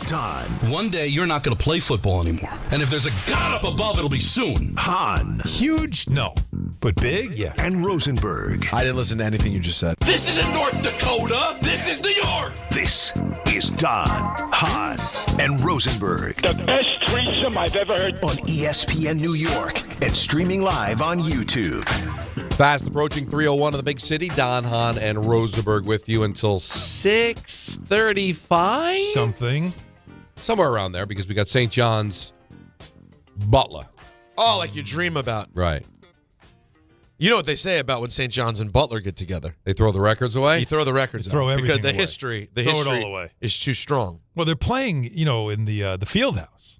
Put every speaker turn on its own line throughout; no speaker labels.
Don.
One day, you're not going to play football anymore. And if there's a God up above, it'll be soon.
Hahn.
Huge? No. But big? Yeah.
And Rosenberg.
I didn't listen to anything you just said.
This isn't North Dakota. This is New York.
This is Don, Hahn, and Rosenberg.
The best threesome I've ever heard.
On ESPN New York and streaming live on YouTube.
Fast approaching 3:01 in the big city. Don, Hahn, and Rosenberg with you until 6:35?
Something.
Somewhere around there, because we got St. John's Butler.
Oh, like you dream about.
Right.
You know what they say about when St. John's and Butler get together?
They throw the records away?
You throw the records
Throw
out.
everything
Because
away.
the
Throw it
history
all away.
is too strong.
Well, they're playing, in the field house.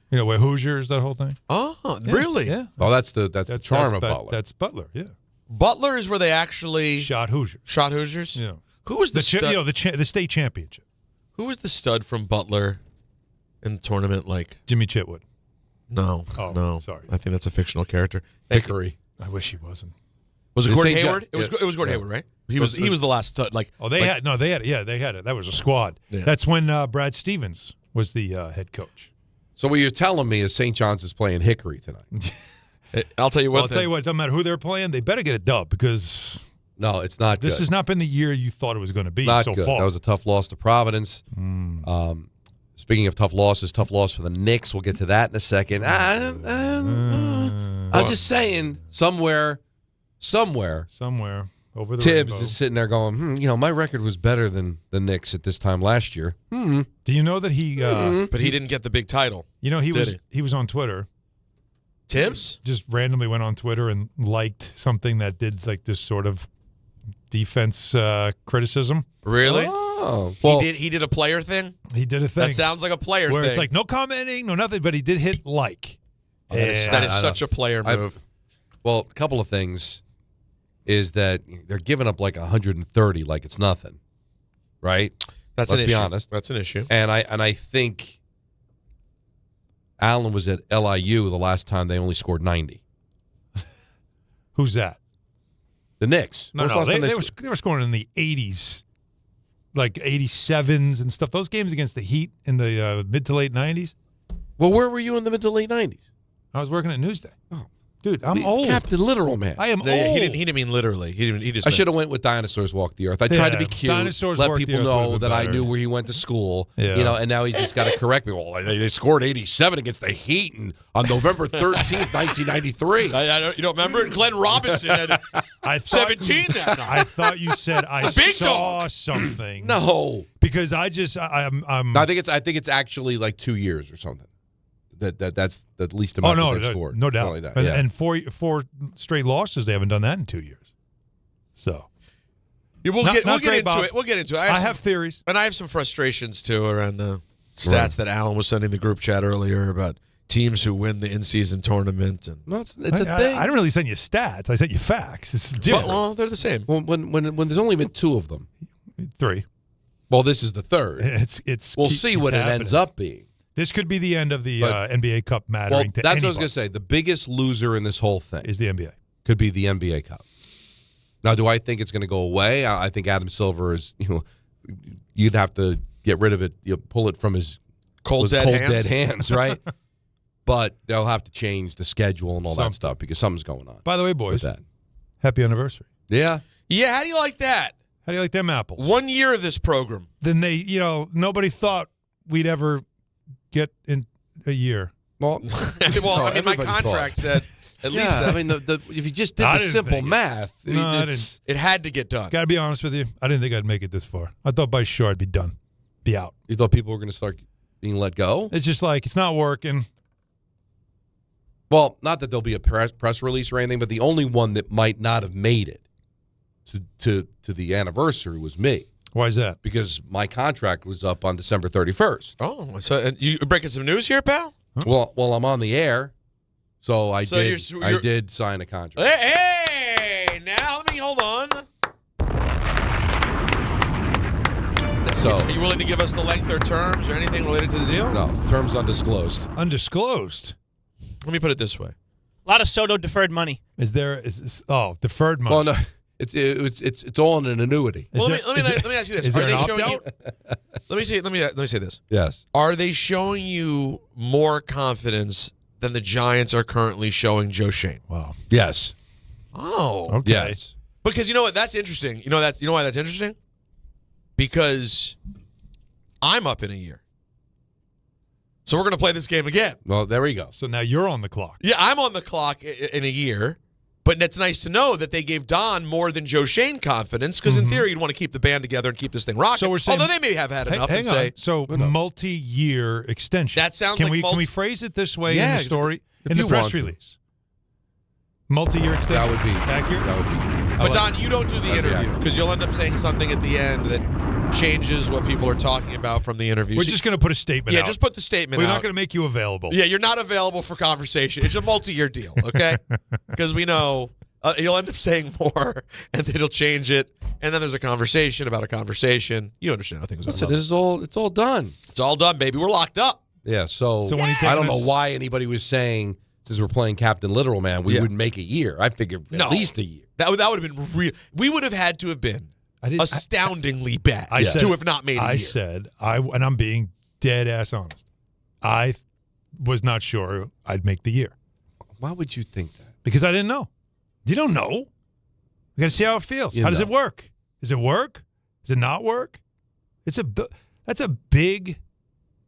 Where Hoosiers, that whole thing.
Oh, really?
Yeah.
Oh, that's the charm of Butler.
That's Butler, yeah.
Butler is where they actually
Shot Hoosiers.
shot Hoosiers?
Yeah.
Who was the stud?
The state championship.
Who was the stud from Butler in the tournament? Like
Jimmy Chitwood.
no,
Oh,
no.
sorry.
I think that's a fictional character.
Hickory.
I wish he wasn't.
Was it
It's
Gordon
St. John-
Hayward? It was
yeah.
Gordon Hayward, right? He was the last stud. Like
They had it. That was a squad.
Yeah.
That's when Brad Stevens was the head coach.
So what you're telling me is St. John's is playing Hickory tonight.
I'll tell you what.
I'll tell you what, it doesn't matter who they're playing, they better get a dub because
No, it's not
this
good.
has not been the year you thought it was going to be
Not
so
good.
far.
That was a tough loss to Providence. Speaking of tough losses for the Knicks. We'll get to that in a second. I'm just saying, somewhere,
Somewhere over the
Tibbs
rainbow.
is sitting there going, my record was better than the Knicks at this time last year.
Do you know that he
but he didn't get the big title.
he was on Twitter.
Tibbs?
Just randomly went on Twitter and liked something that did like this sort of defense criticism.
Really?
Oh, well,
He did a player thing?
He did a thing
That sounds like a player
where
thing.
it's like no commenting, no nothing, but he did hit like.
that is
I
such a player move.
well, a couple of things is that they're giving up like 130 like it's nothing, right?
Let's
be honest.
That's an issue.
And I think Allen was at LIU the last time they only scored 90.
Who's that?
The Knicks.
No,
When was the last time
they were scoring in the 80s, like 87s and stuff. Those games against the Heat in the mid to late 90s.
Well, where were you in the mid to late 90s?
I was working at Newsday.
Oh.
Dude, I'm old.
Captain Literal, man.
I am
No,
old.
he didn't mean literally. He just
I
meant-
should have went with Dinosaurs Walk the Earth. I tried to be cute,
Dinosaurs
let
Walk the
people
Earth
know
would've
that
been
I
better.
knew where he went to school.
Yeah.
And now he's just got to correct me. Well, they scored 87 against the Heat on November 13th, 1993.
you don't remember? Glenn Robinson had
I thought,
17 that night.
I thought you said I
Big
saw
dog.
something.
No,
Because I'm
I think it's actually like 2 years or something. That's the least amount that they've scored.
no doubt.
Something like that,
And,
yeah.
and four straight losses, they haven't done that in 2 years. So
We'll
Not
get
great,
into
Bob.
it. We'll get into it.
I have theories.
And I have some frustrations, too, around the stats
Right.
that Alan was sending the group chat earlier about teams who win the in-season tournament. And
No, it's a thing.
I didn't really send you stats. I sent you facts. It's different.
well, they're the same.
when there's only been two of them.
3.
Well, this is the third.
It's.
We'll see what it ends up being.
This could be the end of the
But-
NBA Cup
Well,
mattering to
that's
anybody.
what I was going to say. The biggest loser in this whole thing
Is the NBA.
could be the NBA Cup. Now, do I think it's going to go away? I think Adam Silver is, you'd have to get rid of it, pull it from his
Cold dead
hands, right? But they'll have to change the schedule and all that stuff because something's going on.
By the way,
with
boys,
that.
happy anniversary.
Yeah.
Yeah, how do you like that?
How do you like them apples?
1 year of this program.
Then nobody thought we'd ever get in a year.
Well,
Well, I mean, my
everybody
contract
thought.
said at least
I mean, if you just did
I
the
didn't
simple
think it.
math,
No, I
it's,
it had to get done.
Got to be honest with you. I didn't think I'd make it this far. I thought by sure I'd be done. Be out.
you thought people were going to start being let go?
It's just like, it's not working.
Well, not that there'll be a press release or anything, but the only one that might not have made it to the anniversary was me.
Why is that?
Because my contract was up on December 31st.
Oh, so and you breaking some news here, pal?
Well, I'm on the air, so I
So
did. I
you're-
did sign a contract.
Hey, now let me hold on.
So
Are you willing to give us the length or terms or anything related to the deal?
no terms undisclosed.
Undisclosed.
Let me put it this way.
A lot of Soto deferred money.
Is there deferred money?
Well, no, It's all in an annuity.
Well, let me ask you this: Are they showing you? Let me say this.
Yes.
Are they showing you more confidence than the Giants are currently showing Joe Shane?
Wow.
Yes.
Oh.
Okay.
Yes.
Because you know what? That's interesting. You know why that's interesting? Because I'm up in a year. So we're going to play this game again.
Well, there we go.
So now you're on the clock.
Yeah, I'm on the clock in a year. But it's nice to know that they gave Don more than Joe Shane confidence, because in theory, you'd want to keep the band together and keep this thing rocking.
So we're saying,
although they may have had enough
hang
and
on.
say,
So multi-year extension.
That sounds
can
like
can we phrase it this way
Yeah,
in the story,
if
in the
you
press
want to.
release? Multi-year extension.
That would be
accurate.
That would be.
But Don, you don't do the interview
accurate.
because you'll end up saying something at the end that changes what people are talking about from the interview.
We're just going to put a statement out.
Yeah, just put the statement
We're
out.
not going to make you available.
Yeah, you're not available for conversation. It's a multi-year deal, okay? Because we know you'll end up saying more, and then it'll change it, and then there's a conversation about a conversation. You understand how things are.
Listen, it's all done.
It's all done, baby. We're locked up.
Yeah. So
when he
I don't know
takes-
why anybody was saying, since we're playing Captain Literal, man, we
Yeah.
wouldn't make a year. I figured at least a year.
That would have been real. We would have had to have been astoundingly bad to have not made a year.
I said, and I'm being dead ass honest. I was not sure I'd make the year
Why would you think that?
because I didn't know. You don't know. You got to see how it feels.
You
How does
know.
it work? Does it work? Does it not work? That's a big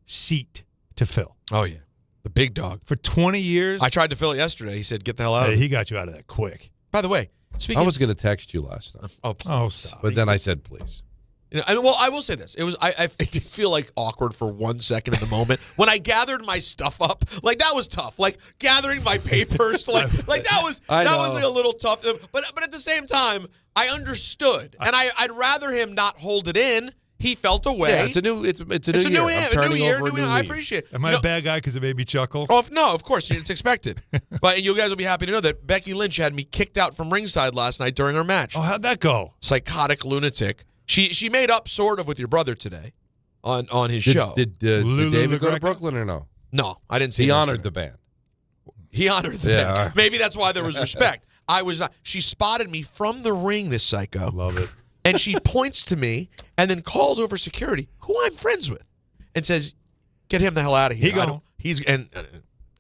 seat to fill
Oh, yeah. The big dog.
for 20 years.
I tried to fill it yesterday. He said, get the hell out of
He
it.
got you out of that quick.
By the way, speaking
I was going to text you last night,
Oh, stop.
but then I said, please.
I will say this. It was I did feel like awkward for 1 second in the moment when I gathered my stuff up. Like that was tough. Like gathering my papers. Like that was
I know.
like a little tough. But at the same time, I understood, and I'd rather him not hold it in. He felt away.
Yeah, it's a new
New
year.
year,
I'm turning
year,
over a new
I
leaf.
appreciate it.
Am I a bad guy because it made me chuckle?
Oh, no, of course. It's expected. But you guys will be happy to know that Becky Lynch had me kicked out from ringside last night during her match.
Oh, how'd that go?
Psychotic lunatic. She made up sort of with your brother today on his show.
Did
Lulu
David go to
LaGreca?
Brooklyn or no?
No, I didn't see
He
him
honored
yesterday.
the band.
He honored the
Yeah,
band.
all right.
Maybe that's why there was respect. I was not. She spotted me from the ring, this psycho.
Love it.
And she points to me and then calls over security, who I'm friends with, and says, "Get him the hell out of here."
He gone.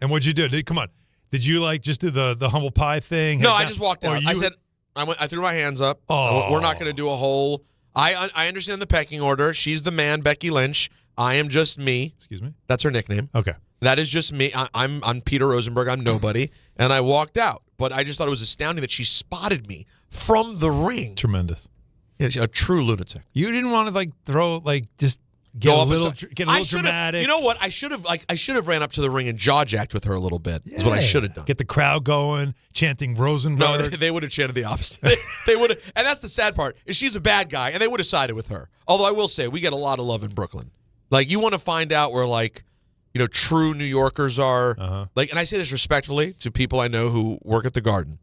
And what'd you do? Come on. Did you just do the humble pie thing?
No,
Head
I
down?
just walked
Or
out. I said, I threw my hands up.
Oh.
We're not going to do a whole. I understand the pecking order. She's the man, Becky Lynch. I am just me.
Excuse me?
That's her nickname.
Okay.
That is just me. I'm Peter Rosenberg. I'm nobody. And I walked out. But I just thought it was astounding that she spotted me from the ring.
Tremendous.
It's a true lunatic.
You didn't want to throw just get
Go
a
up and
little
start-
get a little
I should've-
dramatic.
You know what? I should have ran up to the ring and jaw jacked with her a little bit. Is what I should have done.
Get the crowd going, chanting Rosenberg.
No, they would have chanted the opposite. They would have, and that's the sad part. Is she's a bad guy, and they would have sided with her. Although I will say, we get a lot of love in Brooklyn. Like you want to find out where true New Yorkers are. And I say this respectfully to people I know who work at the Garden.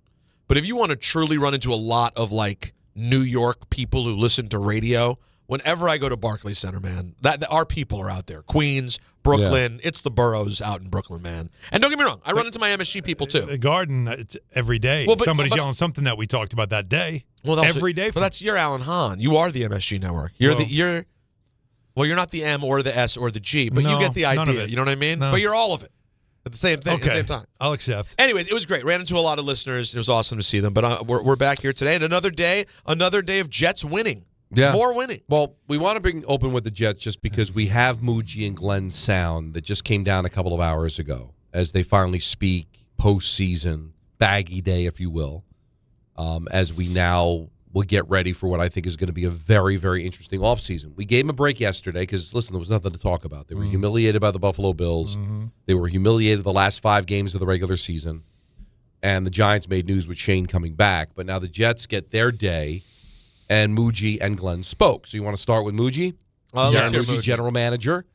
But if you want to truly run into a lot of New York people who listen to radio, whenever I go to Barclays Center, man, that our people are out there. Queens, Brooklyn, it's the boroughs out in Brooklyn, man. And don't get me wrong, I run into my MSG people too.
The Garden, it's every day.
Well, but-
Somebody's
but-
yelling something that we talked about that day.
Well,
every day.
But that's you're Alan Hahn. You are the MSG network. You're not the M or the S or the G, but you
No,
get the
none of
idea.
it.
You know what I mean?
No.
But you're all of it at the same thing. At the same time.
I'll accept.
Anyways, it was great. Ran into a lot of listeners. It was awesome to see them. But we're back here today, and another day of Jets winning.
Yeah.
More winning.
Well, we want to open with the Jets just because we have Mougey and Glenn's sound that just came down a couple of hours ago as they finally speak postseason, baggy day, if you will, as we now will get ready for what I think is going to be a very, very interesting offseason. We gave them a break yesterday because, listen, there was nothing to talk about. They were humiliated by the Buffalo Bills. They were humiliated the last 5 games of the regular season. And the Giants made news with Shane coming back. But now the Jets get their day, and Mougey and Glenn spoke. So you want to start with Mougey?
Let's hear
Mougey,
Mougey.
general manager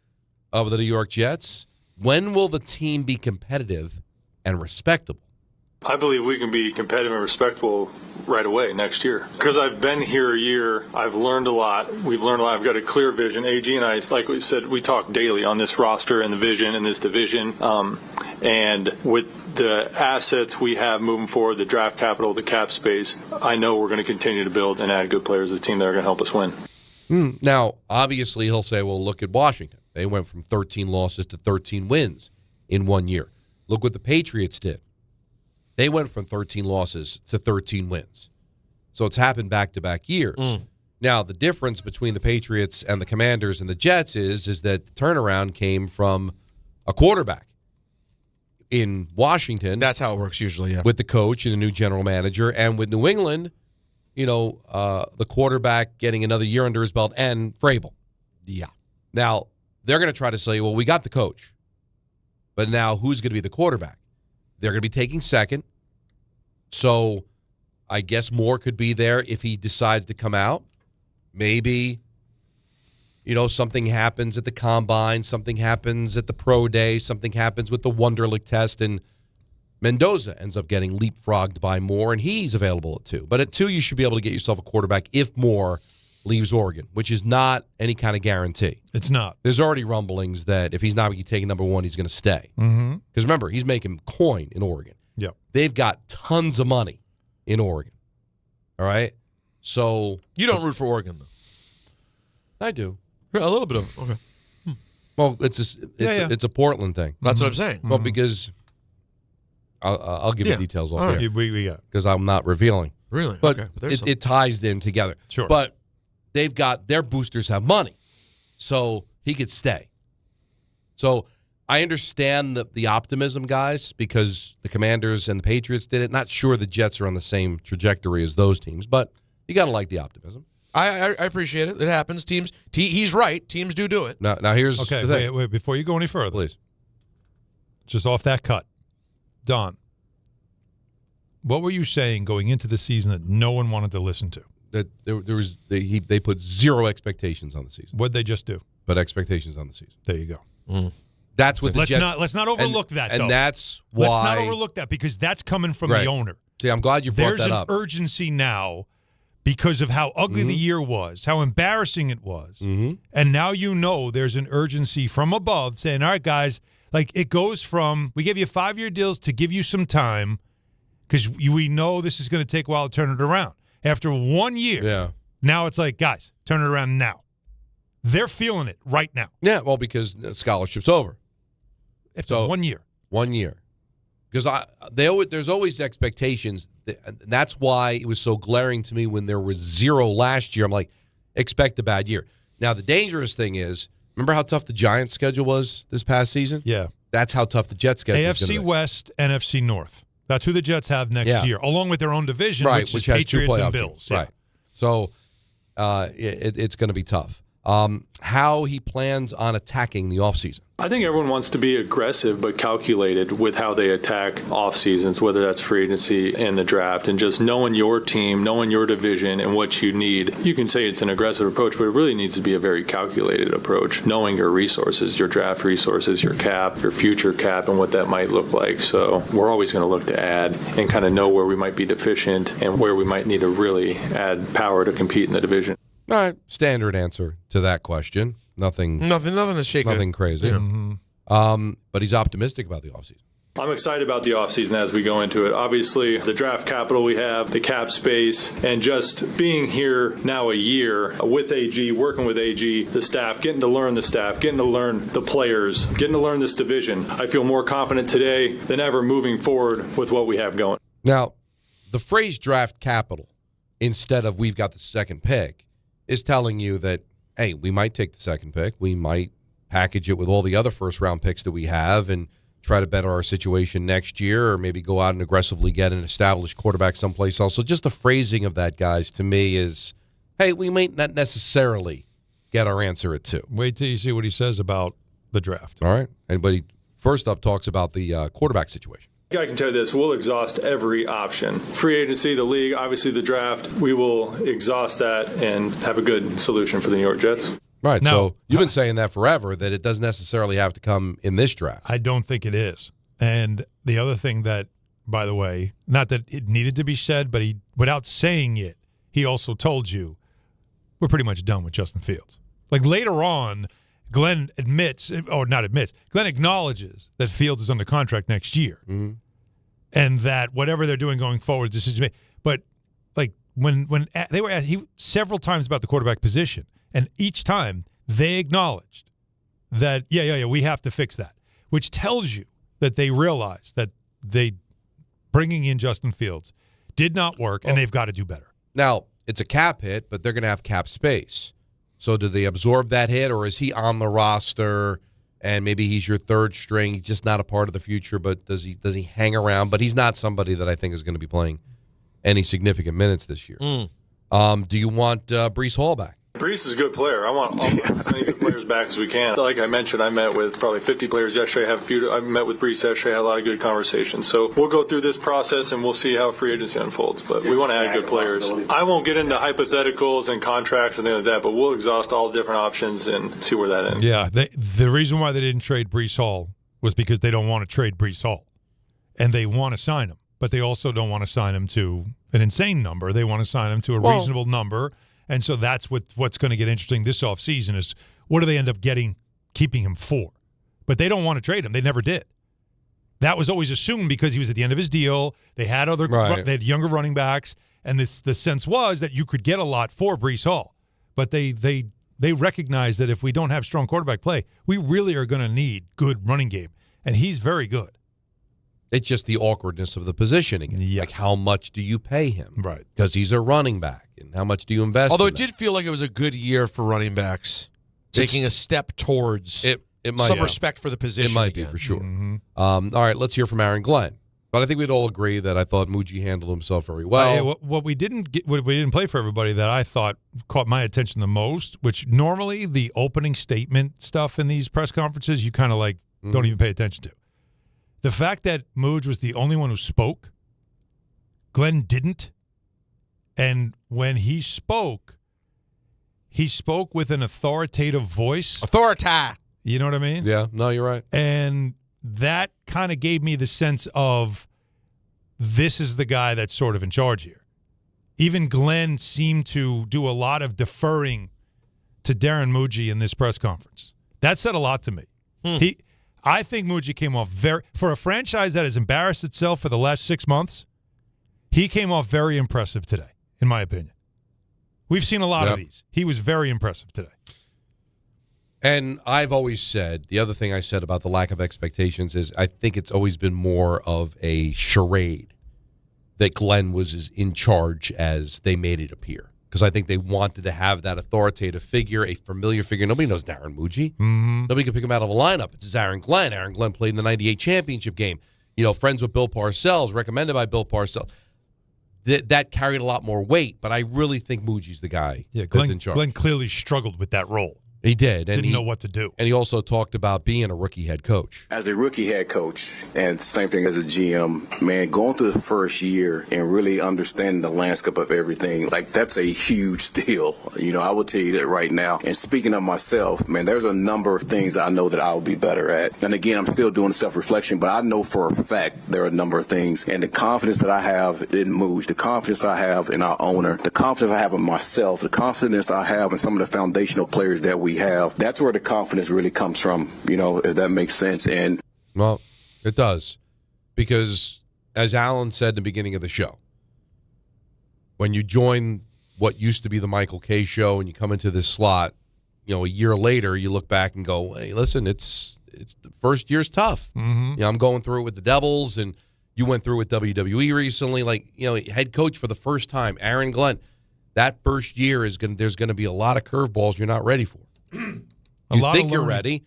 of the New York Jets. When will the team be competitive and respectable?
I believe we can be competitive and respectable right away next year. Because I've been here a year, I've learned a lot. We've learned a lot. I've got a clear vision. AG and I, like we said, we talk daily on this roster and the vision in this division. And with the assets we have moving forward, the draft capital, the cap space, I know we're going to continue to build and add good players to the team that are going to help us win.
Now, obviously, he'll say, well, look at Washington. They went from 13 losses to 13 wins in 1 year. Look what the Patriots did. They went from 13 losses to 13 wins. So it's happened back-to-back years. Now, the difference between the Patriots and the Commanders and the Jets is that the turnaround came from a quarterback. In Washington,
That's how it works usually, yeah.
with the coach and a new general manager, and with New England, the quarterback getting another year under his belt and Vrabel.
Yeah.
Now, they're going to try to say, well, we got the coach, but now who's going to be the quarterback? They're going to be taking second, so I guess Moore could be there if he decides to come out. Maybe, something happens at the combine, something happens at the pro day, something happens with the Wonderlic test, and Mendoza ends up getting leapfrogged by Moore, and he's available at 2. But at 2, you should be able to get yourself a quarterback if Moore leaves Oregon, which is not any kind of guarantee.
It's not.
There's already rumblings that if he's not taking number 1, he's going to stay. Because remember, he's making coin in Oregon.
Yep.
They've got tons of money in Oregon. All right? So
You don't root for Oregon, though.
I do.
A little bit of okay.
Well, it's a Portland thing.
That's what I'm saying.
Well, because I'll give you details off
All right.
there
We got.
because I'm not revealing.
Really?
But
okay. But there's
it ties in together.
Sure.
But they've got their boosters have money, so he could stay. So I understand the optimism, guys, because the Commanders and the Patriots did it. Not sure the Jets are on the same trajectory as those teams, but you got to like the optimism.
I appreciate it. It happens. He's right. Teams do it.
Now here's
Okay,
the thing.
wait. Before you go any further,
Please.
just off that cut, Don, what were you saying going into the season that no one wanted to listen to?
That they put zero expectations on the season.
What'd they just do?
But expectations on the season.
There you go.
That's what the Jets.
Let's not overlook that. Though.
And that's why.
Let's not overlook that because that's coming from the owner.
See, I'm glad you brought
There's
that
an
up.
urgency now because of how ugly the year was, how embarrassing it was, and now there's an urgency from above saying, "All right, guys, like it goes from we give you 5-year deals to give you some time because we know this is going to take a while to turn it around." After 1 year, now it's like, guys, turn it around now. They're feeling it right now.
Yeah, well, because the scholarship's over.
After 1 year.
1 year. Because there's always expectations. And that's why it was so glaring to me when there was 0 last year. I'm like, expect a bad year. Now, the dangerous thing is, remember how tough the Giants' schedule was this past season?
Yeah.
That's how tough the Jets' schedule is.
AFC West, NFC North. That's who the Jets have next year, along with their own division, which is
has
Patriots
2
and
playoff
Bills.
teams. Right. So it's going to be tough. How he plans on attacking the offseason.
I think everyone wants to be aggressive but calculated with how they attack off seasons, whether that's free agency and the draft, and just knowing your team, knowing your division and what you need. You can say it's an aggressive approach, but it really needs to be a very calculated approach, knowing your resources, your draft resources, your cap, your future cap, and what that might look like. So we're always going to look to add and kind of know where we might be deficient and where we might need to really add power to compete in the division.
All right, standard answer to that question. Nothing
to shake.
Nothing crazy. Yeah. But he's optimistic about the offseason.
I'm excited about the offseason as we go into it. Obviously, the draft capital we have, the cap space, and just being here now a year with AG, working with AG, the staff, getting to learn the staff, getting to learn the players, getting to learn this division. I feel more confident today than ever moving forward with what we have going.
Now, the phrase draft capital instead of we've got the second pick is telling you that, hey, we might take the second pick. We might package it with all the other first-round picks that we have and try to better our situation next year, or maybe go out and aggressively get an established quarterback someplace else. So just the phrasing of that, guys, to me is, hey, we might not necessarily get our answer at 2.
Wait till you see what he says about the draft.
All right. But he first up talks about the quarterback situation.
I can tell you this, we'll exhaust every option. Free agency, the league, obviously the draft, we will exhaust that and have a good solution for the New York Jets.
Right,
Now,
so you've been saying that forever, that it doesn't necessarily have to come in this draft.
I don't think it is. And the other thing that, by the way, not that it needed to be said, but he, without saying it, he also told you, we're pretty much done with Justin Fields. Like later on, Glenn Glenn acknowledges that Fields is under contract next year, and that whatever they're doing going forward, decisions made. But like when they were asked several times about the quarterback position, and each time they acknowledged that we have to fix that, which tells you that they realize that they bringing in Justin Fields did not work, and they've got to do better.
Now, it's a cap hit, but they're going to have cap space. So do they absorb that hit, or is he on the roster and maybe he's your third string, he's just not a part of the future, but does he hang around? But he's not somebody that I think is going to be playing any significant minutes this year. Do you want Breece Hall back?
Breece is a good player. I want as many good players back as we can. Like I mentioned, I met with probably 50 players yesterday. I met with Breece yesterday. Had a lot of good conversations. So we'll go through this process and we'll see how free agency unfolds. But we want to add good players. I won't get into hypotheticals and contracts and things like that, but we'll exhaust all different options and see where that ends.
Yeah, the reason why they didn't trade Breece Hall was because they don't want to trade Breece Hall. And they want to sign him, but they also don't want to sign him to an insane number. They want to sign him to a reasonable number. And so that's what's going to get interesting this offseason is what do they end up keeping him for? But they don't want to trade him. They never did. That was always assumed because he was at the end of his deal. They had they had younger running backs, and the sense was that you could get a lot for Breece Hall. But they recognize that if we don't have strong quarterback play, we really are going to need good running game. And he's very good.
It's just the awkwardness of the positioning.
Yes.
Like, how much do you pay him?
Right.
Because he's a running back. And how much do you invest
Although
in
it did feel like it was a good year for running backs, taking a step towards some respect for the position.
It might
again.
be, for sure. All right, let's hear from Aaron Glenn. But I think we'd all agree that I thought Mougey handled himself very well.
What we didn't play for everybody that I thought caught my attention the most, which normally the opening statement stuff in these press conferences you kind of don't even pay attention to. The fact that Mougey was the only one who spoke, Glenn didn't, and when he spoke with an authoritative voice.
Authorita.
You know what I mean?
Yeah, no, you're right.
And that kind of gave me the sense of this is the guy that's sort of in charge here. Even Glenn seemed to do a lot of deferring to Darren Mougey in this press conference. That said a lot to me. I think Mougey came off for a franchise that has embarrassed itself for the last 6 months, he came off very impressive today, in my opinion. We've seen a lot of these. He was very impressive today.
And I've always said, the other thing I said about the lack of expectations is I think it's always been more of a charade that Glenn was as in charge as they made it appear. Because I think they wanted to have that authoritative figure, a familiar figure. Nobody knows Darren Mougey. Nobody can pick him out of a lineup. It's Aaron Glenn. Aaron Glenn played in the 98 championship game. You know, friends with Bill Parcells, recommended by Bill Parcells. That carried a lot more weight, but I really think Mougey's the guy that's in charge.
Glenn clearly struggled with that role.
He did. And
Didn't know what to do.
And he also talked about being a rookie head coach.
As a rookie head coach, and same thing as a GM, man, going through the first year and really understanding the landscape of everything, that's a huge deal. You know, I will tell you that right now. And speaking of myself, man, there's a number of things I know that I'll be better at. And again, I'm still doing self-reflection, but I know for a fact there are a number of things. And the confidence that I have in Mougey, the confidence I have in our owner, the confidence I have in myself, the confidence I have in some of the foundational players that we have, that's where the confidence really comes from, you know, if that makes sense. And
well, it does, because as Alan said in the beginning of the show, when you join what used to be the Michael Kay show and you come into this slot, you know, a year later you look back and go, hey, listen, it's the first year's tough. You know, I'm going through it with the Devils, and you went through it with WWE recently, head coach for the first time, Aaron Glenn. That first year there's going to be a lot of curveballs you're not ready for. You think you're ready,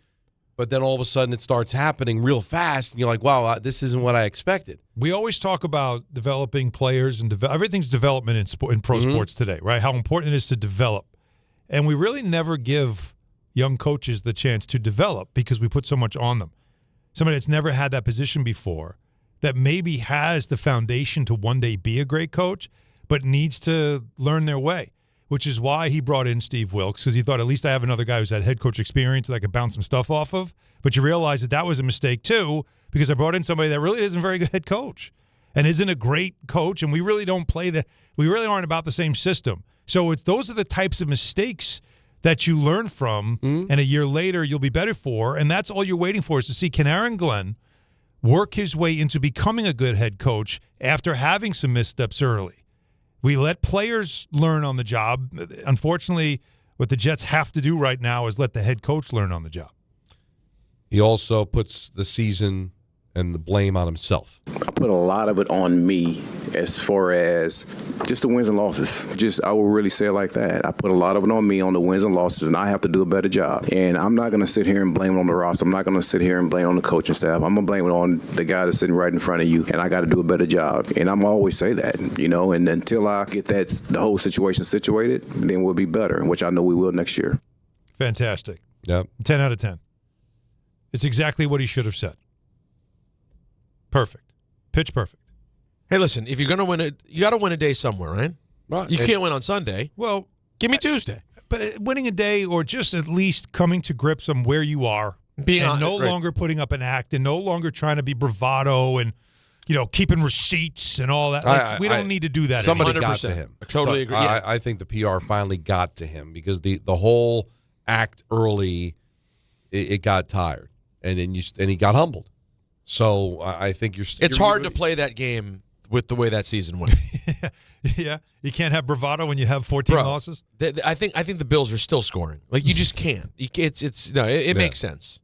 but then all of a sudden it starts happening real fast, and you're like, wow, this isn't what I expected.
We always talk about developing players, and everything's development in pro sports today, right? How important it is to develop. And we really never give young coaches the chance to develop because we put so much on them. Somebody that's never had that position before, that maybe has the foundation to one day be a great coach, but needs to learn their way. Which is why he brought in Steve Wilks, because he thought, at least I have another guy who's had head coach experience that I could bounce some stuff off of. But you realize that was a mistake, too, because I brought in somebody that really isn't a very good head coach and isn't a great coach, and we really don't we really aren't about the same system. So those are the types of mistakes that you learn from, and a year later you'll be better for. And that's all you're waiting for, is to see, can Aaron Glenn work his way into becoming a good head coach after having some missteps early? We let players learn on the job. Unfortunately, what the Jets have to do right now is let the head coach learn on the job.
He also puts the season and the blame on himself.
I put a lot of it on me as far as just the wins and losses. I will really say it like that. I put a lot of it on me on the wins and losses, and I have to do a better job. And I'm not going to sit here and blame it on the roster. I'm not going to sit here and blame it on the coaching staff. I'm going to blame it on the guy that's sitting right in front of you, and I got to do a better job. And I'm always say that, and until I get the whole situation situated, then we'll be better, which I know we will next year.
Fantastic.
Yep.
10 out of 10. It's exactly what he should have said. Perfect. Pitch perfect.
Hey, listen, if you're going to win it, you got to win a day somewhere, right?
Right.
You can't win on Sunday.
Well,
give me Tuesday.
But winning a day, or just at least coming to grips on where you are, no longer putting up an act, and no longer trying to be bravado and keeping receipts and all that. We don't need to do that.
Somebody
anymore.
got to him.
I totally agree. Yeah.
I think the PR finally got to him, because the whole act early, it got tired, and he got humbled. So I think
it's hard to play that game with the way that season went.
Yeah, you can't have bravado when you have 14 losses.
I think the Bills are still scoring. Like, you just can't. It makes sense.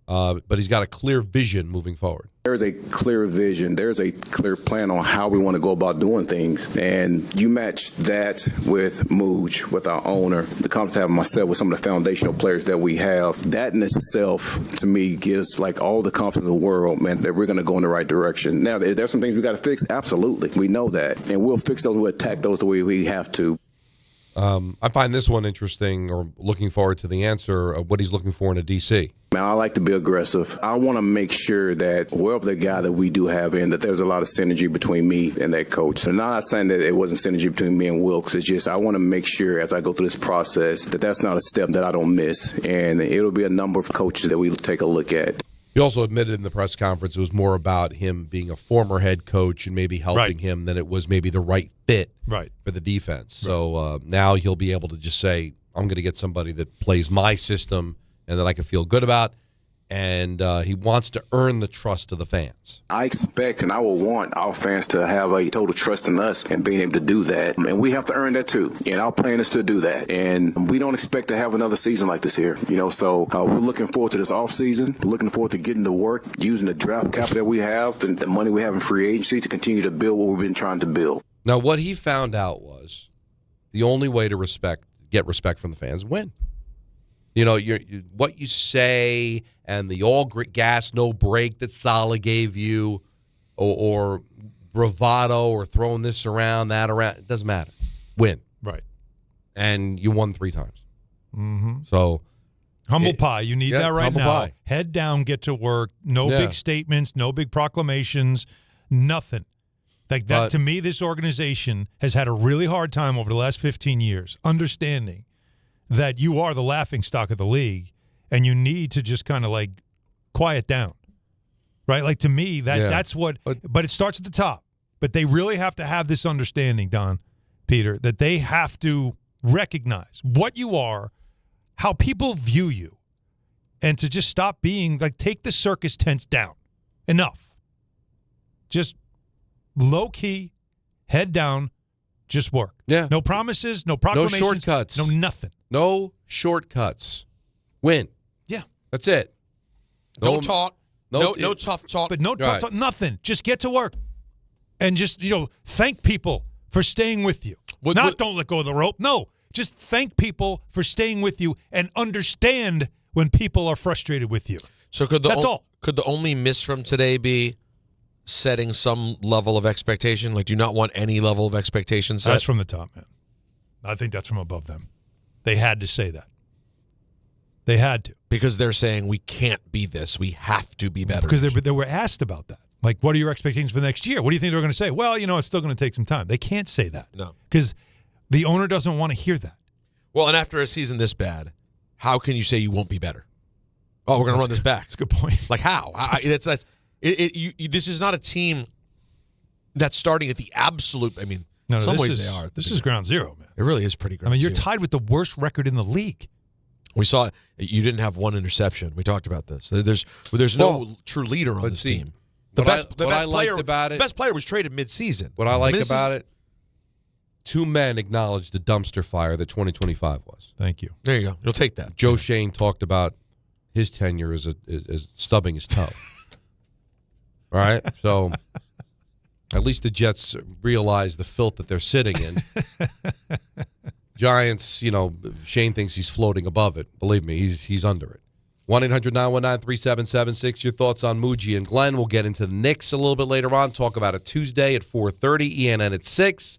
But he's got a clear vision moving forward.
There's a clear vision. There's a clear plan on how we want to go about doing things. And you match that with Mougey, with our owner, the confidence I have myself with some of the foundational players that we have. That in itself, to me, gives all the confidence in the world, man, that we're going to go in the right direction. Now, there's some things we got to fix. Absolutely. We know that. And we'll fix those. We'll attack those the way we have to.
I find this one interesting, or looking forward to the answer of what he's looking for in a DC.
Man, I like to be aggressive. I want to make sure that whoever the guy that we do have in, that there's a lot of synergy between me and that coach. So, not saying that it wasn't synergy between me and Wilkes. It's just I want to make sure as I go through this process that that's not a step that I don't miss. And it'll be a number of coaches that we'll take a look at.
He also admitted in the press conference it was more about him being a former head coach and maybe helping him than it was maybe the right fit for the defense. So now he'll be able to just say, I'm going to get somebody that plays my system and that I can feel good about. And he wants to earn the trust of the fans.
I expect and I will want our fans to have a total trust in us and being able to do that. And we have to earn that too. And our plan is to do that. And we don't expect to have another season like this here. So we're looking forward to this offseason. We're looking forward to getting to work, using the draft capital that we have and the money we have in free agency to continue to build what we've been trying to build.
Now, what he found out was the only way to get respect from the fans, win. What you say and the all gas, no break that Saleh gave you, or bravado, or throwing this around, that around, it doesn't matter. Win.
Right.
And you won 3 times.
Mm-hmm.
So
humble pie. You need that right now.
Pie.
Head down, get to work. No big statements, no big proclamations, nothing. Like that, to me, this organization has had a really hard time over the last 15 years understanding that you are the laughing stock of the league, and you need to just kind of quiet down, right? Like, to me, that's what. But it starts at the top. But they really have to have this understanding, Don, Peter, that they have to recognize what you are, how people view you, and to just stop being take the circus tents down. Enough. Just low key, head down, just work.
Yeah.
No promises, no proclamations,
no shortcuts,
no nothing.
No shortcuts. Win.
Yeah.
That's it.
Don't talk. No tough talk.
But no tough talk. Nothing. Just get to work. And just, thank people for staying with you. Don't let go of the rope. No. Just thank people for staying with you and understand when people are frustrated with you.
So that's all. Could the only miss from today be setting some level of expectation? Do you not want any level of expectation set?
That's from the top, man. I think that's from above them. They had to say that. They had to.
Because they're saying we can't be this. We have to be better.
Because they were asked about that. What are your expectations for the next year? What do you think they're going to say? Well, it's still going to take some time. They can't say that.
No.
Because the owner doesn't want to hear that. Well,
and after a season this bad, how can you say you won't be better? Oh, we're going to run this back.
That's a good point.
How? This is not a team that's starting at the absolute.
No,
In some ways
is,
they are.
This is ground zero, man.
It really is pretty ground
You're
zero.
tied with the worst record in the league.
We saw it. You didn't have one interception. We talked about this. There's no true leader on this team. The best player was traded mid-season.
What I like about it, two men acknowledged the dumpster fire that 2025 was.
Thank you.
There you go. You'll take that.
Joe Shane talked about his tenure as stubbing his toe. All right? So at least the Jets realize the filth that they're sitting in. Giants, Shane thinks he's floating above it. Believe me, he's under it. 1-800-919-3776. Your thoughts on Mougey and Glenn. We'll get into the Knicks a little bit later on. Talk about it Tuesday at 4:30, ENN at 6.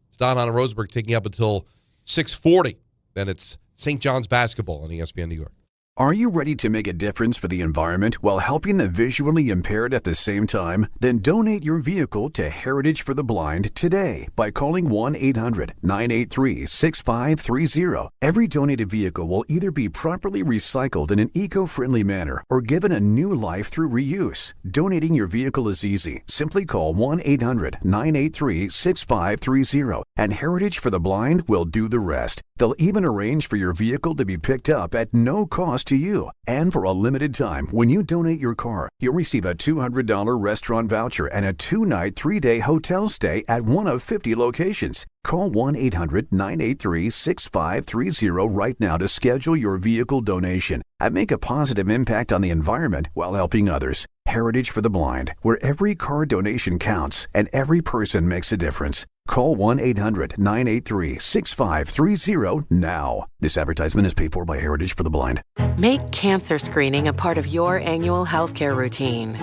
It's Don, Hahn, and Rosenberg taking you up until 6:40. Then it's St. John's basketball on ESPN New York.
Are you ready to make a difference for the environment while helping the visually impaired at the same time? Then donate your vehicle to Heritage for the Blind today by calling 1-800-983-6530. Every donated vehicle will either be properly recycled in an eco-friendly manner or given a new life through reuse. Donating your vehicle is easy. Simply call 1-800-983-6530 and Heritage for the Blind will do the rest. They'll even arrange for your vehicle to be picked up at no cost to you. And for a limited time, when you donate your car, you'll receive a $200 restaurant voucher and a 2-night, 3-day hotel stay at one of 50 locations. Call 1-800-983-6530 right now to schedule your vehicle donation and make a positive impact on the environment while helping others. Heritage for the Blind, where every car donation counts and every person makes a difference. Call 1-800-983-6530 now. This advertisement is paid for by Heritage for the Blind.
Make cancer screening a part of your annual healthcare routine.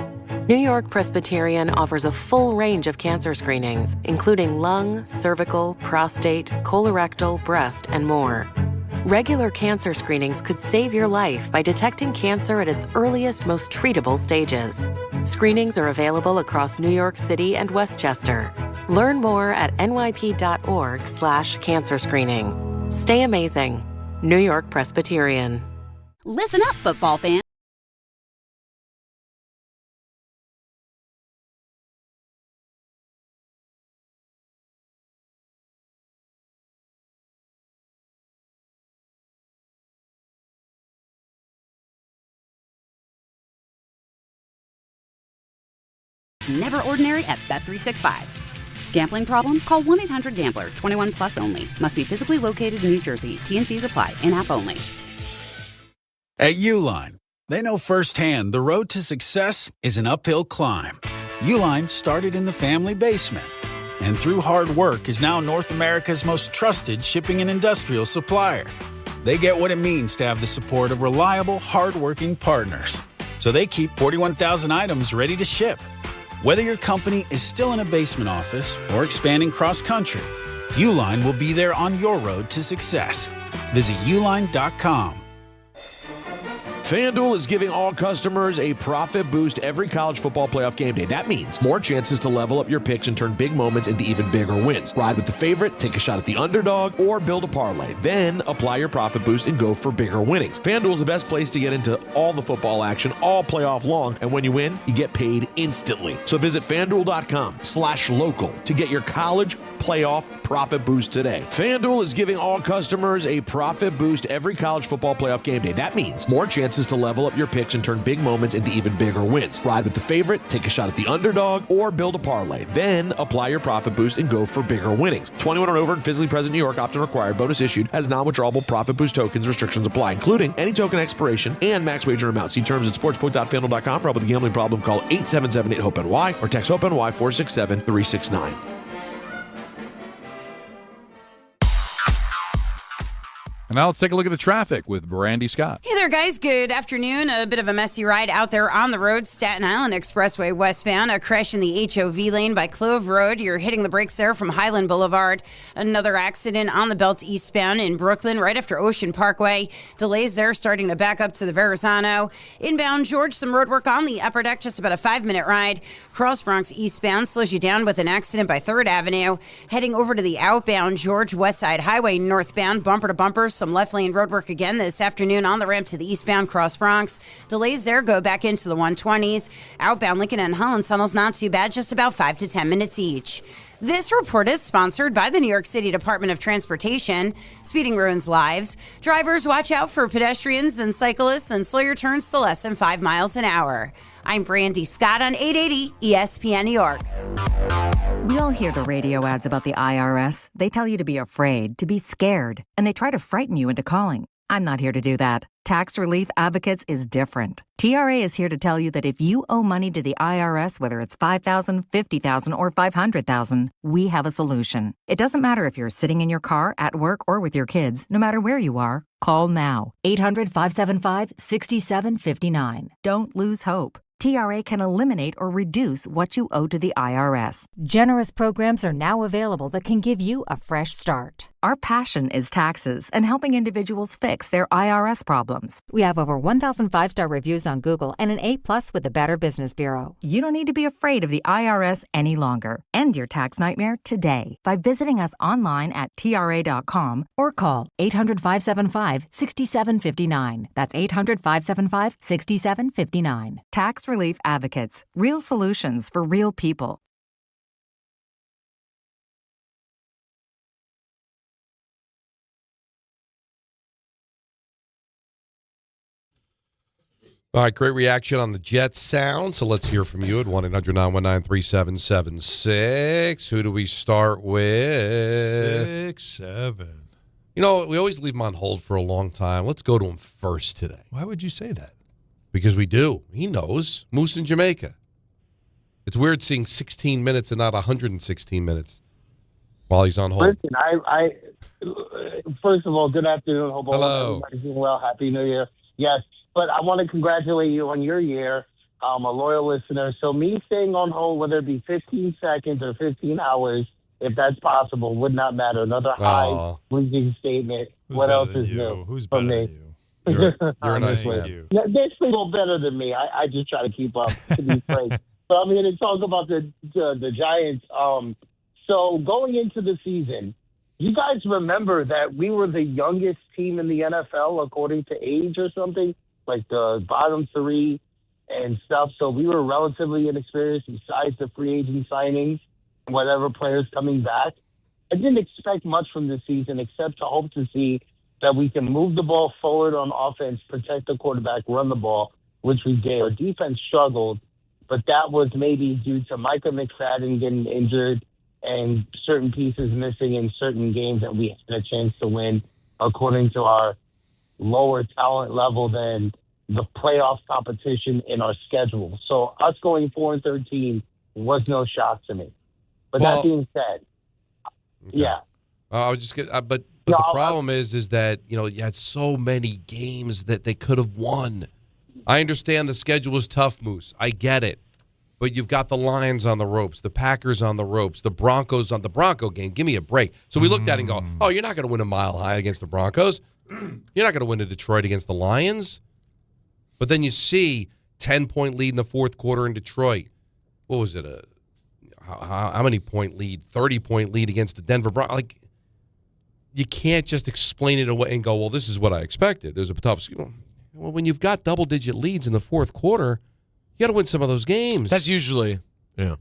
New York Presbyterian offers a full range of cancer screenings, including lung, cervical, prostate, colorectal, breast, and more. Regular cancer screenings could save your life by detecting cancer at its earliest, most treatable stages. Screenings are available across New York City and Westchester. Learn more at nyp.org/cancer screening. Stay amazing. New York Presbyterian.
Listen up, football fans. Never ordinary at Bet365. Gambling problem? Call 1-800-GAMBLER. 21 plus only. Must be physically located in New Jersey. T&Cs apply. In-app only.
At Uline, they know firsthand the road to success is an uphill climb. Uline started in the family basement and through hard work is now North America's most trusted shipping and industrial supplier. They get what it means to have the support of reliable, hardworking partners. So they keep 41,000 items ready to ship. Whether your company is still in a basement office or expanding cross-country, Uline will be there on your road to success. Visit uline.com.
FanDuel is giving all customers a profit boost every college football playoff game day. That means more chances to level up your picks and turn big moments into even bigger wins. Ride with the favorite, take a shot at the underdog, or build a parlay. Then apply your profit boost and go for bigger winnings. FanDuel is the best place to get into all the football action all playoff long. And when you win, you get paid instantly. So visit FanDuel.com/local to get your college playoff profit boost today. FanDuel is giving all customers a profit boost every college football playoff game day. That means more chances to level up your picks and turn big moments into even bigger wins. Ride with the favorite, take a shot at the underdog, or build a parlay. Then apply your profit boost and go for bigger winnings. 21 and over and physically present in New York. Opt-in required. Bonus issued as non-withdrawable profit boost tokens. Restrictions apply, including any token expiration and max wager amount. See terms at sportsbook.fanduel.com. For help with a gambling problem, call 877-8-HOPE-NY or text HOPE-NY 467-369.
And now let's take a look at the traffic with Brandy Scott.
Hey there, guys. Good afternoon. A bit of a messy ride out there on the road. Staten Island Expressway westbound. A crash in the HOV lane by Clove Road. You're hitting the brakes there from Highland Boulevard. Another accident on the belt eastbound in Brooklyn right after Ocean Parkway. Delays there starting to back up to the Verrazano. Inbound George, some road work on the upper deck. Just about a 5-minute ride. Cross Bronx eastbound slows you down with an accident by 3rd Avenue. Heading over to the outbound George West Side Highway northbound. Bumper to bumper. Some left lane road work again this afternoon on the ramp to to the eastbound Cross Bronx. Delays there go back into the 120s. Outbound Lincoln and Holland tunnels not too bad, just about 5 to 10 minutes each. This report is sponsored by the New York City Department of Transportation. Speeding ruins lives. Drivers, watch out for pedestrians and cyclists and slow your turns to less than 5 miles an hour. I'm Brandy Scott on 880 ESPN New York.
We all hear the radio ads about the IRS. They tell you to be afraid, to be scared, and they try to frighten you into calling. I'm not here to do that. Tax Relief Advocates is different. TRA is here to tell you that if you owe money to the IRS, whether it's $5,000, $50,000, or $500,000, we have a solution. It doesn't matter if you're sitting in your car, at work, or with your kids. No matter where you are, call now. 800-575-6759. Don't lose hope. TRA can eliminate or reduce what you owe to the IRS.
Generous programs are now available that can give you a fresh start.
Our passion is taxes and helping individuals fix their IRS problems.
We have over 1,000 5-star reviews on Google and an A+ with the Better Business Bureau.
You don't need to be afraid of the IRS any longer. End your tax nightmare today by visiting us online at TRA.com or call 800-575-6759. That's 800-575-6759. Tax Relief Advocates. Real solutions for real people.
All right, great reaction on the Jets sound. So let's hear from you at 1-800-919-3776. Who do we start with?
6-7.
You know, we always leave him on hold for a long time. Let's go to him first today.
Why would you say that?
Because we do. He knows. Moose in Jamaica. It's weird seeing 16 minutes and not 116 minutes while he's on hold.
Listen, I first of all, good afternoon. Hope
Hello.
everybody's doing well. Happy New Year. Yes. But I want to congratulate you on your year. I'm a loyal listener. So me staying on hold, whether it be 15 seconds or 15 hours, if that's possible, would not matter. Another high-pleasing statement. What else is new?
Who's better than you?
You're a nice
Honestly.
man.
Yeah, they're still better than me. I just try to keep up, to be frank. So I'm here to talk about the Giants. So going into the season, you guys remember that we were the youngest team in the NFL according to age or something? Like the bottom three and stuff. So we were relatively inexperienced besides the free agent signings and whatever players coming back. I didn't expect much from this season except to hope to see that we can move the ball forward on offense, protect the quarterback, run the ball, which we did. Our defense struggled, but that was maybe due to Micah McFadden getting injured and certain pieces missing in certain games that we had a chance to win according to our lower talent level than the playoff competition in our schedule. So us going 4-13 was no shock to me. But that being said, yeah.
I was just but the problem is that, you know, you had so many games that they could have won. I understand the schedule was tough, Moose. I get it. But you've got the Lions on the ropes, the Packers on the ropes, the Broncos on the Bronco game. Give me a break. So we looked at it and go, oh, you're not going to win a mile high against the Broncos. You're not going to win to Detroit against the Lions. But then you see 10-point lead in the fourth quarter in Detroit. What was it? How many point lead? 30-point lead against the Denver Broncos. Like, you can't just explain it away and go, well, this is what I expected. There's a tough. Well, when you've got double-digit leads in the fourth quarter, you got to win some of those games.
That's usually, what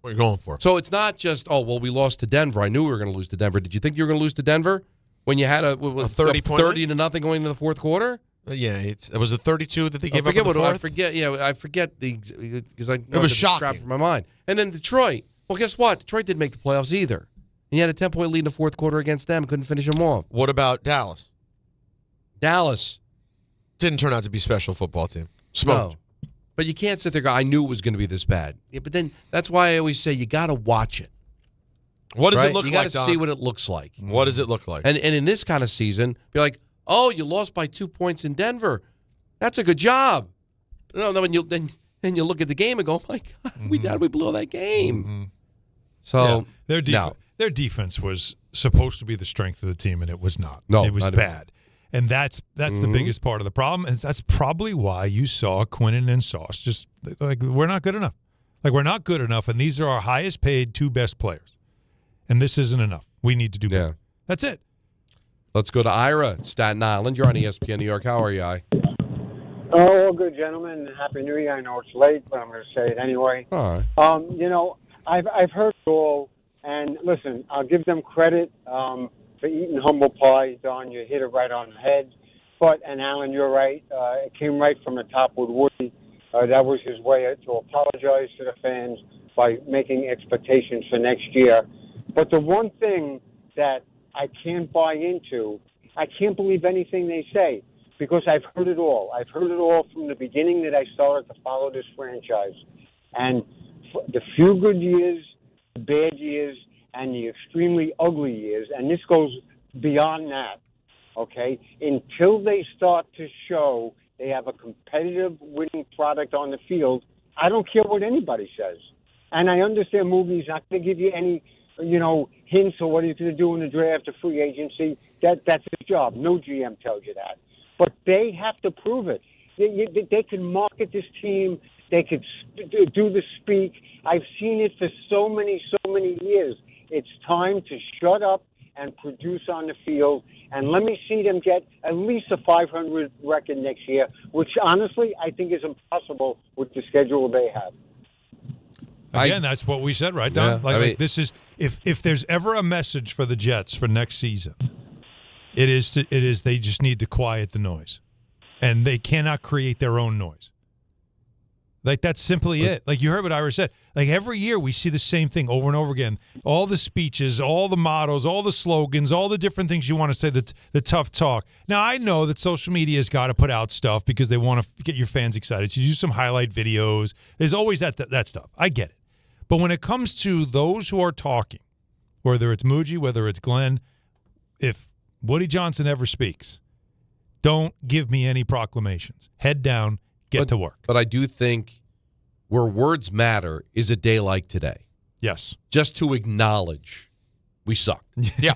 you're going for.
So it's not just, oh, well, we lost to Denver. I knew we were going to lose to Denver. Did you think you were going to lose to Denver when you had a 30 to nothing going into the fourth quarter?
Yeah, it was a 32 that they gave up in the fourth.
I forget because it
was shocking
from my mind. And then Detroit. Well, guess what? Detroit didn't make the playoffs either. And you had a 10-point lead in the fourth quarter against them. Couldn't finish them off.
What about Dallas?
Dallas
didn't turn out to be a special football team. Smoked.
No. But you can't sit there and go, I knew it was going to be this bad. Yeah, but then that's why I always say you got to watch it.
What does it look like,
You got to see what it looks like.
What does it look like?
And in this kind of season, be like, oh, you lost by 2 points in Denver. That's a good job. No, then you look at the game and go, oh my God, we blew that game. So
their defense was supposed to be the strength of the team, and it was not.
No,
it was bad. And that's the biggest part of the problem. And that's probably why you saw Quinnen and Sauce just like, we're not good enough. Like, we're not good enough, and these are our highest paid two best players. And this isn't enough. We need to do better. That's it.
Let's go to Ira, Staten Island. You're on ESPN New York. How are you, I?
Oh, good, gentlemen. Happy New Year. I know it's late, but I'm going to say it anyway.
All right.
You know, I've heard it all, and listen, I'll give them credit for eating humble pie. Don, you hit it right on the head. But, and Alan, you're right. It came right from the top with Woody. That was his way to apologize to the fans by making expectations for next year. But the one thing that I can't buy into, I can't believe anything they say, because I've heard it all. I've heard it all from the beginning that I started to follow this franchise. And the few good years, the bad years, and the extremely ugly years, and this goes beyond that, okay? Until they start to show they have a competitive winning product on the field, I don't care what anybody says. And I understand Mougey's not going to give you any, hints or what he's going to do in the draft or free agency. That's his job. No GM tells you that. But they have to prove it. They can market this team. They could do the speak. I've seen it for so many years. It's time to shut up and produce on the field. And let me see them get at least a 500 record next year, which honestly I think is impossible with the schedule they have.
Again, that's what we said, right, Don? Like this is if there's ever a message for the Jets for next season, it is they just need to quiet the noise, and they cannot create their own noise. Like, that's simply it. Like, you heard what Ira said. Like, every year we see the same thing over and over again. All the speeches, all the mottos, all the slogans, all the different things you want to say, the tough talk. Now, I know that social media has got to put out stuff because they want to get your fans excited. So you do some highlight videos. There's always that stuff. I get it. But when it comes to those who are talking, whether it's Mougey, whether it's Glenn, if Woody Johnson ever speaks, don't give me any proclamations. Head down. Get to work.
But I do think where words matter is a day like today.
Yes.
Just to acknowledge we sucked.
Yeah.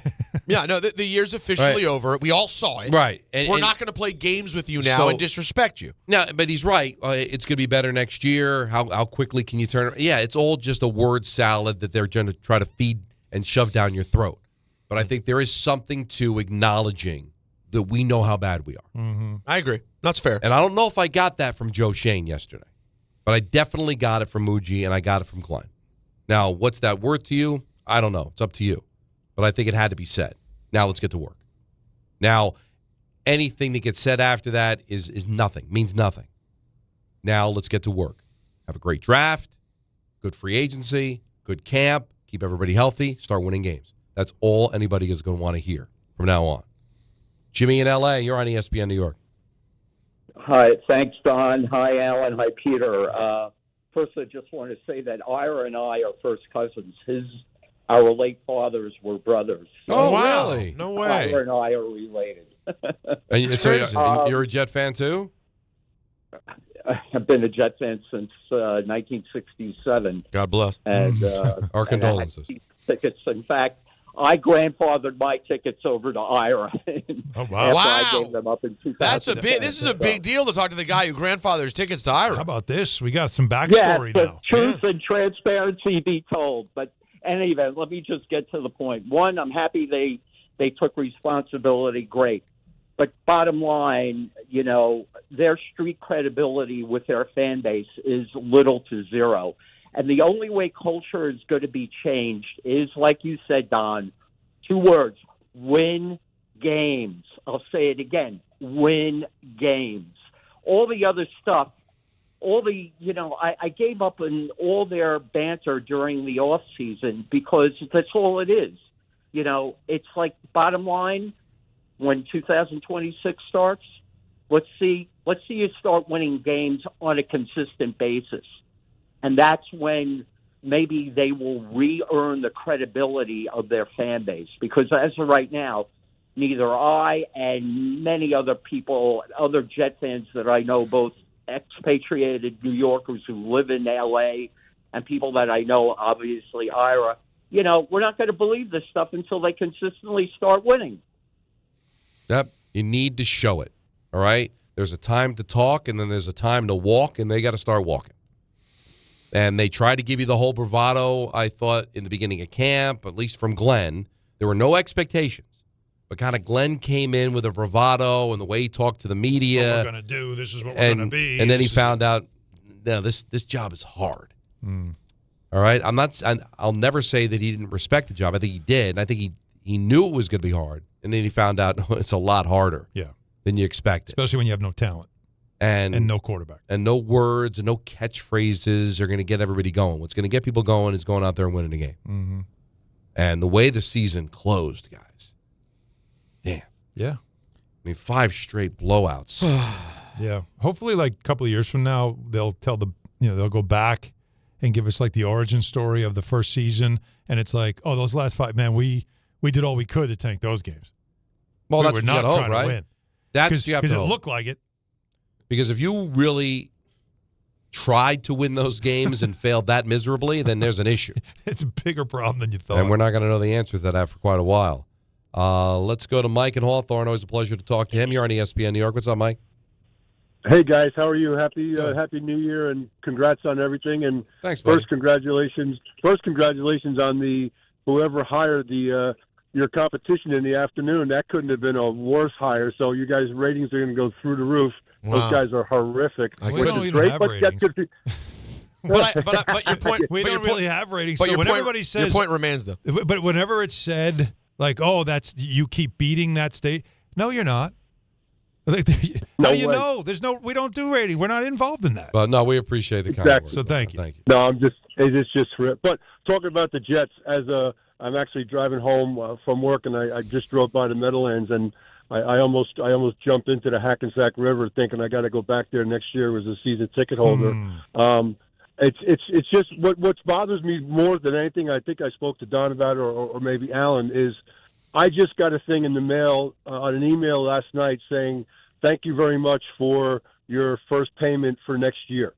Yeah, no, the year's officially over. We all saw it.
Right.
We're not going to play games with you now and disrespect you.
No, but he's right. It's going to be better next year. How quickly can you turn it? Yeah, it's all just a word salad that they're going to try to feed and shove down your throat. But I think there is something to acknowledging that we know how bad we are.
Mm-hmm.
I agree. That's fair.
And I don't know if I got that from Joe Shane yesterday, but I definitely got it from Mougey and I got it from Glenn. Now, what's that worth to you? I don't know. It's up to you. But I think it had to be said. Now let's get to work. Now, anything that gets said after that is nothing, means nothing. Now let's get to work. Have a great draft, good free agency, good camp, keep everybody healthy, start winning games. That's all anybody is going to want to hear from now on. Jimmy in L.A., you're on ESPN New York.
Hi, thanks, Don. Hi, Alan. Hi, Peter. First, I just want to say that Ira and I are first cousins. Our late fathers were brothers.
Oh, wow. Really?
No way.
Ira and I are related.
And so you're a Jet fan, too?
I've been a Jet fan since 1967.
God bless.
And
our condolences.
And tickets. In fact, I grandfathered my tickets over to Ira.
Oh, wow.
I gave them up in 2000.
This is a big deal to talk to the guy who grandfathers tickets to Ira.
How about this? We got some backstory now.
Truth and transparency be told. But anyway, let me just get to the point. One, I'm happy they took responsibility. Great. But bottom line, their street credibility with their fan base is little to zero. And the only way culture is going to be changed is, like you said, Don, 2 words: win games. I'll say it again: win games. All the other stuff, I gave up on all their banter during the off season because that's all it is. It's like, bottom line, when 2026 starts, let's see you start winning games on a consistent basis. And that's when maybe they will re-earn the credibility of their fan base. Because as of right now, neither I and many other people, other Jet fans that I know, both expatriated New Yorkers who live in L.A. and people that I know, obviously Ira, we're not going to believe this stuff until they consistently start winning.
Yep. You need to show it, all right? There's a time to talk, and then there's a time to walk, and they got to start walking. And they tried to give you the whole bravado, I thought, in the beginning of camp, at least from Glenn. There were no expectations. But kind of Glenn came in with a bravado and the way he talked to the media.
What we're going to do. This is what we're going to be.
And then he found out, no, this job is hard. All right? I'll never say that he didn't respect the job. I think he did. And I think he knew it was going to be hard. And then he found out it's a lot harder than you expected.
Especially when you have no talent. And no quarterback.
And no words and no catchphrases are going to get everybody going. What's going to get people going is going out there and winning the game.
Mm-hmm.
And the way the season closed, guys, damn.
Yeah.
I mean, 5 straight blowouts.
Yeah. Hopefully, like a couple of years from now, they'll they'll go back and give us like the origin story of the first season. And it's like, oh, those last 5, man, we did all we could to tank those games.
Well, that's
we're
what
not
you got to hope,
trying
right?
to win.
That's what you have to
Because
hope.
it looked like it.
Because if you really tried to win those games and failed that miserably, then there's an issue.
It's a bigger problem than you thought.
And we're not going to know the answer to that for quite a while. Let's go to Mike in Hawthorne. Always a pleasure to talk to him. You're on ESPN New York. What's up, Mike?
Hey, guys. How are you? Happy New Year, and congrats on everything. And
thanks, buddy.
First, congratulations on the whoever hired the your competition in the afternoon. That couldn't have been a worse hire. So you guys' ratings are going to go through the roof.
Wow.
Those guys are horrific.
We don't even have ratings.
But your point,
we don't really have ratings.
But
So
your
when
point,
everybody says,
your point remains though.
But whenever it's said like, "Oh, that's you keep beating that state," no, you're not. Like, how do you know? We don't do ratings. We're not involved in that.
Well, no, we appreciate the
Exactly.
So thank you.
Thank you.
No, it's just but talking about the Jets, I'm actually driving home from work, and I just drove by the Meadowlands, and I almost jumped into the Hackensack River thinking I got to go back there next year as a season ticket holder. It's just what bothers me more than anything. I think I spoke to Don about it, or maybe Alan, is I just got a thing in the mail on an email last night saying thank you very much for your first payment for next year.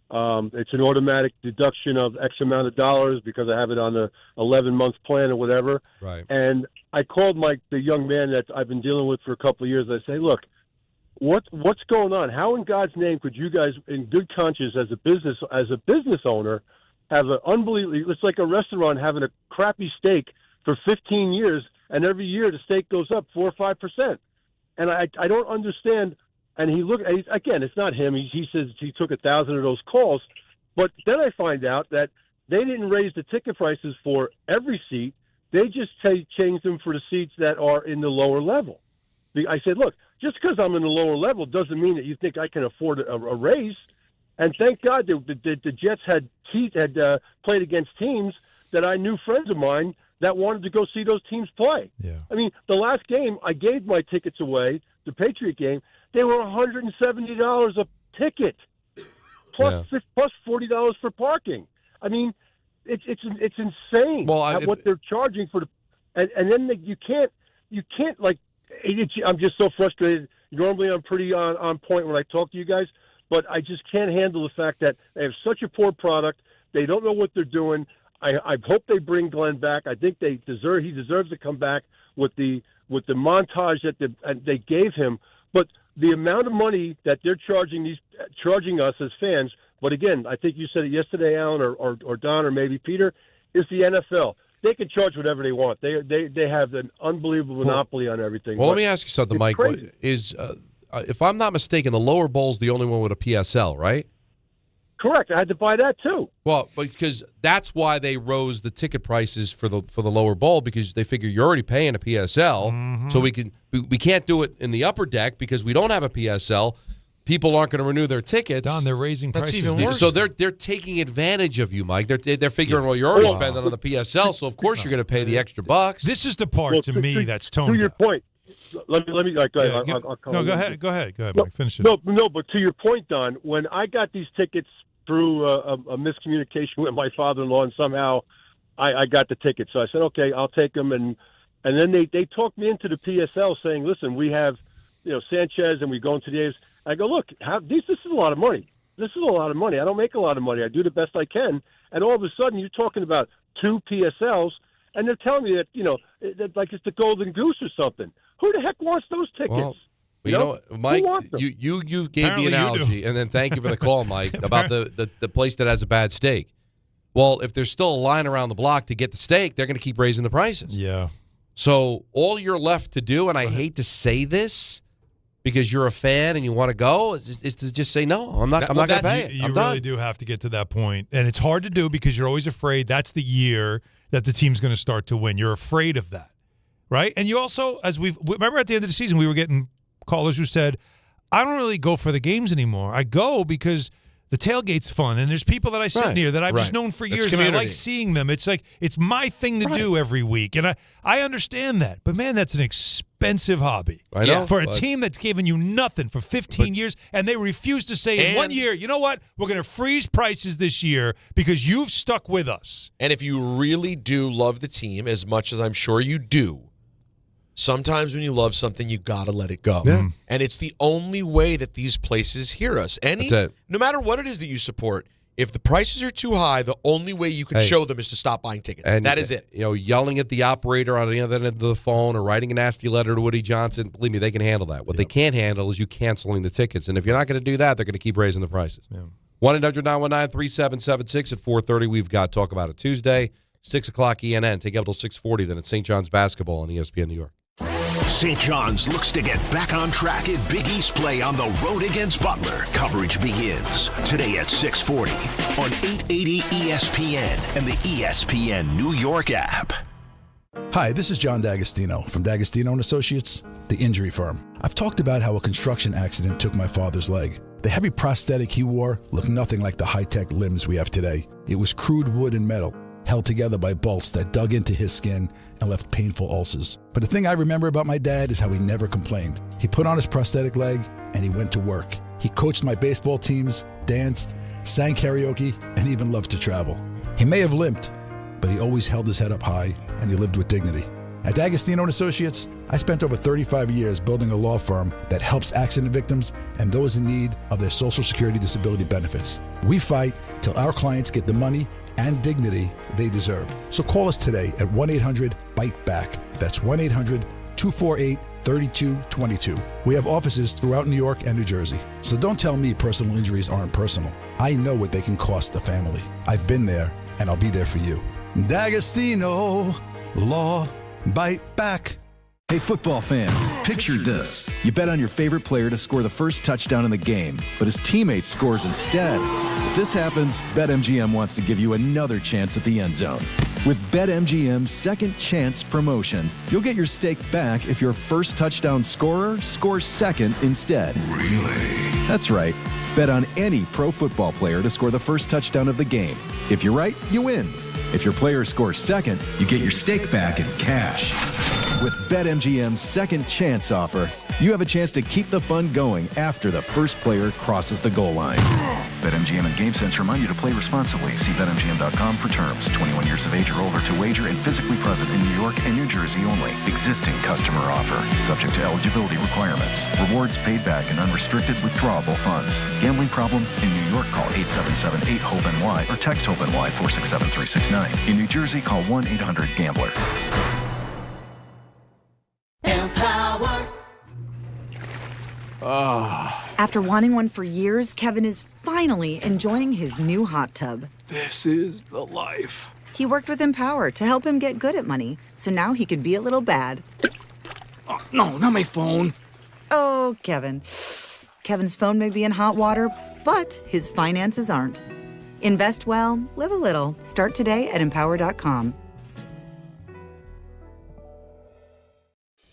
It's an automatic deduction of X amount of dollars because I have it on a 11-month plan or whatever.
Right.
And I called the young man that I've been dealing with for a couple of years. I say, look, what's going on? How in God's name could you guys, in good conscience, as a business owner, have an unbelievable? It's like a restaurant having a crappy steak for 15 years, and every year the steak goes up 4 or 5%. And I don't understand. And again, it's not him. He says he took 1,000 of those calls. But then I find out that they didn't raise the ticket prices for every seat. They just changed them for the seats that are in the lower level. I said, look, just because I'm in the lower level doesn't mean that you think I can afford a raise. And thank God the Jets had played against teams that I knew, friends of mine, that wanted to go see those teams play.
Yeah.
I mean, the last game, I gave my tickets away, the Patriot game. They were $170 a ticket, plus $40 for parking. I mean, it's insane what they're charging for and then you can't like. I'm just so frustrated. Normally, I'm pretty on point when I talk to you guys, but I just can't handle the fact that they have such a poor product. They don't know what they're doing. I hope they bring Glenn back. I think he deserves to come back with the montage that they gave him. But the amount of money that they're charging us as fans, but again, I think you said it yesterday, Alan, or Don, or maybe Peter, is the NFL. They can charge whatever they want. They have an unbelievable monopoly on everything.
Well, let me ask you something, Mike. If I'm not mistaken, the lower bowl's the only one with a PSL, right?
Correct. I had to buy that too.
Well, because that's why they rose the ticket prices for the lower bowl, because they figure you're already paying a PSL, so we can't do it in the upper deck because we don't have a PSL. People aren't going to renew their tickets.
Don, they're raising prices.
That's even worse.
So they're taking advantage of you, Mike. They're figuring, well, you're already spending on the PSL, so of course you're going to pay the extra bucks.
This is the part to me that's toned
to your
down.
point. Let me go ahead.
Go ahead, Mike. Finish it.
No, but to your point, Don, when I got these tickets through a miscommunication with my father-in-law, and somehow I got the tickets. So I said, okay, I'll take them. And then they talked me into the PSL saying, listen, we have Sanchez and we go into the A's. I go, look, this is a lot of money. This is a lot of money. I don't make a lot of money. I do the best I can. And all of a sudden you're talking about 2 PSLs, and they're telling me that like it's the golden goose or something. Who the heck wants those tickets?
Well, you know, Mike, you gave
Apparently
the analogy, and then thank you for the call, Mike, about the place that has a bad steak. Well, if there's still a line around the block to get the steak, they're going to keep raising the prices.
Yeah.
So all you're left to do, and I hate to say this because you're a fan and you want to go, is to just say, no, I'm not going to pay it.
You really do have to get to that point. And it's hard to do because you're always afraid that's the year that the team's going to start to win. You're afraid of that, right? And you also, remember at the end of the season, we were getting callers who said, I don't really go for the games anymore. I go because the tailgate's fun, and there's people that I sit near that I've just known for years, and I like seeing them. It's like it's my thing to do every week, and I understand that. But, man, that's an expensive hobby.
I know.
For a team that's given you nothing for 15 years, and they refuse to say in 1 year, you know what, we're going to freeze prices this year because you've stuck with us.
And if you really do love the team as much as I'm sure you do, sometimes when you love something, you got to let it go.
Yeah.
And it's the only way that these places hear us.
That's it.
No matter what it is that you support, if the prices are too high, the only way you can show them is to stop buying tickets. And that is it.
Yelling at the operator on the other end of the phone or writing a nasty letter to Woody Johnson, believe me, they can handle that. What they can't handle is you canceling the tickets. And if you're not going to do that, they're going to keep raising the prices. 1-800-919-3776 at 4:30. We've got Talk About It Tuesday, 6 o'clock ENN. Take up till 6:40. Then it's St. John's basketball on ESPN New York.
St. John's looks to get back on track in Big East play on the road against Butler. Coverage begins today at 6:40 on 880 ESPN and the ESPN New York app.
Hi, this is John D'Agostino from D'Agostino & Associates, the injury firm. I've talked about how a construction accident took my father's leg. The heavy prosthetic he wore looked nothing like the high-tech limbs we have today. It was crude wood and metal, held together by bolts that dug into his skin and left painful ulcers. But the thing I remember about my dad is how he never complained. He put on his prosthetic leg and he went to work. He coached my baseball teams, danced, sang karaoke, and even loved to travel. He may have limped, but he always held his head up high and he lived with dignity. At D'Agostino & Associates, I spent over 35 years building a law firm that helps accident victims and those in need of their Social Security disability benefits. We fight till our clients get the money and dignity they deserve. So call us today at 1-800-BITE-BACK. That's 1-800-248-3222. We have offices throughout New York and New Jersey. So don't tell me personal injuries aren't personal. I know what they can cost a family. I've been there, and I'll be there for you. D'Agostino Law. Bite back.
Hey, football fans, picture this. You bet on your favorite player to score the first touchdown in the game, but his teammate scores instead. If this happens, BetMGM wants to give you another chance at the end zone. With BetMGM's Second Chance promotion, you'll get your stake back if your first touchdown scorer scores second instead.
Really?
That's right. Bet on any pro football player to score the first touchdown of the game. If you're right, you win. If your player scores second, you get your stake back in cash. With BetMGM's Second Chance offer, you have a chance to keep the fun going after the first player crosses the goal line.
BetMGM and GameSense remind you to play responsibly. See BetMGM.com for terms. 21 years of age or older to wager and physically present in New York and New Jersey only. Existing customer offer. Subject to eligibility requirements. Rewards paid back in unrestricted withdrawable funds. Gambling problem? In New York, call 877-8-HOPE-NY or text HOPE-NY 467-369. In New Jersey, call 1-800-GAMBLER.
Empower.
After wanting one for years, Kevin is finally enjoying his new hot tub.
This is the life.
He worked with Empower to help him get good at money, so now he can be a little bad.
Oh, no, not my phone.
Oh, Kevin. Kevin's phone may be in hot water, but his finances aren't. Invest well, live a little. Start today at Empower.com.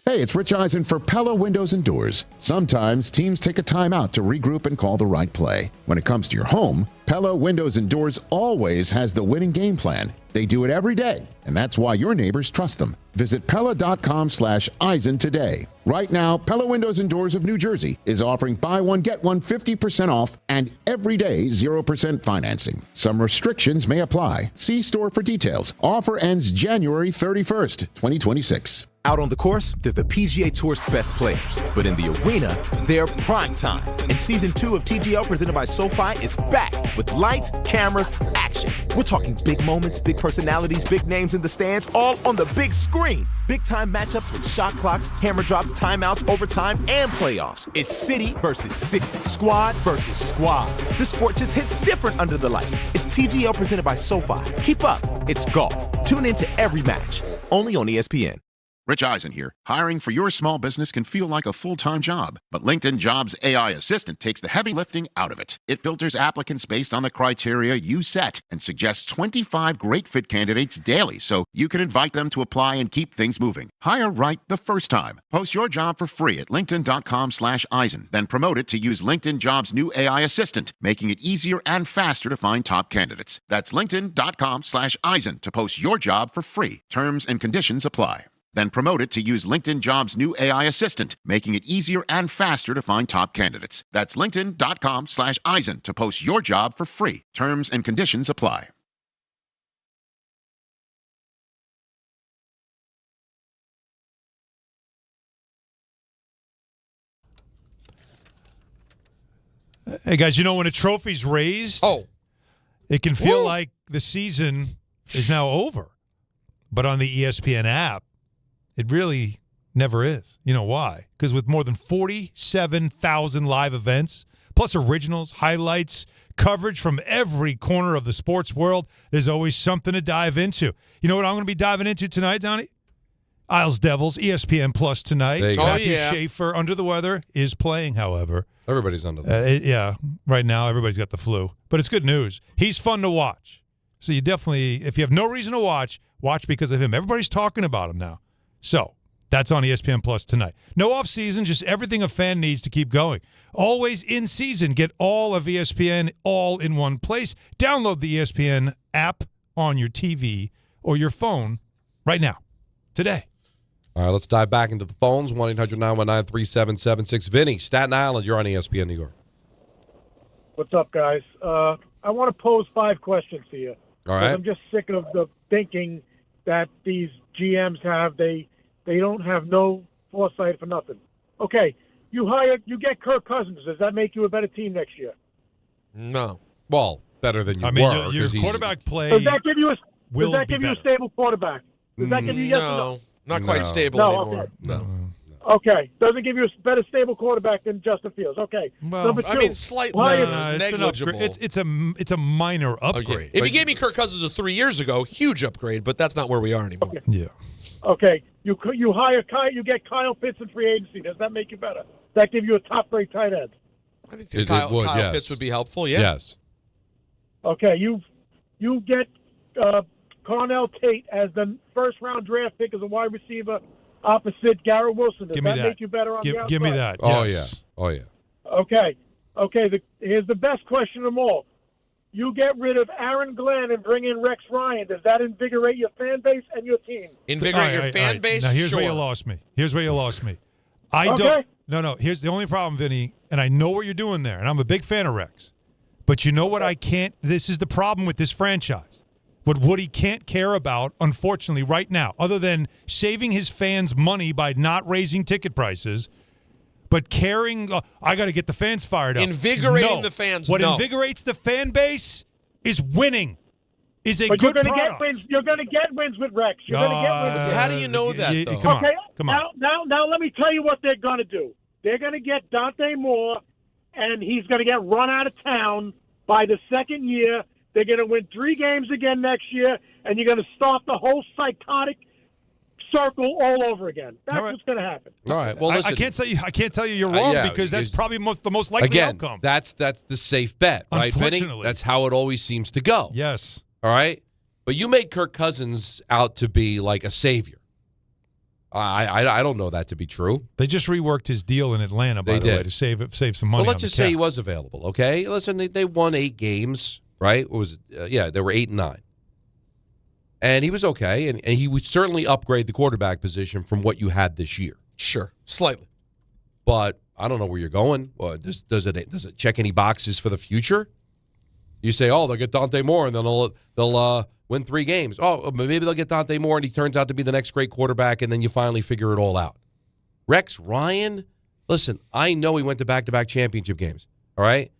Hey, it's Rich Eisen for Pella Windows and Doors. Sometimes teams take a time out to regroup and call the right play. When it comes to your home, Pella Windows and Doors always has the winning game plan. They do it every day, and that's why your neighbors trust them. Visit Pella.com/Eisen today. Right now, Pella Windows and Doors of New Jersey is offering buy one, get one 50% off and everyday 0% financing. Some restrictions may apply. See store for details. Offer ends January 31st, 2026.
Out on the course, they're the PGA Tour's best players. But in the arena, they're prime time. And Season 2 of TGL presented by SoFi is back with lights, cameras, action. We're talking big moments, big personalities, big names in the stands, all on the big screen. Big-time matchups with shot clocks, hammer drops, timeouts, overtime, and playoffs. It's city versus city, squad versus squad. The sport just hits different under the lights. It's TGL presented by SoFi. Keep up. It's golf. Tune into every match. Only on ESPN.
Rich Eisen here. Hiring for your small business can feel like a full-time job, but LinkedIn Jobs AI Assistant takes the heavy lifting out of it. It filters applicants based on the criteria you set and suggests 25 great fit candidates daily so you can invite them to apply and keep things moving. Hire right the first time. Post your job for free at linkedin.com/Eisen, then promote it to use LinkedIn Jobs' new AI Assistant, making it easier and faster to find top candidates. That's linkedin.com/Eisen to post your job for free. Terms and conditions apply. Then promote it to use LinkedIn Jobs' new AI Assistant, making it easier and faster to find top candidates. That's linkedin.com/Eisen to post your job for free. Terms and conditions apply.
Hey, guys, you know when a trophy's raised, it can feel like the season is now over. But on the ESPN app, it really never is. You know why? Because with more than 47,000 live events, plus originals, highlights, coverage from every corner of the sports world, there's always something to dive into. You know what I'm going to be diving into tonight, Donnie? Isles Devils, ESPN Plus tonight. Matthew Schaefer, under the weather, is playing, however.
Everybody's under the weather.
Right now, everybody's got the flu. But it's good news. He's fun to watch. So you definitely, if you have no reason to watch because of him. Everybody's talking about him now. So that's on ESPN Plus tonight. No offseason, just everything a fan needs to keep going. Always in season. Get all of ESPN all in one place. Download the ESPN app on your TV or your phone right now, today.
All right, let's dive back into the phones. 1-800-919-3776. Vinny, Staten Island, you're on ESPN New York.
What's up, guys? I want to pose 5 questions to you.
All right.
I'm just sick of the thinking that these GMs have. They don't have no foresight for nothing. Okay, you get Kirk Cousins. Does that make you a better team next year?
No.
Well, better than you
were.
Your
quarterback play
Does that give you a
a
stable quarterback? Does that give you yes or no?
Not quite stable anymore.
Okay.
No.
Okay. Doesn't give you a better stable quarterback than Justin Fields. Okay.
Well,
Number 2.
I mean, slightly negligible.
It's a minor upgrade.
If you gave me Kirk Cousins 3 years ago, huge upgrade, but that's not where we are anymore.
Okay.
Yeah.
Okay. You hire Kyle. You get Kyle Pitts in free agency. Does that make you better? Does that give you a top-rate tight end?
I think Kyle Pitts would be helpful. Yeah.
Yes.
Okay. You get Cornell Tate as the first-round draft pick as a wide receiver opposite Garrett Wilson. Does that make you better on the outside?
Give me that.
Yes. Oh, yeah.
Okay. Here's the best question of them all. You get rid of Aaron Glenn and bring in Rex Ryan. Does that invigorate your fan base and your team?
Invigorate your fan base?
Now, here's where you lost me. I don't. No. Here's the only problem, Vinny, and I know what you're doing there, and I'm a big fan of Rex. But you know what I can't – this is the problem with this franchise. What Woody can't care about, unfortunately, right now, other than saving his fans money by not raising ticket prices, but caring, I got to get the fans fired up.
Invigorating the fans,
What invigorates the fan base is winning, is a
but
good
you're gonna
product.
Get wins. You're going to get wins with Rex. You're going to get wins with Rex.
How do you know that, though?
Come on.
Now let me tell you what they're going to do. They're going to get Dante Moore, and he's going to get run out of town by the second year. They're going to win 3 games again next year, and you're going to start the whole psychotic circle all over again. That's what's going to happen.
All right. Well, listen.
I can't tell you you're wrong because that's probably the most likely outcome.
That's the safe bet, right, Vinny? That's how it always seems to go.
Yes.
All right. But you made Kirk Cousins out to be like a savior. I don't know that to be true.
They just reworked his deal in Atlanta, by the way, to save some money.
Well, let's just say he was available. Okay. Listen, they won 8 games. Right? What was it? They were 8-9. And he was okay, and he would certainly upgrade the quarterback position from what you had this year.
Sure, slightly.
But I don't know where you're going. Well, does it check any boxes for the future? You say, they'll get Dante Moore, and then they'll win 3 games. Oh, maybe they'll get Dante Moore, and he turns out to be the next great quarterback, and then you finally figure it all out. Rex Ryan, listen, I know he went to back-to-back championship games, all right?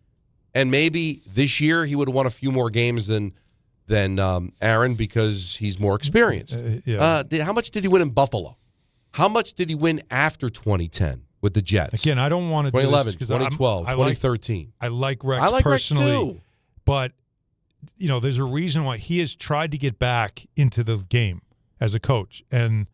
And maybe this year he would have won a few more games than Aaron because he's more experienced. How much did he win in Buffalo? How much did he win after 2010 with the Jets?
Again, I don't want to
2011,
do this
2012, 2013.
I like Rex personally.
Rex too.
But, there's a reason why he has tried to get back into the game as a coach. And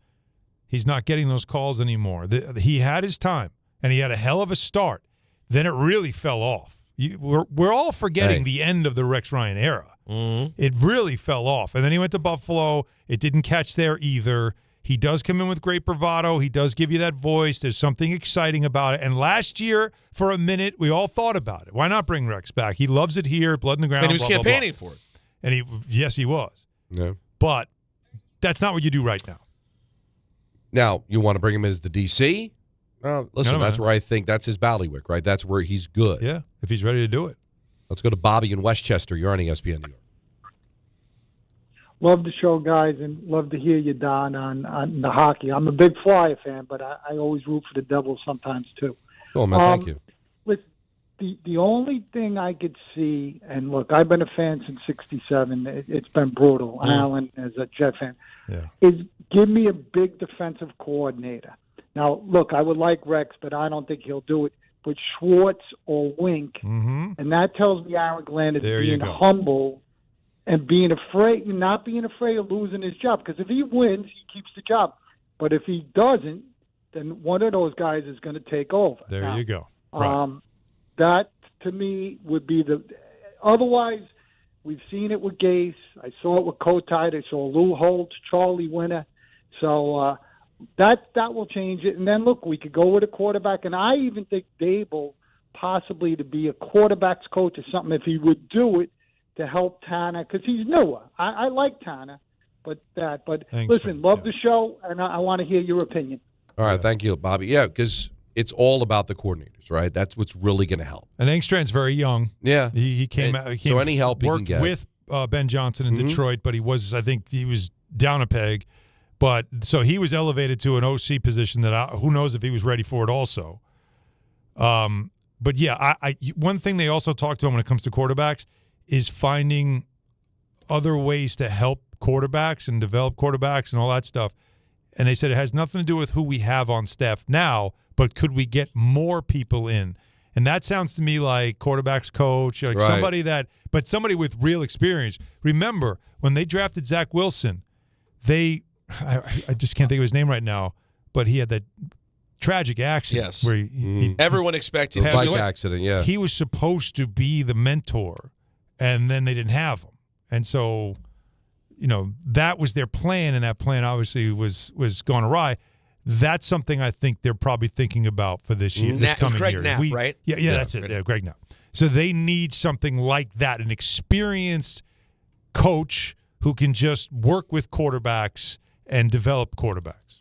He's not getting those calls anymore. He had his time, and he had a hell of a start. Then it really fell off. We're all forgetting the end of the Rex Ryan era.
Mm-hmm.
It really fell off. And then he went to Buffalo. It didn't catch there either. He does come in with great bravado. He does give you that voice. There's something exciting about it. And last year, for a minute, we all thought about it. Why not bring Rex back? He loves it here, blood in the ground.
And he was campaigning for it.
And he was.
Yeah.
But that's not what you do right now.
Now, you want to bring him as the DC? Listen,
No,
that's where I think that's his ballywick, right? That's where he's good.
Yeah, if he's ready to do it.
Let's go to Bobby in Westchester. You're on ESPN New York.
Love the show, guys, and love to hear you, Don, on the hockey. I'm a big Flyer fan, but I always root for the Devils sometimes, too.
Oh, man, thank you.
The only thing I could see, and look, I've been a fan since '67. It's been brutal. Alan, as a Jet fan, is give me a big defensive coordinator. Now, look, I would like Rex, but I don't think he'll do it. But Schwartz or Wink, and that tells me Aaron Glenn is being humble and not being afraid of losing his job. Because if he wins, he keeps the job. But if he doesn't, then one of those guys is going to take over.
There you go. Right.
That, to me, would be otherwise, we've seen it with Gase. I saw it with Kotite. I saw Lou Holtz, Charlie Winter. So that will change it. And then, look, we could go with a quarterback. And I even think Dable possibly to be a quarterback's coach or something if he would do it to help Tanner, because he's newer. I like Tanner. But listen, love the show, and I want to hear your opinion.
All right, thank you, Bobby. Yeah, because it's all about the coordinators, right? That's what's really going to help.
And Engstrand's very young.
Yeah.
He came out.
So any help he can get.
With Ben Johnson in Detroit, but I think he was down a peg. But so he was elevated to an OC position that who knows if he was ready for it also. But yeah, one thing they also talked about when it comes to quarterbacks is finding other ways to help quarterbacks and develop quarterbacks and all that stuff. And they said it has nothing to do with who we have on staff now, but could we get more people in? And that sounds to me like quarterbacks coach, like somebody with real experience. Remember, when they drafted Zach Wilson, I just can't think of his name right now, but he had that tragic accident.
Yes.
Where he
everyone expected
a bike accident, yeah.
He was supposed to be the mentor, and then they didn't have him. And so, that was their plan, and that plan obviously was gone awry. That's something I think they're probably thinking about for this year, this coming
Greg
year.
Knapp, right?
Yeah, that's it. Yeah, Greg Knapp. So they need something like that, an experienced coach who can just work with quarterbacks and develop quarterbacks.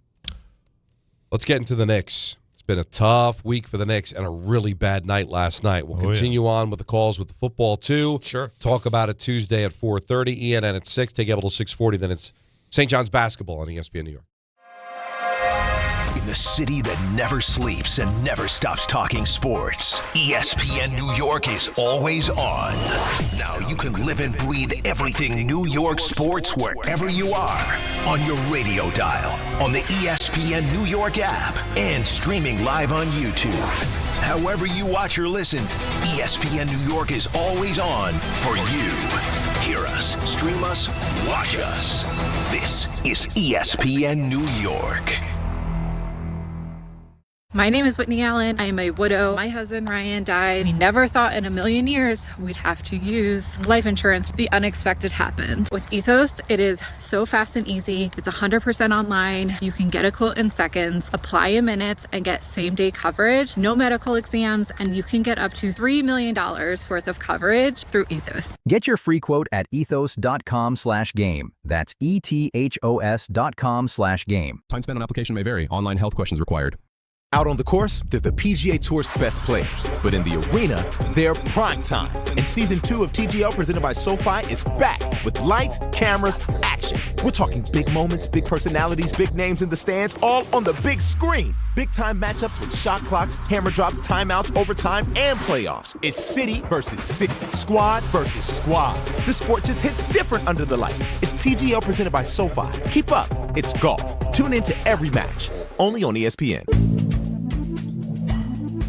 Let's get into the Knicks. It's been a tough week for the Knicks and a really bad night last night. We'll continue on with the calls with the football, too.
Sure.
Talk about it Tuesday at 4:30, ENN at 6, take Evel to 6:40. Then it's St. John's basketball on ESPN New York.
In the city that never sleeps and never stops talking sports, ESPN New York is always on. Now you can live and breathe everything New York sports wherever you are. On your radio dial, on the ESPN New York app, and streaming live on YouTube. However you watch or listen, ESPN New York is always on for you. Hear us, stream us, watch us. This is ESPN New York.
My name is Whitney Allen. I am a widow. My husband, Ryan, died. We never thought in a million years we'd have to use life insurance. The unexpected happened. With Ethos, it is so fast and easy. It's 100% online. You can get a quote in seconds, apply in minutes, and get same-day coverage. No medical exams, and you can get up to $3 million worth of coverage through Ethos.
Get your free quote at ethos.com/game. That's ETHOS.com/game.
Time spent on application may vary. Online health questions required.
Out on the course, they're the PGA Tour's best players. But in the arena, they're prime time. And Season 2 of TGL presented by SoFi is back with lights, cameras, action. We're talking big moments, big personalities, big names in the stands, all on the big screen. Big-time matchups with shot clocks, hammer drops, timeouts, overtime, and playoffs. It's city versus city, squad versus squad. The sport just hits different under the lights. It's TGL presented by SoFi. Keep up. It's golf. Tune into every match. Only on ESPN.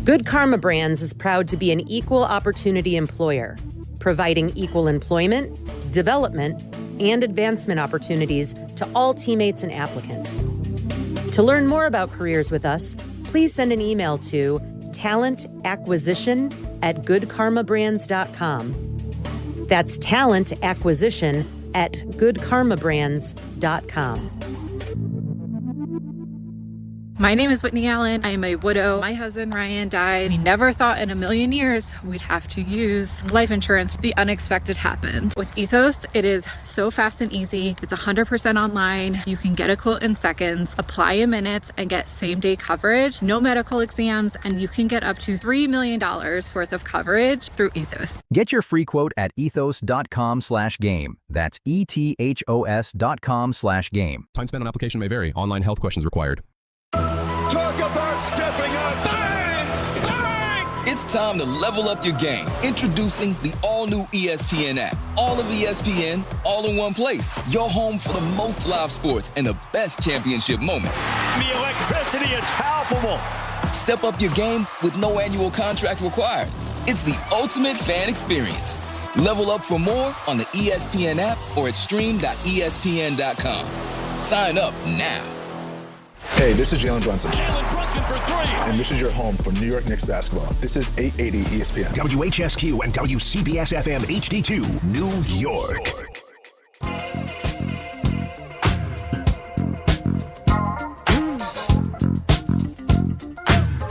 Good Karma Brands is proud to be an equal opportunity employer, providing equal employment, development, and advancement opportunities to all teammates and applicants. To learn more about careers with us, please send an email to talentacquisition@goodkarmabrands.com. That's talentacquisition@goodkarmabrands.com.
My name is Whitney Allen. I am a widow. My husband, Ryan, died. We never thought in a million years we'd have to use life insurance. The unexpected happened. With Ethos, it is so fast and easy. It's 100% online. You can get a quote in seconds, apply in minutes, and get same-day coverage, no medical exams, and you can get up to $3 million worth of coverage through Ethos.
Get your free quote at ethos.com/game. That's ETHOS.com/game.
Time spent on application may vary. Online health questions required.
Talk about stepping up! Bang! Bang! It's time to level up your game. Introducing the all-new ESPN app. All of ESPN, all in one place. Your home for the most live sports and the best championship moments.
The electricity is palpable.
Step up your game with no annual contract required. It's the ultimate fan experience. Level up for more on the ESPN app or at stream.espn.com. Sign up now.
Hey, this is Jalen Brunson.
Jalen Brunson for three.
And this is your home for New York Knicks basketball. This is 880 ESPN.
WHSQ and WCBS FM HD2, New York.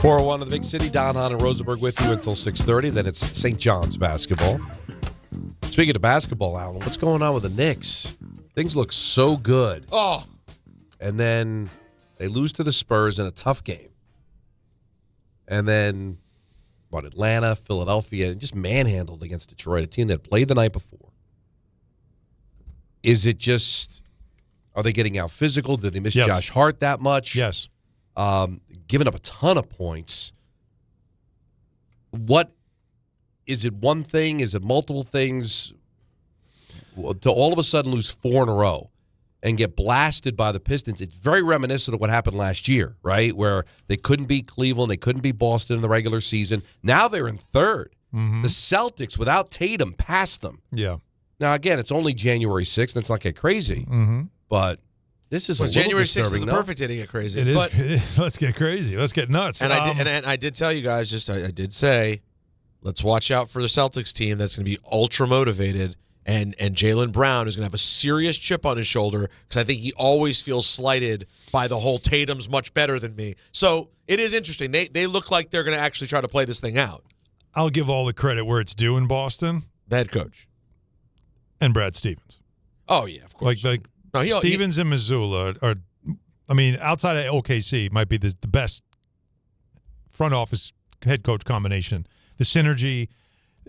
.401 in the big city. Don, Hahn, and Rosenberg with you until 6:30. Then it's St. John's basketball. Speaking of basketball, Alan, what's going on with the Knicks? Things look so good.
Oh.
And then they lose to the Spurs in a tough game. And then, Atlanta, Philadelphia, and just manhandled against Detroit, a team that played the night before. Is it just, are they getting out physical? Did they miss Josh Hart that much?
Yes.
Giving up a ton of points. What, is it one thing? Is it multiple things? To all of a sudden lose 4 in a row and get blasted by the Pistons, it's very reminiscent of what happened last year, right? Where they couldn't beat Cleveland, they couldn't beat Boston in the regular season. Now they're in third. Mm-hmm. The Celtics, without Tatum, passed them.
Yeah.
Now, again, it's only January 6th. Let's not get crazy.
Mm-hmm.
But this is a little
January 6th
disturbing.
is the perfect day to get crazy.
It is.
But,
let's get crazy. Let's get nuts.
And I did tell you guys, I did say, let's watch out for the Celtics team that's going to be ultra motivated. And Jaylen Brown is going to have a serious chip on his shoulder because I think he always feels slighted by the whole Tatum's much better than me. So it is interesting. They look like they're going to actually try to play this thing out.
I'll give all the credit where it's due in Boston.
The head coach.
And Brad Stevens.
Oh, yeah, of course.
Stevens and Missoula are, I mean, outside of OKC, might be the best front office head coach combination. The synergy,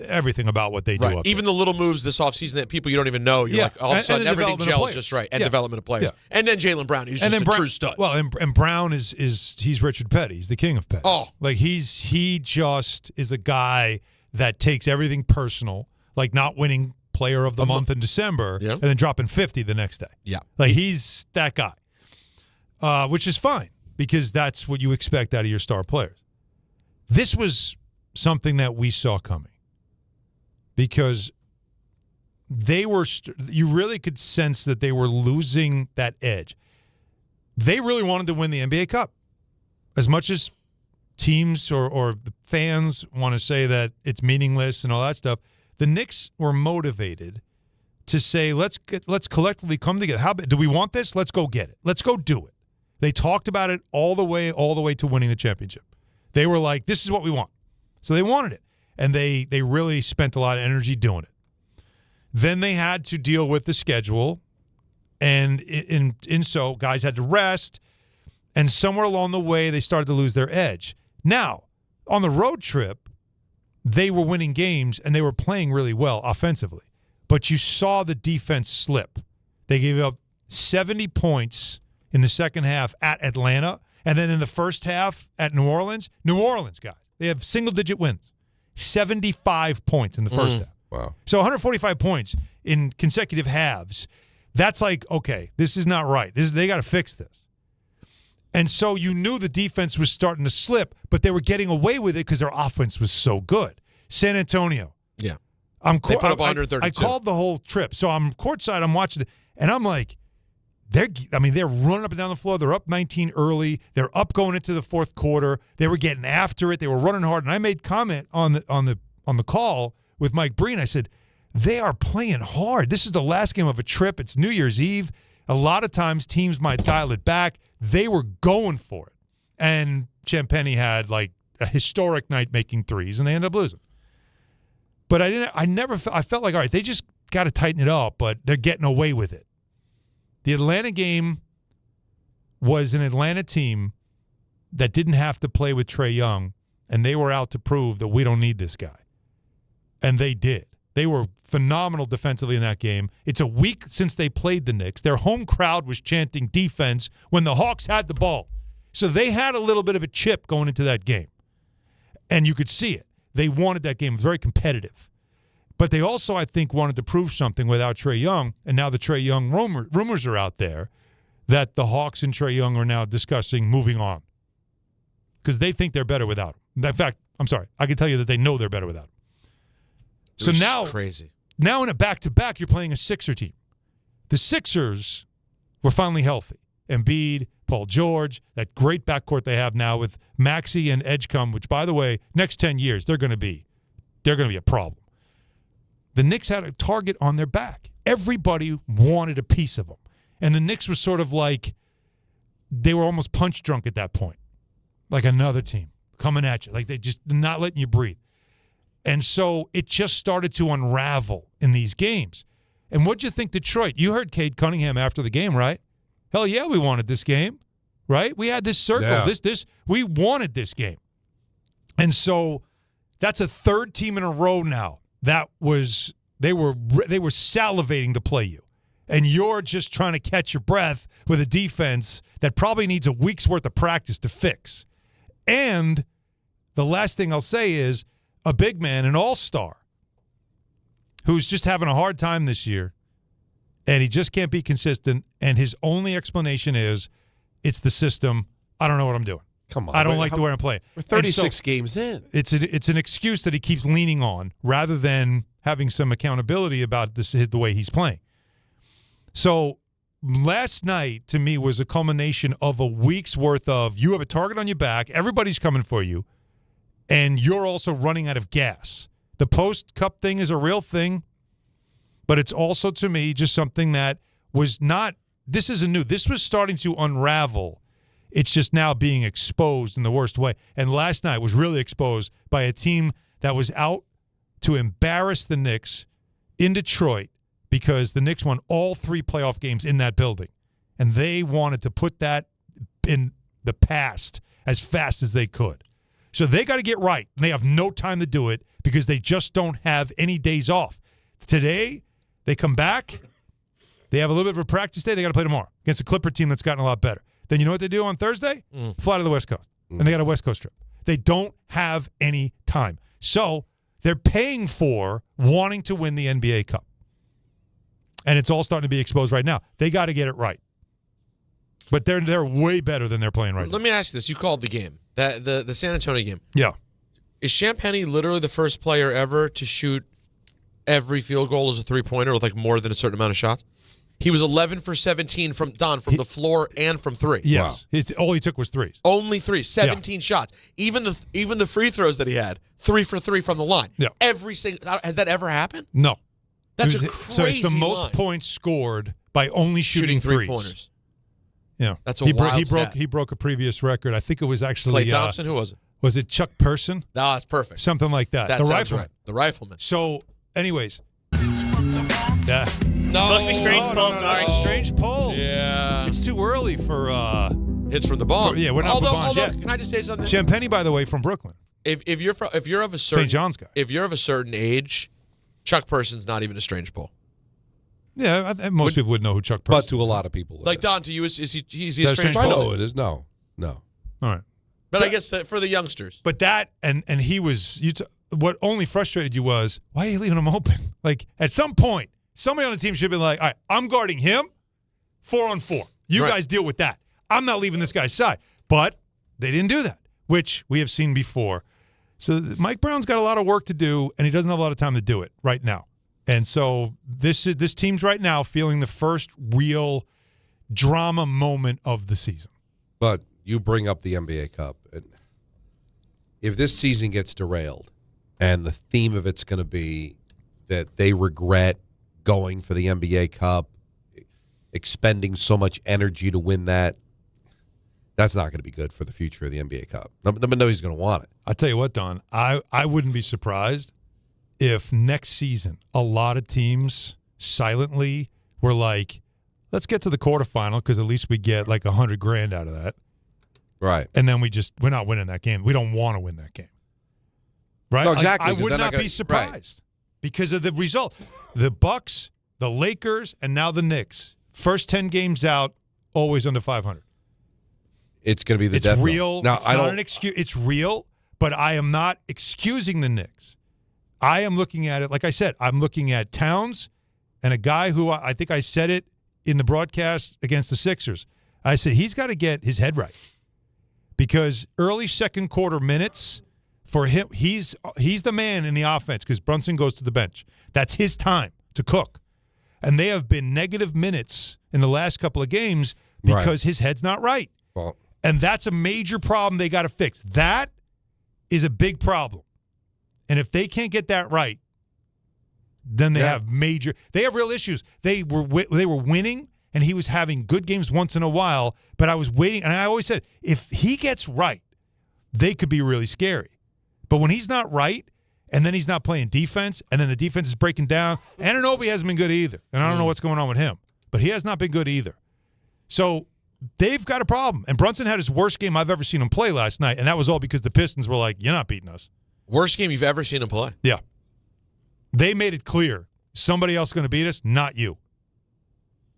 everything about what they do up
Even
there.
the little moves this offseason that people you don't even know, you're like, all of a sudden everything gels just right. And development of players. Yeah. And then Jaylen Brown, he's just a true stud.
Well, and Brown he's Richard Petty. He's the king of Petty.
Oh.
Like he just is a guy that takes everything personal, like not winning player of the month in December and then dropping 50 the next day.
Yeah.
Like he's that guy, which is fine because that's what you expect out of your star players. This was something that we saw coming. Because they were, you really could sense that they were losing that edge. They really wanted to win the NBA Cup. As much as teams or the fans want to say that it's meaningless and all that stuff, the Knicks were motivated to say, let's collectively come together. How do we want this? Let's go get it. Let's go do it. They talked about it all the way to winning the championship. They were like, this is what we want. So they wanted it. And they really spent a lot of energy doing it. Then they had to deal with the schedule, and in so guys had to rest, and somewhere along the way they started to lose their edge. Now, on the road trip, they were winning games, and they were playing really well offensively. But you saw the defense slip. They gave up 70 points in the second half at Atlanta, and then in the first half at New Orleans, guys, they have single-digit wins. 75 points in the first half.
Wow.
So 145 points in consecutive halves. That's like, okay, this is not right. They got to fix this. And so you knew the defense was starting to slip, but they were getting away with it because their offense was so good. San Antonio.
Yeah.
They
put up 132.
I called the whole trip. So I'm courtside, I'm watching it, and I'm like, they're running up and down the floor. They're up 19 early. They're up going into the fourth quarter. They were getting after it. They were running hard. And I made comment on the call with Mike Breen. I said, they are playing hard. This is the last game of a trip. It's New Year's Eve. A lot of times teams might dial it back. They were going for it. And Champagnie had like a historic night making threes, and they ended up losing. But I felt like, all right, they just got to tighten it up, but they're getting away with it. The Atlanta game was an Atlanta team that didn't have to play with Trae Young, and they were out to prove that we don't need this guy. And they did. They were phenomenal defensively in that game. It's a week since they played the Knicks. Their home crowd was chanting defense when the Hawks had the ball. So they had a little bit of a chip going into that game. And you could see it. They wanted that game. It was very competitive. But they also, I think, wanted to prove something without Trae Young. And now the Trae Young rumors are out there that the Hawks and Trae Young are now discussing moving on. Because they think they're better without him. In fact, I'm sorry. I can tell you that they know they're better without him. So now,
crazy.
Now in a back-to-back, you're playing a Sixer team. The Sixers were finally healthy. Embiid, Paul George, that great backcourt they have now with Maxey and Edgecombe, which, by the way, next 10 years, they're going to be a problem. The Knicks had a target on their back. Everybody wanted a piece of them. And the Knicks was sort of like, they were almost punch drunk at that point. Like another team coming at you. Like they just not letting you breathe. And so it just started to unravel in these games. And what'd you think, Detroit? You heard Cade Cunningham after the game, right? Hell yeah, we wanted this game, right? We had this circle. Yeah. We wanted this game. And so that's a third team in a row now. They were salivating to play you. And you're just trying to catch your breath with a defense that probably needs a week's worth of practice to fix. And the last thing I'll say is a big man, an all-star, who's just having a hard time this year, and he just can't be consistent, and his only explanation is, it's the system. I don't know what I'm doing.
Come on.
I don't like the way I'm playing.
We're 36 games in.
It's an excuse that he keeps leaning on rather than having some accountability about the way he's playing. So last night, to me, was a culmination of a week's worth of you have a target on your back, everybody's coming for you, and you're also running out of gas. The post-cup thing is a real thing, but it's also, to me, just something that was not – this isn't new. This was starting to unravel. It's just now being exposed in the worst way. And last night was really exposed by a team that was out to embarrass the Knicks in Detroit because the Knicks won all 3 playoff games in that building. And they wanted to put that in the past as fast as they could. So they got to get right. And they have no time to do it because they just don't have any days off. Today, they come back. They have a little bit of a practice day. They got to play tomorrow against a Clipper team that's gotten a lot better. Then you know what they do on Thursday? Fly to the West Coast. And they got a West Coast trip. They don't have any time. So they're paying for wanting to win the NBA Cup. And it's all starting to be exposed right now. They got to get it right. But they're way better than they're playing right now.
Let me ask you this. You called the game, the San Antonio game.
Yeah.
Is Champagnie literally the first player ever to shoot every field goal as a three-pointer with like more than a certain amount of shots? He was 11 for 17 from the floor and from 3.
Yes. Wow. All he took was threes.
Only 3, 17 shots. Even the free throws that he had, 3 for 3 from the line.
Yeah.
Every single. Has that ever happened?
No.
That's a crazy
So it's the most
line.
Points scored by only shooting
three-pointers.
Yeah.
That's a wild stat.
He broke a previous record. I think it was actually
Klay Thompson. Who was it?
Was it Chuck Person?
No, that's perfect.
Something like that.
That
the
sounds
rifleman.
right. The rifleman.
So, anyways. Yeah.
No.
Must be strange poll, sorry.
Strange polls.
Yeah.
It's too early for
hits from the bong.
Yeah, we're not
although,
yet.
Can I just say something?
Champagnie, by the way, from Brooklyn.
If you're of a certain
St. John's guy.
If you're of a certain age, Chuck Person's not even a strange poll.
Yeah, most people would know who Chuck Person is.
But to a lot of people.
Like Don, to you, is he a strange
I
poll?
know it is. No.
All right.
But I guess for the youngsters.
But that, and he was, what only frustrated you was, why are you leaving him open? Like, at some point, somebody on the team should have been like, all right, I'm guarding him 4-on-4. You guys deal with that. I'm not leaving this guy's side. But they didn't do that, which we have seen before. So Mike Brown's got a lot of work to do, and he doesn't have a lot of time to do it right now. And so this team's right now feeling the first real drama moment of the season.
But you bring up the NBA Cup. And if this season gets derailed and the theme of it's going to be that they regret going for the NBA Cup, expending so much energy to win that, that's not going to be good for the future of the NBA Cup. Nobody's going to want it.
I'll tell you what, Don, I wouldn't be surprised if next season a lot of teams silently were like, let's get to the quarterfinal because at least we get like $100,000 out of that.
Right.
And then we're not winning that game. We don't want to win that game. Right?
No, exactly.
I would not be surprised because of the result. The Bucks, the Lakers, and now the Knicks. First 10 games out, always under 500.
It's going to be the death
real.
Now,
it's not an excuse. It's real, but I am not excusing the Knicks. I am looking at it, like I said, I'm looking at Towns and a guy who I think I said it in the broadcast against the Sixers. I said he's got to get his head right because early second quarter minutes for him, he's the man in the offense because Brunson goes to the bench. That's his time to cook. And they have been negative minutes in the last couple of games because his head's not right.
Well,
and that's a major problem they got to fix. That is a big problem. And if they can't get that right, then they have real issues. They were winning, and he was having good games once in a while, but I was waiting, and I always said, if he gets right, they could be really scary. But when he's not right, and then he's not playing defense, and then the defense is breaking down, Anunoby hasn't been good either, and I don't know what's going on with him, but he has not been good either. So they've got a problem. And Brunson had his worst game I've ever seen him play last night, and that was all because the Pistons were like, you're not beating us.
Worst game you've ever seen him play?
Yeah. They made it clear. Somebody else going to beat us, not you.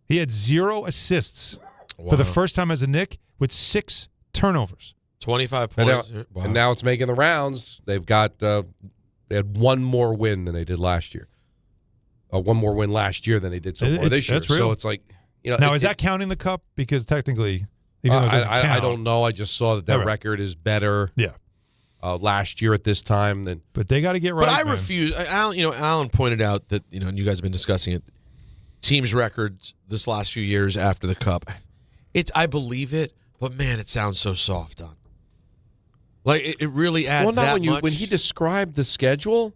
He had 0 assists for the first time as a Knick with 6 turnovers.
25 points.
And now it's making the rounds. They've got they had one more win than they did last year. One more win last year than they did so far this year.
That's real.
So it's like,
now, is that counting the cup? Because technically, even though it doesn't count.
I don't know. I just saw that record is better.
Yeah.
Last year at this time, then.
But they got to get right.
But I refuse. Alan pointed out that and you guys have been discussing it. Teams' records this last few years after the cup. I believe it, but man, it sounds so soft, Don. Like it really adds that much.
When he described the schedule,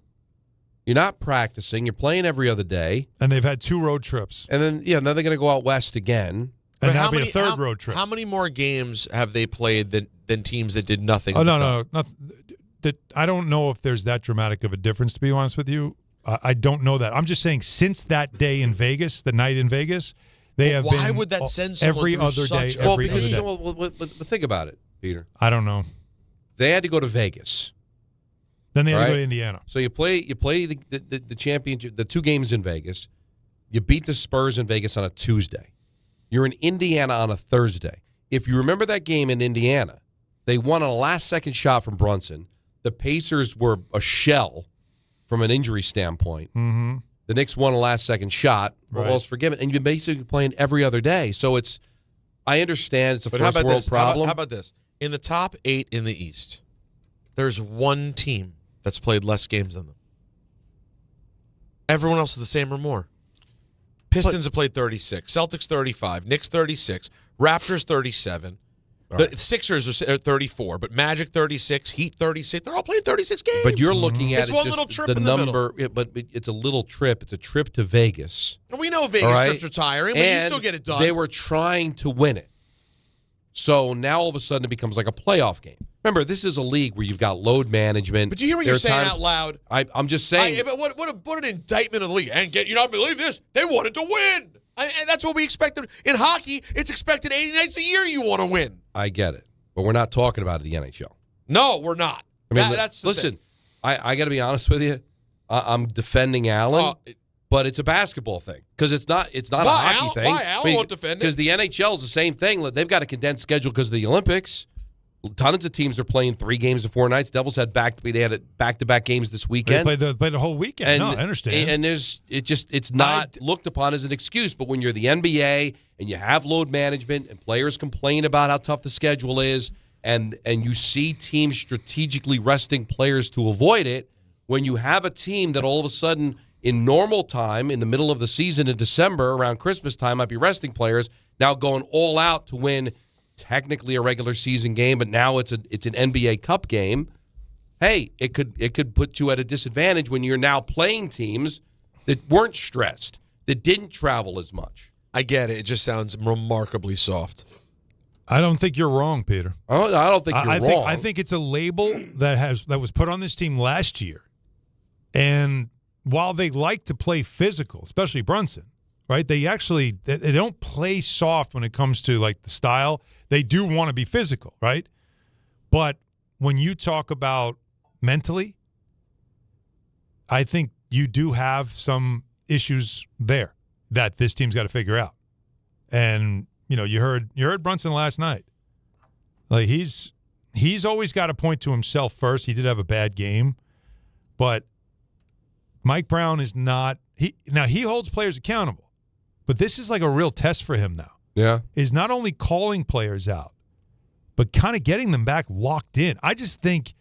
you're not practicing. You're playing every other day,
and they've had 2 road trips.
And then now they're going to go out west again.
And that'll be a third road trip.
How many more games have they played than teams that did nothing?
Oh, no. I don't know if there's that dramatic of a difference, to be honest with you. I don't know that. I'm just saying since that day in Vegas, the night in Vegas, they have been.
Why would that send someone
every
through
other day?
such
Every other day.
But think about it, Peter.
I don't know.
They had to go to Vegas.
Then they had to go to Indiana.
So you play the championship, the 2 games in Vegas. You beat the Spurs in Vegas on a Tuesday. You're in Indiana on a Thursday. If you remember that game in Indiana, they won on a last-second shot from Brunson. The Pacers were a shell from an injury standpoint.
Mm-hmm.
The Knicks won a last-second shot. Well, it's forgiven. And you've been basically playing every other day. So I understand it's a first-world problem.
How about this? In the top 8 in the East, there's one team that's played less games than them. Everyone else is the same or more. Pistons have played 36, Celtics 35, Knicks 36, Raptors 37. The Sixers are 34, but Magic 36, Heat 36. They're all playing 36 games.
But you're looking at
it's one little trip
the
in the
number, but it's a little trip. It's a trip to Vegas.
And we know Vegas trips are tiring, but you still get it done.
They were trying to win it. So now all of a sudden it becomes like a playoff game. Remember, this is a league where you've got load management.
But you hear what you're saying out loud?
I'm just saying.
But what an indictment of the league. And you not believe this? They wanted to win. And that's what we expected. In hockey, it's expected 80 nights a year you want to win.
I get it. But we're not talking about the NHL.
No, we're not.
I mean,
that's
listen, I got to be honest with you. I'm defending Allen, but it's a basketball thing because it's not a hockey thing.
Why Allen won't defend it?
Because the NHL is the same thing. They've got a condensed schedule because of the Olympics. Tons of teams are playing 3 games in 4 nights. Devils had back-to-back games this weekend.
They played the whole weekend. I understand.
And it's not looked upon as an excuse. But when you're the NBA and you have load management and players complain about how tough the schedule is, and you see teams strategically resting players to avoid it, when you have a team that all of a sudden in normal time, in the middle of the season in December, around Christmas time, might be resting players, Now going all out to win technically a regular season game, but now it's an NBA Cup game. Hey, it could put you at a disadvantage when you're now playing teams that weren't stressed, that didn't travel as much.
I get it. It just sounds remarkably soft.
I don't think you're wrong, Peter.
I don't think you're wrong.
I think it's a label that was put on this team last year. And while they like to play physical, especially Brunson, right? They don't play soft when it comes to like the style. They do want to be physical, right? But when you talk about mentally, I think you do have some issues there that this team's got to figure out. And you heard Brunson last night. Like he's always got to point to himself first. He did have a bad game, but Mike Brown is not. He holds players accountable, but this is like a real test for him now.
Yeah,
is not only calling players out, but kind of getting them back locked in. I just think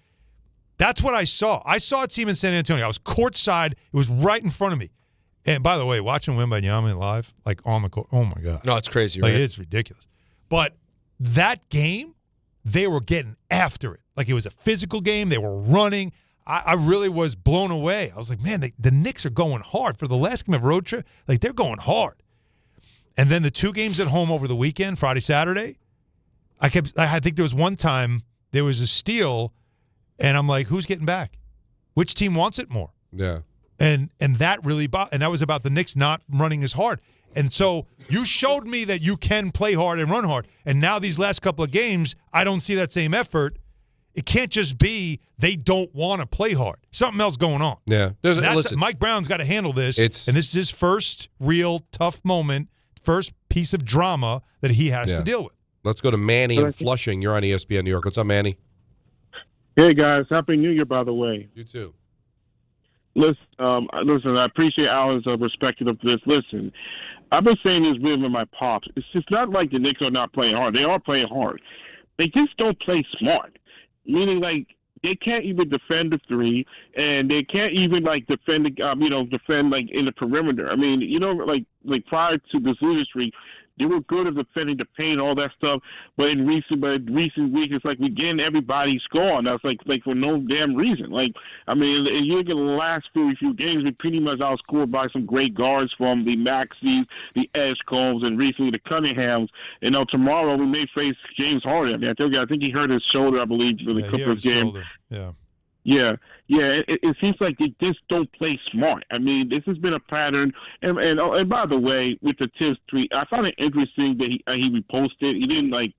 that's what I saw. I saw a team in San Antonio. I was courtside. It was right in front of me. And by the way, watching Wembanyama live, like on the court, oh my God.
No, it's crazy,
like,
right?
It's ridiculous. But that game, they were getting after it. Like it was a physical game. They were running. I really was blown away. I was like, man, the Knicks are going hard. For the last game of road trip, like they're going hard. And then the 2 games at home over the weekend, Friday, Saturday, I think there was one time there was a steal, and I'm like, who's getting back? Which team wants it more?
Yeah.
And that really and that was about the Knicks not running as hard. And so you showed me that you can play hard and run hard. And now these last couple of games, I don't see that same effort. It can't just be they don't want to play hard. Something else going on.
Yeah.
Listen, Mike Brown's got to handle this. And this is his first real tough moment, first piece of drama that he has to deal with.
Let's go to Manny in Flushing. You're on ESPN New York. What's up, Manny?
Hey, guys. Happy New Year, by the way.
You too.
Listen, I appreciate Alan's perspective of this. Listen, I've been saying this with my pops. It's just not like the Knicks are not playing hard. They are playing hard. They just don't play smart. Meaning, like, they can't even defend the 3, and they can't even, like, defend like, in the perimeter. I mean, like prior to this industry, they were good at defending the paint, all that stuff. But in recent weeks, it's like we're getting everybody scoring. That's like for no damn reason. Like, I mean, you look at the last few games, we pretty much outscored by some great guards from the Maxeys, the Edgecombs, and recently the Cunninghams. And tomorrow we may face James Harden. I mean, I think he hurt his shoulder, I believe, for the Clippers game.
Shoulder. Yeah.
Yeah. It seems like they just don't play smart. I mean, this has been a pattern. And by the way, with the Tibbs tweet, I found it interesting that he reposted. He didn't like.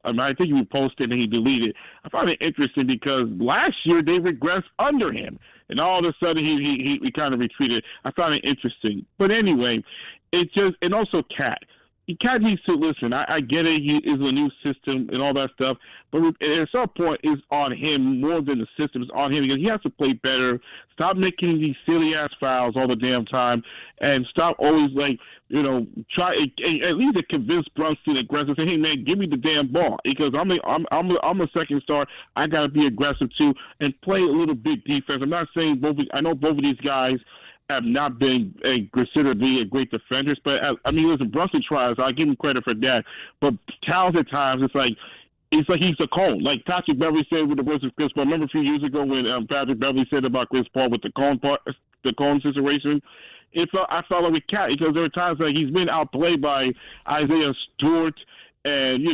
I mean, I think he reposted and he deleted. I found it interesting because last year they regressed under him, and all of a sudden he kind of retreated. I found it interesting. But anyway, and also Cat. Cat needs to listen. I get it. He is a new system and all that stuff. But at some point, it's on him more than the system. It's on him because he has to play better. Stop making these silly-ass fouls all the damn time. And stop always, try at least to convince Brunson aggressive. Say, hey, man, give me the damn ball. Because I'm a second star. I got to be aggressive, too, and play a little bit defense. I'm not saying I know both of these guys have not been considered being a great defenders, but listen, Brunson tries. I give him credit for that. But Towns at times, it's like he's a cone. Like Patrick Beverley said with the versus Chris Paul. Remember a few years ago when Patrick Beverley said about Chris Paul with the cone situation? I felt like with Cat because there were times like he's been outplayed by Isaiah Stewart and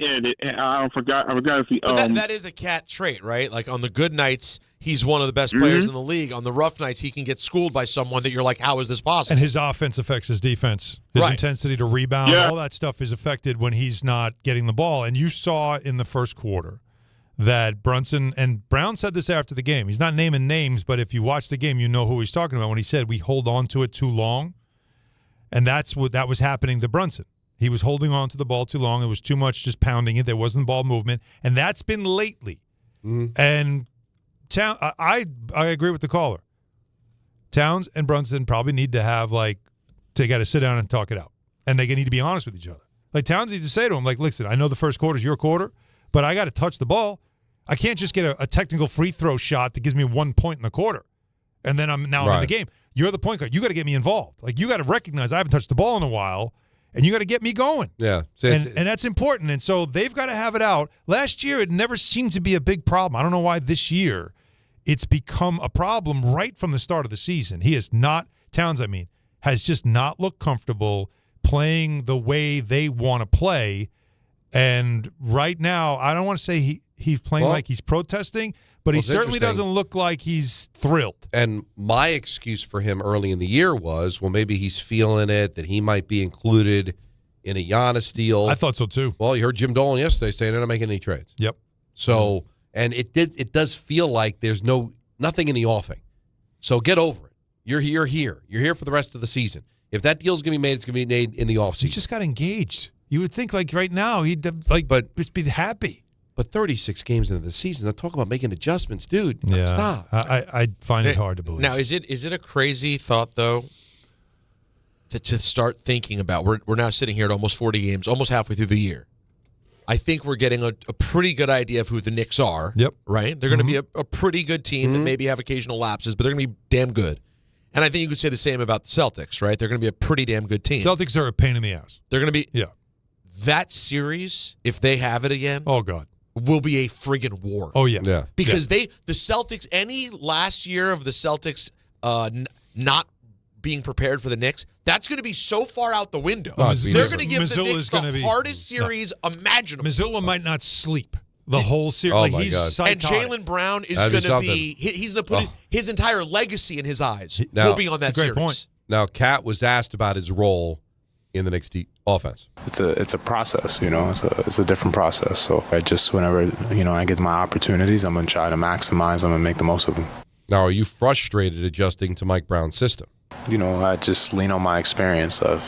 I forgot if he.
That is a Cat trait, right? Like on the good nights, he's one of the best players in the league. On the rough nights, he can get schooled by someone that you're like, how is this possible?
And his offense affects his defense. His intensity to rebound, all that stuff is affected when he's not getting the ball. And you saw in the first quarter that Brunson and Brown said this after the game. He's not naming names, but if you watch the game, you know who he's talking about when he said we hold on to it too long. And that was happening to Brunson. He was holding on to the ball too long. It was too much just pounding it. There wasn't ball movement. And that's been lately. Mm-hmm. And I agree with the caller. Towns and Brunson probably need to have, they got to sit down and talk it out. And they need to be honest with each other. Like, Towns needs to say to him, listen, I know the first quarter is your quarter, but I got to touch the ball. I can't just get a technical free throw shot that gives me 1 point in the quarter. And then I'm in the game. You're the point guard. You got to get me involved. You got to recognize I haven't touched the ball in a while. and you got to get me going.
Yeah.
And that's important. And so they've got to have it out. Last year, it never seemed to be a big problem. I don't know why this year it's become a problem right from the start of the season. He is not, Towns, has just not looked comfortable playing the way they want to play. And right now, I don't want to say he's playing like he's protesting, but he certainly doesn't look like he's thrilled.
And my excuse for him early in the year was, well, maybe he's feeling it, that he might be included in a Giannis deal.
I thought so too.
Well, you heard Jim Dolan yesterday saying they're not making any trades.
Yep.
So, and it does feel like there's nothing in the offing. So get over it. You're here. You're here for the rest of the season. If that deal's going to be made, it's going to be made in the offseason.
He just got engaged. You would think like right now he'd just be happy.
But 36 games into the season, they're talking about making adjustments, dude.
Yeah.
Stop.
I find it hard to believe.
Now, is it a crazy thought though to start thinking about? We're now sitting here at almost 40 games, almost halfway through the year. I think we're getting a pretty good idea of who the Knicks are.
Yep.
Right? They're going to be a pretty good team that maybe have occasional lapses, but they're going to be damn good. And I think you could say the same about the Celtics, right? They're going to be a pretty damn good team.
Celtics are a pain in the ass.
They're going to be.
Yeah.
That series, if they have it again.
Oh, God.
Will be a friggin' war.
Oh, yeah.
Yeah.
Because the Celtics, any last year of the Celtics not being prepared for the Knicks, that's going to be so far out the window. They're going to give the Knicks the hardest series imaginable.
Missoula might not sleep the whole series.
Oh,
like,
my
he's
God.
psychotic.
And Jaylen Brown is going to be, he's going to put his entire legacy in his eyes will be on that
great
series.
Point.
Now, Cat was asked about his role in the Knicks offense.
It's a process, it's a different process. So I just, whenever, I get my opportunities, I'm going to try to maximize them and make the most of them.
Now, are you frustrated adjusting to Mike Brown's system?
I just lean on my experience. I've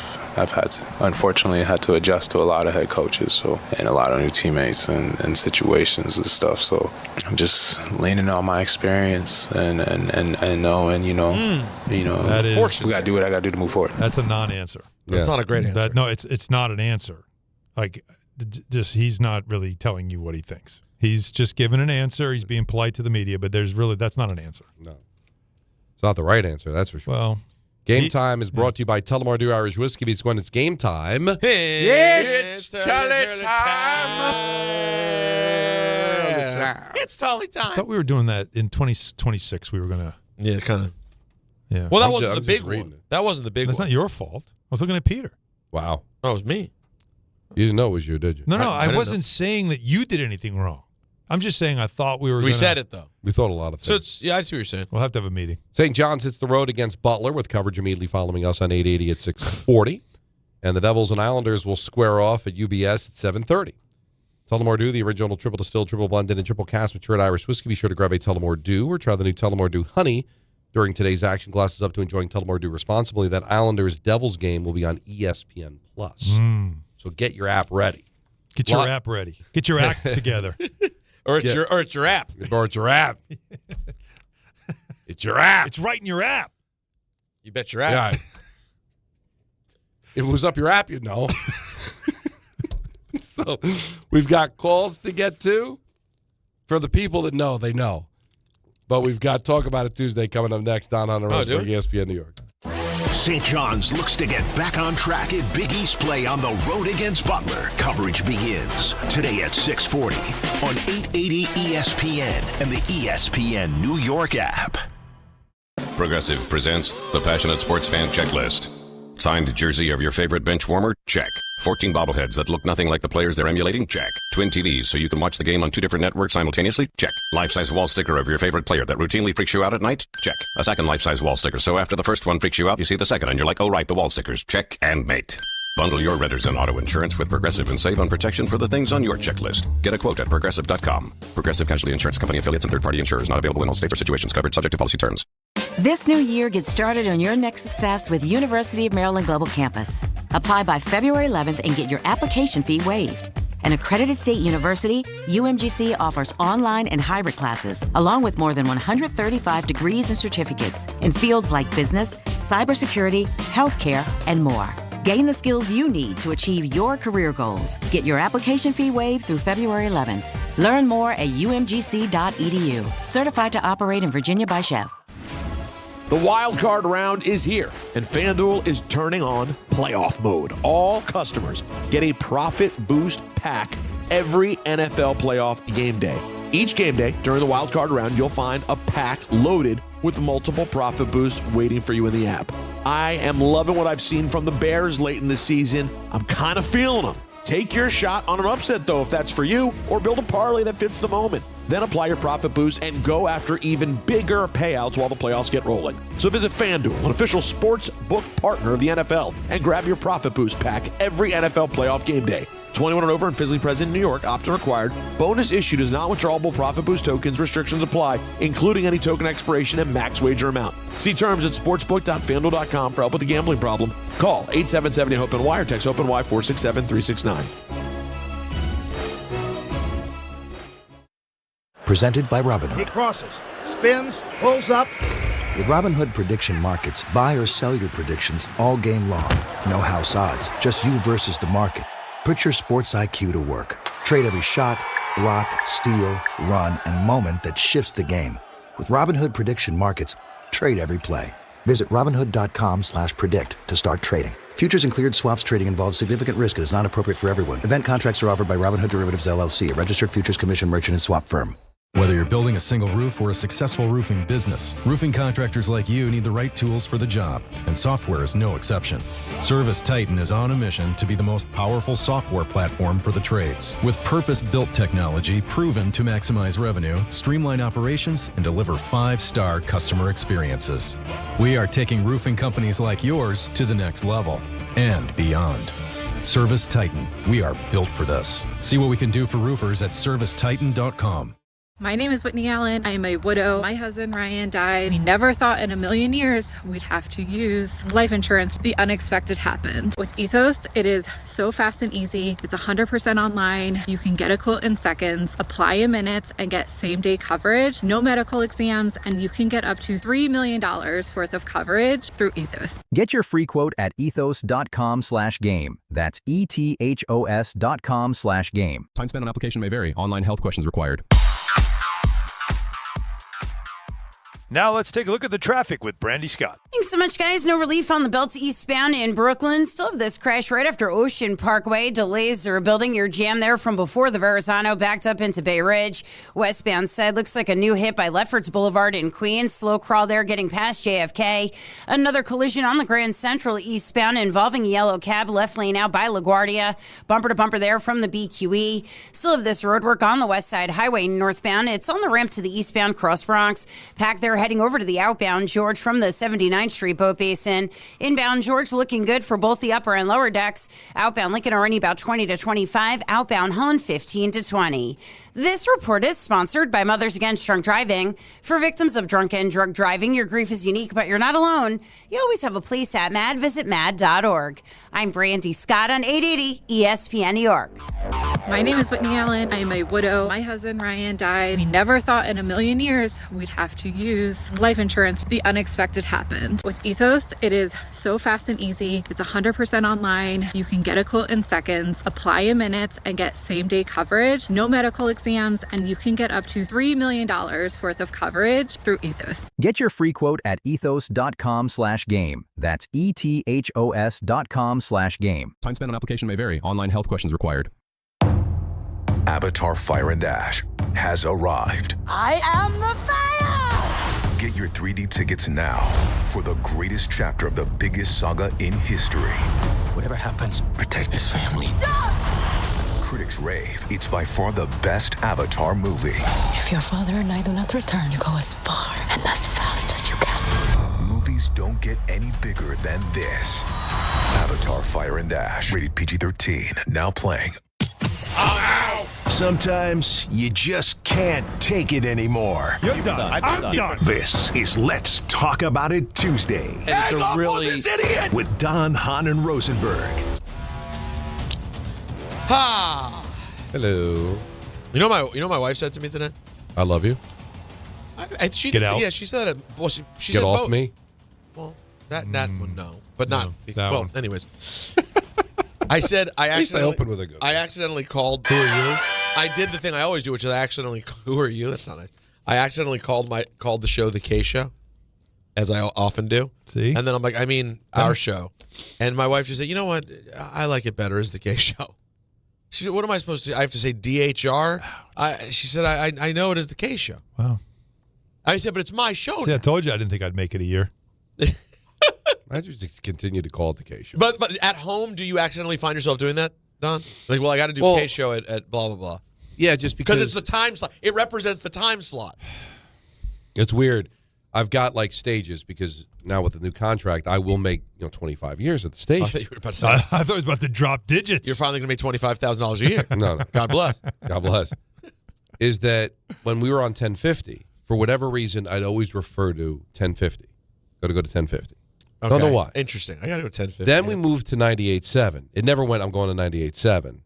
unfortunately had to adjust to a lot of head coaches, and a lot of new teammates and situations and stuff. So I'm just leaning on my experience and knowing,
that is,
we got to do what I got to do to move forward.
That's a non-answer.
That's not a great answer.
It's not an answer. Like, just he's not really telling you what he thinks. He's just giving an answer. He's being polite to the media, but that's not an answer.
No. It's not the right answer, that's for sure.
Well,
Game Time is brought to you by Tullamore Dew Irish Whiskey, because when it's game time.
It's Tully time. It's Tully time.
I thought we were doing that in 2026. We were going to.
Yeah, kind of.
Yeah.
Well, that wasn't the big one. That wasn't the big one.
That's not your fault. I was looking at Peter.
Wow.
Oh, it was me.
You didn't know it was you, did you?
No,
I
wasn't saying that you did anything wrong. I'm just saying I thought we were
We said it, though.
We thought a lot of things.
So, I see what you're saying.
We'll have to have a meeting.
St. John's hits the road against Butler with coverage immediately following us on 880 at 640. And the Devils and Islanders will square off at UBS at 7:30. Tullamore Dew, the original triple distilled, triple blended, and triple cast matured Irish whiskey. Be sure to grab a Tullamore Dew or try the new Tullamore Dew Honey during today's action. Glasses up to enjoying Tullamore Dew responsibly. That Islanders-Devils game will be on ESPN+. So get your app ready.
Get your app ready. Get your act together.
Or it's your app.
Or it's your app. It's your app.
It's right in your app.
You bet your app.
Yeah. If it was up your app, you'd know. So we've got calls to get to. For the people that know, they know. But we've got Talk About It Tuesday coming up next on Rosenberg, ESPN New York.
St. John's looks to get back on track at Big East play on the road against Butler. Coverage begins today at 6:40 on 880 ESPN and the ESPN New York app.
Progressive presents the Passionate Sports Fan Checklist. Signed jersey of your favorite bench warmer? Check. 14 bobbleheads that look nothing like the players they're emulating? Check. Twin TVs so you can watch the game on 2 different networks simultaneously? Check. Life-size wall sticker of your favorite player that routinely freaks you out at night? Check. A second life-size wall sticker so after the first one freaks you out, you see the second and you're like, oh right, the wall stickers. Check and mate. Bundle your renters and auto insurance with Progressive and save on protection for the things on your checklist. Get a quote at Progressive.com. Progressive Casualty Insurance Company affiliates and third-party insurers not available in all states or situations covered subject to policy terms.
This new year, get started on your next success with University of Maryland Global Campus. Apply by February 11th and get your application fee waived. An accredited state university, UMGC offers online and hybrid classes, along with more than 135 degrees and certificates in fields like business, cybersecurity, healthcare, and more. Gain the skills you need to achieve your career goals. Get your application fee waived through February 11th. Learn more at umgc.edu. Certified to operate in Virginia by Chef.
The wild card round is here, and FanDuel is turning on playoff mode. All customers get a profit boost pack every NFL playoff game day. Each game day during the wild card round, you'll find a pack loaded with multiple profit boosts waiting for you in the app. I am loving what I've seen from the Bears late in the season. I'm kind of feeling them. Take your shot on an upset, though, if that's for you, or build a parlay that fits the moment. Then apply your profit boost and go after even bigger payouts while the playoffs get rolling. So visit FanDuel, an official sports book partner of the NFL, and grab your profit boost pack every NFL playoff game day. 21 and over and physically present in New York. Opt-in required. Bonus issued is not withdrawable profit boost tokens. Restrictions apply, including any token expiration and max wager amount. See terms at sportsbook.fanduel.com for help with a gambling problem. Call 877-HOPE-NY or text HOPE-NY 467-369.
Presented by Robinhood.
He crosses, spins, pulls up.
With Robinhood Prediction Markets, buy or sell your predictions all game long. No house odds, just you versus the market. Put your sports IQ to work. Trade every shot, block, steal, run, and moment that shifts the game. With Robinhood Prediction Markets, trade every play. Visit Robinhood.com/predict to start trading. Futures and cleared swaps trading involves significant risk and is not appropriate for everyone. Event contracts are offered by Robinhood Derivatives LLC, a registered futures commission merchant and swap firm.
Whether you're building a single roof or a successful roofing business, roofing contractors like you need the right tools for the job, and software is no exception. Service Titan is on a mission to be the most powerful software platform for the trades, with purpose-built technology proven to maximize revenue, streamline operations, and deliver 5-star customer experiences. We are taking roofing companies like yours to the next level and beyond. Service Titan, we are built for this. See what we can do for roofers at servicetitan.com.
My name is Whitney Allen. I am a widow. My husband, Ryan, died. We never thought in a million years we'd have to use life insurance. The unexpected happened. With Ethos, it is so fast and easy. It's 100% online. You can get a quote in seconds, apply in minutes, and get same-day coverage. No medical exams, and you can get up to $3 million worth of coverage through Ethos.
Get your free quote at ethos.com/game. That's ETHOS.com/game.
Time spent on application may vary. Online health questions required.
Now let's take a look at the traffic with Brandy Scott.
Thanks so much, guys. No relief on the Belt eastbound in Brooklyn. Still have this crash right after Ocean Parkway. Delays are building. Your jam there from before the Verrazano backed up into Bay Ridge. Westbound side looks like a new hit by Lefferts Boulevard in Queens. Slow crawl there getting past JFK. Another collision on the Grand Central eastbound involving a yellow cab. Left lane out by LaGuardia. Bumper to bumper there from the BQE. Still have this road work on the West Side Highway northbound. It's on the ramp to the eastbound Cross Bronx. Packed there heading over to the outbound George from the 79th Street Boat Basin. Inbound George looking good for both the upper and lower decks. Outbound Lincoln already about 20 to 25. Outbound Holland 15 to 20. This report is sponsored by Mothers Against Drunk Driving. For victims of drunk and drug driving, your grief is unique, but you're not alone. You always have a place at MAD. Visit MAD.org. I'm Brandy Scott on 880 ESPN New York.
My name is Whitney Allen. I am a widow. My husband, Ryan, died. We never thought in a million years we'd have to use life insurance. The unexpected happened. With Ethos, it is so fast and easy. It's 100% online. You can get a quote in seconds, apply in minutes, and get same-day coverage. No medical exams, and you can get up to $3 million worth of coverage through Ethos.
Get your free quote at ethos.com/game. That's ETHOS.com/game.
Time spent on application may vary. Online health questions required.
Avatar Fire and Ash has arrived.
I am the fire!
Get your 3D tickets now for the greatest chapter of the biggest saga in history.
Whatever happens, protect this family.
Critics rave it's by far the best Avatar movie.
If your father and I do not return, you go as far and as fast as you can.
Movies don't get any bigger than this. Avatar Fire and Ash, rated PG-13, now playing.
Sometimes you just can't take it anymore.
You're done. I'm done.
This is Let's Talk About It Tuesday.
And it's a really idiot
with Don, Hahn, and Rosenberg.
Ha!
Hello.
You know what my wife said to me today?
I love you.
She
Get
did
out.
Say, yeah, she said that. Well, she
Get
said
off
both.
me.
Well, that one no, but not.
that
Well,
one.
anyways, I said I
At least I
accidentally
opened with a good.
I accidentally called.
Who are you?
I did the thing I always do, which is I accidentally. Who are you? That's not nice. I accidentally called the show the K Show, as I often do.
See?
And then I'm like, I mean, our show. And my wife just said, you know what? I like it better as the K show. She said, what am I supposed to do? I have to say DHR? She said, I know it as the K show.
Wow.
I said, but it's my show
See,
now.
I told you I didn't think I'd make it a year.
I just continue to call it the K show.
But at home, do you accidentally find yourself doing that, Don? Like, well, I got to do K show at blah, blah, blah.
Yeah, just because
it's the time slot. It represents the time slot.
It's weird. I've got like stages because now with the new contract, I will make 25 years at the station.
I thought you were about to say.
I thought it was about to drop digits.
You're finally going to make $25,000 a year.
No.
God bless.
God bless. Is that when we were on 1050, for whatever reason, I'd always refer to 1050. Got to go to 1050.
Okay.
Don't know why.
Interesting. I got to go 1050.
Then we moved to 98.7. It never went, I'm going to 98.7.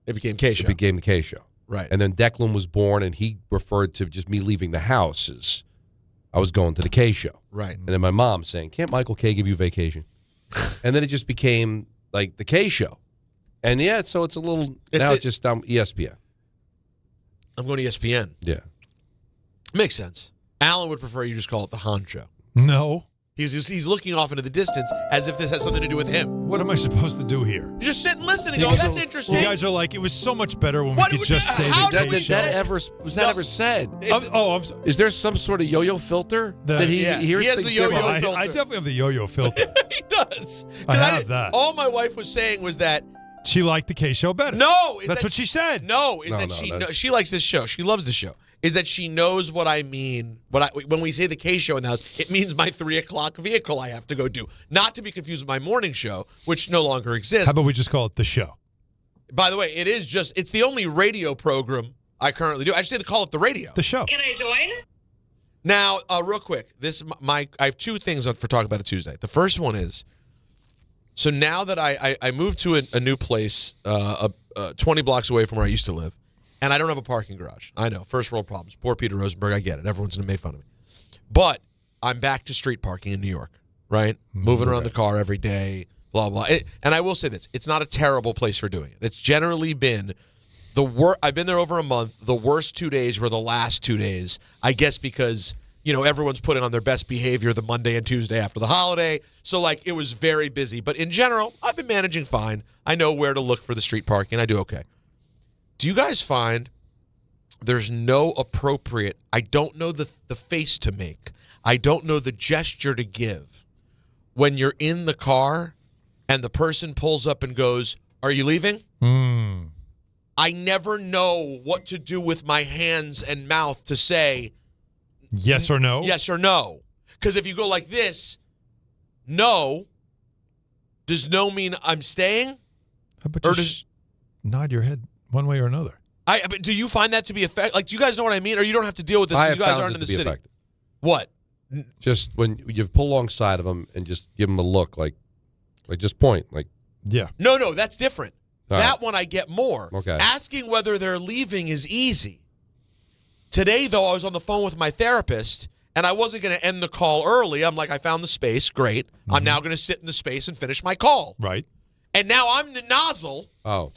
It became K show.
It became the K show.
Right.
And then Declan was born, and he referred to just me leaving the house as I was going to the K show.
Right.
And then my mom saying, can't Michael K give you vacation? And then it just became like the K show. And yeah, so it's a little, now it's just ESPN.
I'm going to ESPN.
Yeah.
Makes sense. Alan would prefer you just call it the Hahn show.
No.
He's looking off into the distance as if this has something to do with him.
What am I supposed to do here?
You just sit and listen and go, that's interesting.
You guys are like, it was so much better when we could just say the K show.
Was that ever said?
I'm sorry.
Is there some sort of yo-yo filter that he hears?
He has the yo-yo filter.
I definitely have the yo-yo filter.
He does.
I have that.
All my wife was saying was that
she liked the K show better.
No,
that's what she said.
No, she likes this show. She loves the show. Is that she knows what I mean. When we say the K show in the house, it means my 3 o'clock vehicle I have to go do. Not to be confused with my morning show, which no longer exists.
How about we just call it the show?
By the way, it's the only radio program I currently do. I just say to call it the radio.
The show.
Can I join?
Now, real quick, I have 2 things for talking about it Tuesday. The first one is, so now that I moved to a new place 20 blocks away from where I used to live, and I don't have a parking garage. I know, first world problems. Poor Peter Rosenberg, I get it. Everyone's going to make fun of me. But I'm back to street parking in New York, right? Moving around the car every day, blah, blah. And I will say this. It's not a terrible place for doing it. It's generally been I've been there over a month. The worst 2 days were the last 2 days, I guess because, everyone's putting on their best behavior the Monday and Tuesday after the holiday. So, it was very busy. But in general, I've been managing fine. I know where to look for the street parking. I do okay. Do you guys find there's no appropriate, I don't know the face to make. I don't know the gesture to give when you're in the car and the person pulls up and goes, "Are you leaving?" I never know what to do with my hands and mouth to say
yes or no.
Yes or no. Because if you go like this, no, does no mean I'm staying?
How about just nod your head one way or another?
But do you find that to be effective? Do you guys know what I mean? Or you don't have to deal with this because you guys aren't in the city? Effective. What?
Just when you pull alongside of them and just give them a look, like just point,
yeah.
No, that's different.
All
that
right.
one I get more.
Okay.
Asking whether they're leaving is easy. Today, though, I was on the phone with my therapist, and I wasn't going to end the call early. I'm like, I found the space. Great. I'm now going to sit in the space and finish my call.
Right.
And now I'm the nozzle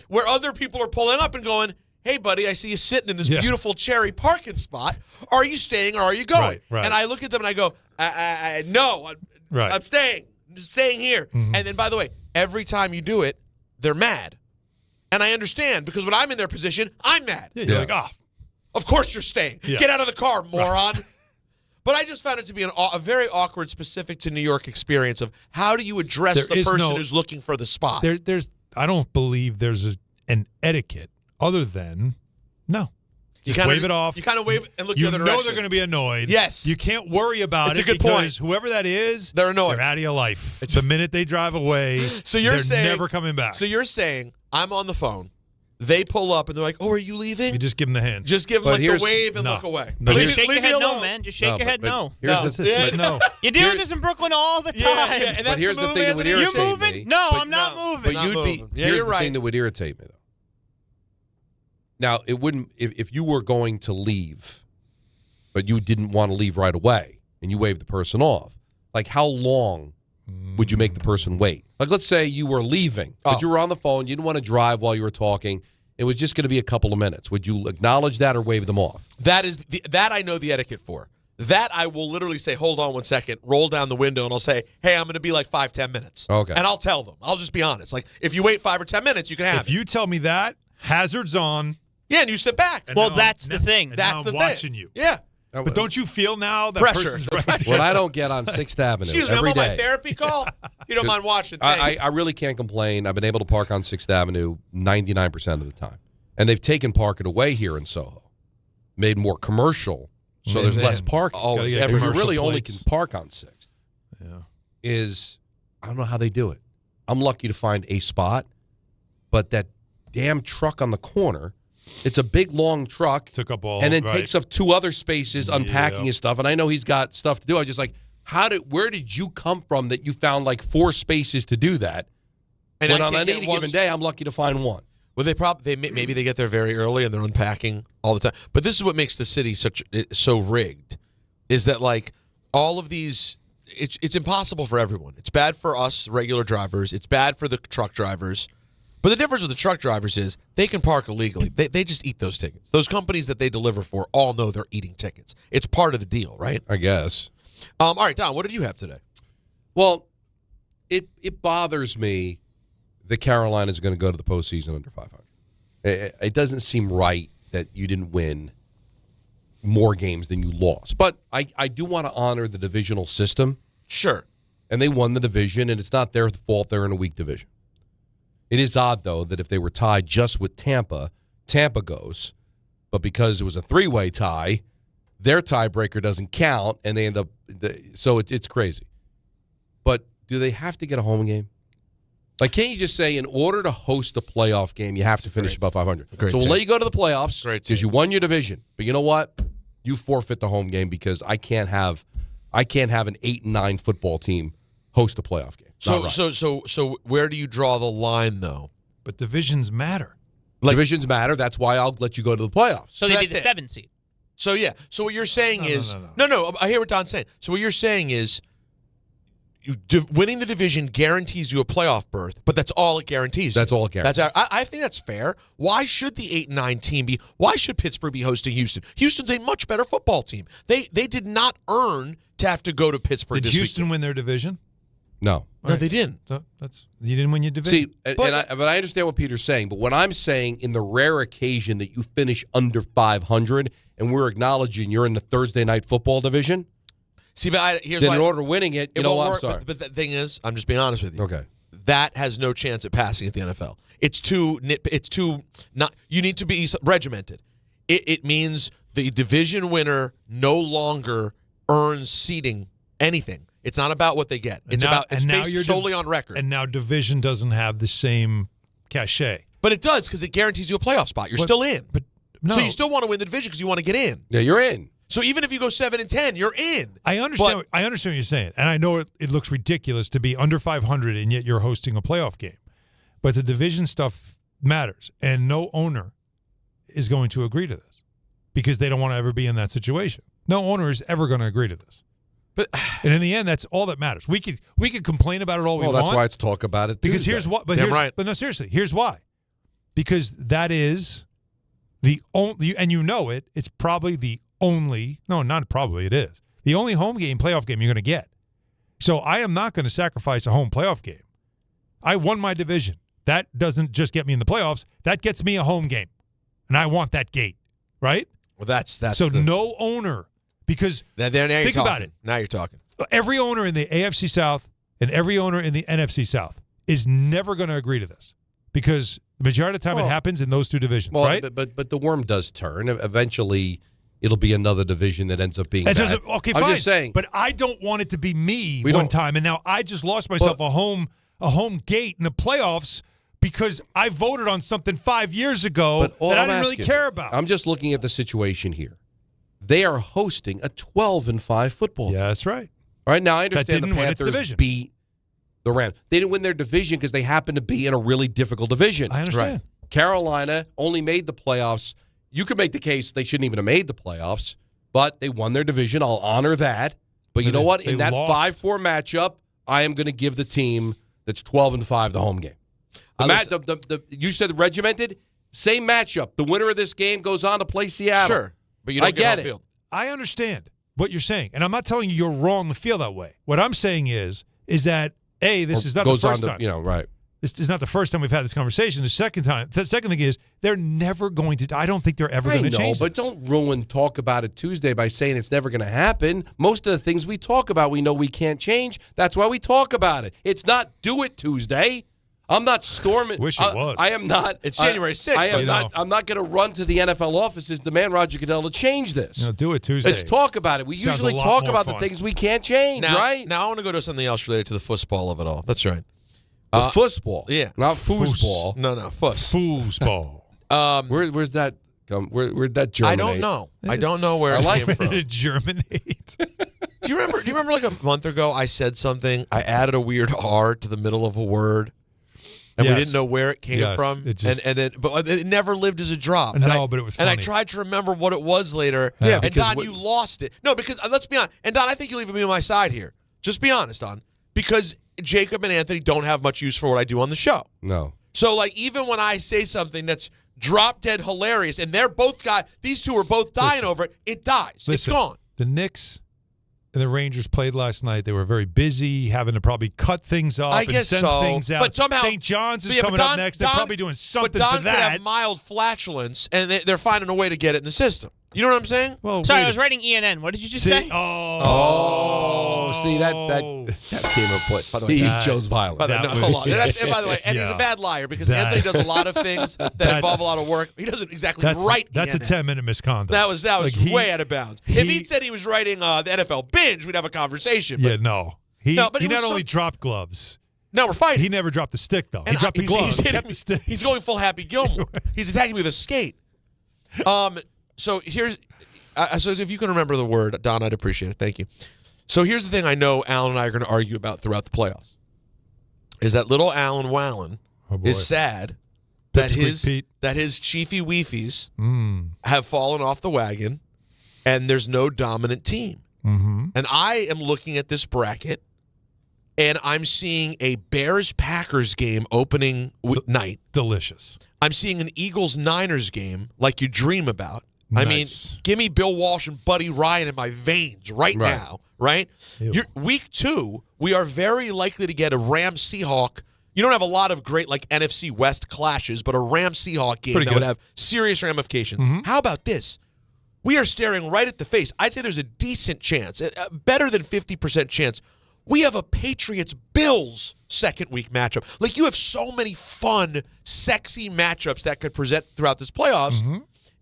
where other people are pulling up and going, "Hey, buddy, I see you sitting in this beautiful cherry parking spot. Are you staying or are you going?"
Right.
And I look at them and I go, no, I'm staying. I'm just staying here. And then, by the way, every time you do it, they're mad. And I understand because when I'm in their position, I'm mad.
Yeah, you're like,
of course you're staying.
Yeah.
Get out of the car, moron. But I just found it to be a very awkward, specific to New York experience of how do you address the person who's looking for the spot?
I don't believe there's an etiquette other than no. Just wave it off.
You kind of wave and look the other direction.
You know they're going to be annoyed.
Yes.
You can't worry about
It's
it
a good
because
point.
whoever that is,
they're annoyed.
They're out of your life. The minute they drive away,
so you're
they're
saying,
never coming back.
So you're saying I'm on the phone. They pull up and they're like, "Oh, are you leaving?"
You just give them the hand.
Just give them the wave and look away.
Just shake your head no, man. Just shake your head no.
That's it. Just no.
You deal with this in Brooklyn all the time.
Yeah, and
but here's the thing that would irritate
me. You moving? No, I'm not moving.
But you'd be. Here's the thing that would irritate me, though. Now, it wouldn't if you were going to leave, but you didn't want to leave right away, and you waved the person off. Like, how long would you make the person wait? Like, let's say you were leaving, but you were on the phone. You didn't want to drive while you were talking. It was just going to be a couple of minutes. Would you acknowledge that or wave them off?
That I know the etiquette for. That I will literally say, hold on 1 second, roll down the window, and I'll say, hey, I'm going to be like 5-10 minutes.
Okay.
And I'll tell them. I'll just be honest. Like, if you wait 5 or 10 minutes, you can have it.
If you tell me that, hazard's on.
Yeah, and you sit back.
Well, that's the thing.
That's the
I'm
thing.
watching you.
Yeah.
But don't you feel now that
Pressure.
person's right?
What I don't get on 6th Avenue
Excuse me, I'm
every
on my
day.
therapy call. You don't mind watching things.
I really can't complain. I've been able to park on 6th Avenue 99% of the time. And they've taken parking away here in Soho. Made more commercial, so there's less parking.
Always.
If you really only
plates.
can park on 6th. I don't know how they do it. I'm lucky to find a spot, but that damn truck on the corner, it's a big, long truck.
Took up all,
and then
right.
takes up 2 other spaces unpacking his stuff. And I know he's got stuff to do. I just like, where did you come from that you found like 4 spaces to do that?
And
when
I
on
can't
any
get one
given day, I'm lucky to find one.
Well, maybe they get there very early and they're unpacking all the time. But this is what makes the city so rigged, is that like all of these, it's impossible for everyone. It's bad for us regular drivers. It's bad for the truck drivers. But the difference with the truck drivers is they can park illegally. They just eat those tickets. Those companies that they deliver for all know they're eating tickets. It's part of the deal, right?
I guess.
All right, Don, what did you have today?
Well, it bothers me that Carolina's going to go to the postseason under 500. It doesn't seem right that you didn't win more games than you lost. But I do want to honor the divisional system.
Sure.
And they won the division, and it's not their fault they're in a weak division. It is odd, though, that if they were tied just with Tampa, Tampa goes. But because it was a 3-way tie, their tiebreaker doesn't count, and they end up so it's crazy. But do they have to get a home game? Like, can't you just say, in order to host a playoff game, you have to finish above 500? So we'll let you go to the playoffs because you won your division. But you know what? You forfeit the home game because I can't have an 8-9 football team host a playoff game.
So where do you draw the line, though?
But divisions matter.
Divisions matter. That's why I'll let you go to the playoffs.
So they'd be the 7 seed.
So, yeah. So what you're saying is – No, I hear what Don's saying. So what you're saying is winning the division guarantees you a playoff berth, but that's all it guarantees.
That's all it guarantees.
I think that's fair. Why should the 8-9 team be – why should Pittsburgh be hosting Houston? Houston's a much better football team. They did not earn to have to go to Pittsburgh
Did
this
Houston
weekend.
win their division?
No.
No, they didn't.
So you didn't win your division.
See, but I understand what Peter's saying, but what I'm saying, in the rare occasion that you finish under 500, and we're acknowledging you're in the Thursday night football division,
see, but here's
then
why,
in order of winning it, you know what? I'm sorry.
But the thing is, I'm just being honest with you.
Okay.
That has no chance at passing at the NFL. It's too not. You need to be regimented. It means the division winner no longer earns seeding anything. It's not about what they get. It's based solely on record.
And now division doesn't have the same cachet.
But it does, because it guarantees you a playoff spot. You're still in.
But no.
So you still want to win the division because you want to get in.
Yeah, you're in.
So even if you go 7-10, you're in.
I understand. I understand what you're saying, and I know it looks ridiculous to be under 500 and yet you're hosting a playoff game. But the division stuff matters, and no owner is going to agree to this because they don't want to ever be in that situation. No owner is ever going to agree to this. And in the end, that's all that matters. We could complain about it all we want.
Well, that's why it's talk about it.
Because here's what. But no, seriously, here's why. Because that is the only, and you know it. It's probably the only. No, not probably. It is the only home game, playoff game you're going to get. So I am not going to sacrifice a home playoff game. I won my division. That doesn't just get me in the playoffs. That gets me a home game, and I want that gate, right?
Well, that's
so no owner. Because think about it.
Now you're talking.
Every owner in the AFC South and every owner in the NFC South is never going to agree to this because the majority of the time it happens in those two divisions, right?
But the worm does turn. Eventually, it'll be another division that ends up being bad.
Okay, fine.
I'm just saying.
But I don't want it to be me one time, and now I just lost myself a home gate in the playoffs because I voted on something 5 years ago that I didn't really care about.
I'm just looking at the situation here. They are hosting a 12-5 football team.
Yeah, that's right.
All right, now I understand the Panthers beat the Rams. They didn't win their division because they happened to be in a really difficult division.
I understand.
Right. Carolina only made the playoffs. You could make the case they shouldn't even have made the playoffs, but they won their division. I'll honor that. But you know what? In that 5-4 matchup, I am going to give the team that's 12-5 the home game. You said regimented? Same matchup. The winner of this game goes on to play Seattle.
Sure. But you don't get home field.
I understand. what you're saying. And I'm not telling you you're wrong to feel that way. What I'm saying is that, A, this is not the first time.
Right.
This is not the first time we've had this conversation. The second thing is they're never going to. I don't think they're ever going to change.
But don't ruin Talk About It Tuesday by saying it's never going to happen. Most of the things we talk about, we know we can't change. That's why we talk about it. It's not Do It Tuesday. I'm not storming.
Wish it was.
I am not.
It's January 6th.
I'm not going to run to the NFL offices, demand Roger Goodell to change this.
Do It Tuesday.
Let's talk about it. We
Sounds
usually
a lot
talk
more
about
fun.
the things we can't change, right?
Now I want to go to something else related to the football of it all. That's right.
The foosball.
Yeah.
Not foosball.
No, fuss.
Foosball.
Where's that come? Where'd that germinate?
I don't know. I don't know where it came from.
It germinate.
Do you remember like a month ago I said something, I added a weird R to the middle of a word, and we didn't know where it came from, but it never lived as a drop.
But it was funny.
And I tried to remember what it was later.
Yeah,
and Don, you lost it. No, because let's be honest. And Don, I think you'll even be on my side here. Just be honest, Don, because Jacob and Anthony don't have much use for what I do on the show.
No.
So, like, even when I say something that's drop dead hilarious, and these two are both dying over it, it dies. It's gone.
The Knicks and the Rangers played last night. They were very busy, having to probably cut things off and send things out.
But somehow,
St. John's is coming up next. They're probably doing something
but Don
for that.
could have mild flatulence, and they're finding a way to get it in the system. You know what I'm saying?
Well,
sorry, I was writing ENN. What did you just say?
See that came up.
By the way,
he's Joe's violent.
By the way, and he's a bad liar because Anthony does a lot of things that involve a lot of work. He doesn't exactly write.
That's a 10-minute misconduct.
That was way out of bounds. If he'd said he was writing the NFL binge, we'd have a conversation.
He not
was
only dropped gloves.
Now we're fighting.
He never dropped the stick though. He dropped the gloves. He kept the stick.
He's going full Happy Gilmore. He's attacking me with a skate. So here's, so if you can remember the word, Don, I'd appreciate it. Thank you. So here's the thing I know Alan and I are going to argue about throughout the playoffs, is that little Alan Wallen is sad that his Chiefy Weefies have fallen off the wagon and there's no dominant team.
Mm-hmm.
And I am looking at this bracket and I'm seeing a Bears-Packers game opening night.
Delicious.
I'm seeing an Eagles-Niners game like you dream about.
Nice.
I mean, give me Bill Walsh and Buddy Ryan in my veins right now, right? Week 2, we are very likely to get a Rams-Seahawk. You don't have a lot of great like NFC West clashes, but a Rams-Seahawk game that would have serious ramifications.
Mm-hmm.
How about this? We are staring right at the face. I'd say there's a decent chance, better than 50% chance, we have a Patriots-Bills second week matchup. Like, you have so many fun, sexy matchups that could present throughout this playoffs.
Mm-hmm.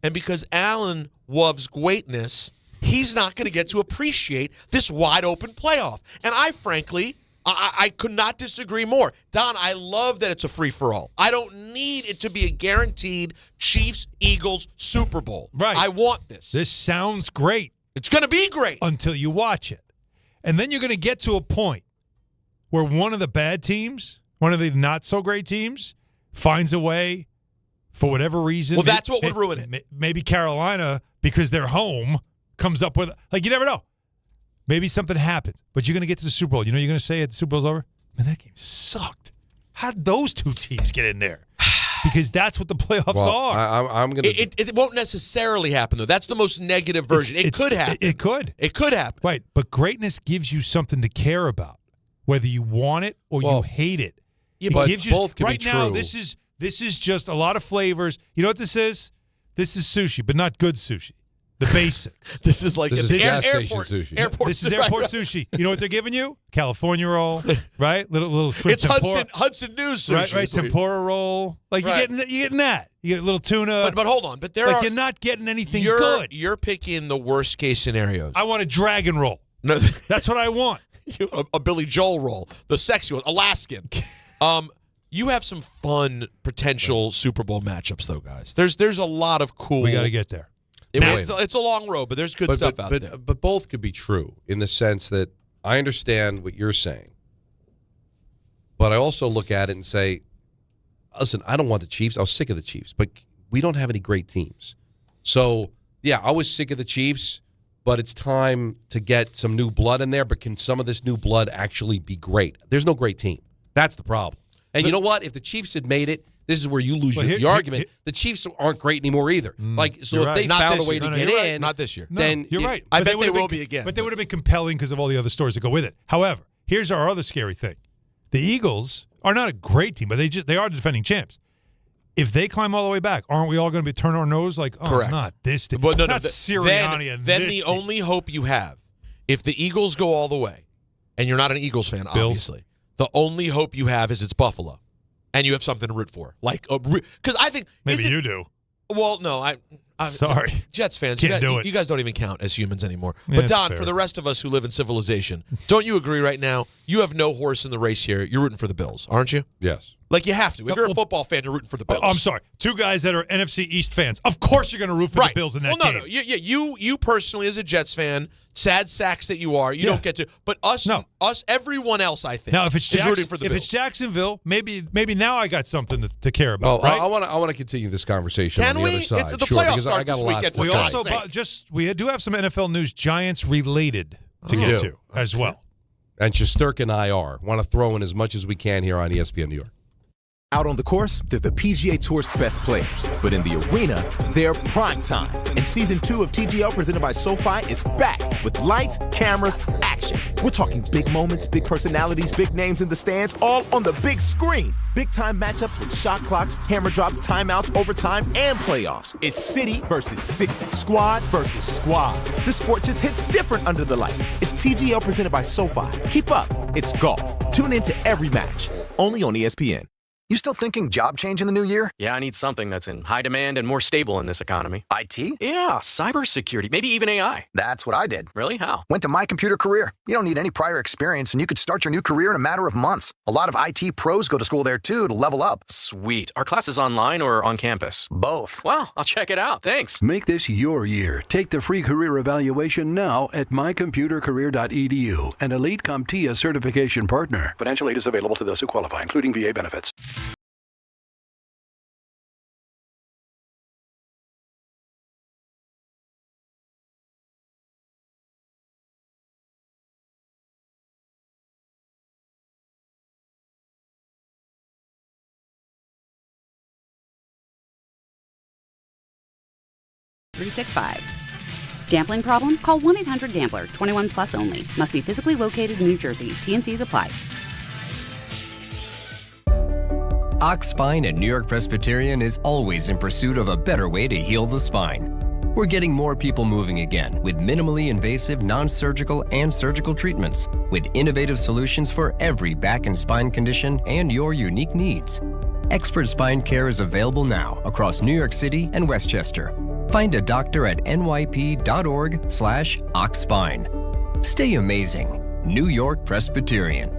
And because Allen loves greatness, he's not going to get to appreciate this wide-open playoff. And I, frankly, I could not disagree more. Don, I love that it's a free-for-all. I don't need it to be a guaranteed Chiefs-Eagles Super Bowl.
Right.
I want this.
This sounds great.
It's going to be great.
Until you watch it. And then you're going to get to a point where one of the bad teams, one of the not-so-great teams, finds a way, for whatever reason.
Well, that's what would ruin it.
Maybe Carolina, because they're home, comes up with, like, you never know. Maybe something happens. But you're going to get to the Super Bowl. You know what you're going to say at the Super Bowl's over? Man, that game sucked. How did those two teams get in there? Because that's what the playoffs are.
I'm going to.
It won't necessarily happen, though. That's the most negative version. It could happen.
It could.
It could happen.
Right. But greatness gives you something to care about, whether you want it or you hate it.
Yeah,
it
but
gives you,
both can
right
be
now,
true.
This is just a lot of flavors. You know what this is? This is sushi, but not good sushi. The basics.
This is like
gas station sushi.
Airport,
this is airport sushi. You know what they're giving you? California roll, right? Little shrimp.
It's
tempura.
Hudson News sushi.
Right. Tempura roll. Like you're getting that. You get a little tuna.
But hold on. But
you're not getting anything good.
You're picking the worst case scenarios.
I want a dragon roll.
No,
that's what I want.
A Billy Joel roll, the sexy one, Alaskan. You have some fun potential Super Bowl matchups, though, guys. There's a lot of cool.
We got to get there.
It's a long road, but there's good stuff out there.
But both could be true in the sense that I understand what you're saying, but I also look at it and say, listen, I don't want the Chiefs. I was sick of the Chiefs, but we don't have any great teams. So, yeah, I was sick of the Chiefs, but it's time to get some new blood in there. But can some of this new blood actually be great? There's no great team. That's the problem. And you know what? If the Chiefs had made it, this is where you lose the argument. The Chiefs aren't great anymore either. If they found a way to get in,
not this year.
Then
you're right.
I bet they will be again.
But they would have been compelling because of all the other stories that go with it. However, here's our other scary thing: the Eagles are not a great team, but they are the defending champs. If they climb all the way back, aren't we all going to be turning our nose like, oh,
correct?
Not this team,
but
not Sirianni and
then
this
the
team.
only hope you have, if the Eagles go all the way, and you're not an Eagles fan, obviously, the only hope you have is it's Buffalo. And you have something to root for, because I think
maybe you do.
Well, no, I'm
sorry,
Jets fans.
Can't do it.
You guys don't even count as humans anymore.
Yeah,
but Don,
fair.
for the rest of us who live in civilization, don't you agree right now? You have no horse in the race here. You're rooting for the Bills, aren't you?
Yes.
Like you have to. If you're a football fan, you're rooting for the Bills.
Oh, I'm sorry. Two guys that are NFC East fans. Of course, you're going to root for the Bills in that game.
No. You personally, as a Jets fan, sad sacks that you are, you don't get to. But us, everyone else, I think,
now if it's
is rooting for the Bills.
If it's Jacksonville, maybe now I got something to care about.
Oh,
right?
I want to continue this conversation on the other side.
It's the
sure,
playoffs
because
start
I got
this
a lot
weekend.
to say.
We do have some NFL news, Giants related to get to as well.
And Shesterk and I want to throw in as much as we can here on ESPN New York.
Out on the course, they're the PGA Tour's best players. But in the arena, they're prime time. And Season 2 of TGL presented by SoFi is back with lights, cameras, action. We're talking big moments, big personalities, big names in the stands, all on the big screen. Big-time matchups with shot clocks, hammer drops, timeouts, overtime, and playoffs. It's city versus city, squad versus squad. The sport just hits different under the lights. It's TGL presented by SoFi. Keep up. It's golf. Tune into every match. Only on ESPN.
You still thinking job change in the new year?
Yeah, I need something that's in high demand and more stable in this economy.
IT?
Yeah, cybersecurity, maybe even AI.
That's what I did.
Really? How?
Went to My Computer Career. You don't need any prior experience, and you could start your new career in a matter of months. A lot of IT pros go to school there, too, to level up.
Sweet. Are classes online or on campus?
Both.
Wow, I'll check it out. Thanks.
Make this your year. Take the free career evaluation now at mycomputercareer.edu, an Elite CompTIA certification partner. Financial aid is available to those who qualify, including VA benefits.
Gambling problem? Call 1-800-GAMBLER. 21 plus only. Must be physically located in New Jersey. T&Cs apply.
Ox Spine at New York Presbyterian is always in pursuit of a better way to heal the spine. We're getting more people moving again with minimally invasive, non-surgical, and surgical treatments with innovative solutions for every back and spine condition and your unique needs. Expert spine care is available now across New York City and Westchester. Find a doctor at nyp.org/oxspine. Stay amazing. New York Presbyterian.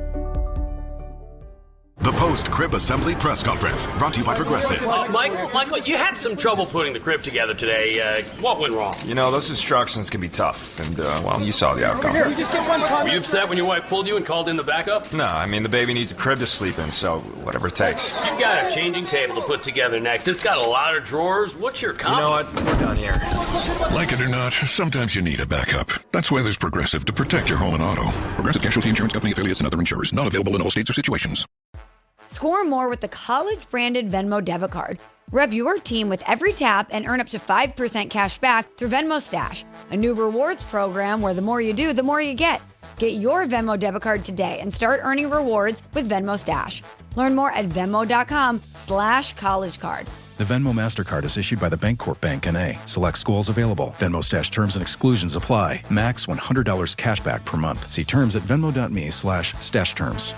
The post-crib assembly press conference brought to you by Progressive.
Michael, you had some trouble putting the crib together today. What went wrong?
You know, those instructions can be tough, and, well, you saw the outcome.
Were you upset when your wife pulled you and called in the backup?
No, I mean, the baby needs a crib to sleep in, so whatever it takes.
You've got a changing table to put together next. It's got a lot of drawers. What's your comment?
You know what? We're done here.
Like it or not, sometimes you need a backup. That's why there's Progressive to protect your home and auto. Progressive Casualty Insurance Company affiliates and other insurers. Not available in all states or situations.
Score more with the college-branded Venmo debit card. Rep your team with every tap and earn up to 5% cash back through Venmo Stash, a new rewards program where the more you do, the more you get. Get your Venmo debit card today and start earning rewards with Venmo Stash. Learn more at venmo.com/collegecard.
The Venmo MasterCard is issued by the Bancorp Bank N.A. Select schools available. Venmo Stash terms and exclusions apply. Max $100 cash back per month. See terms at venmo.me/stash terms.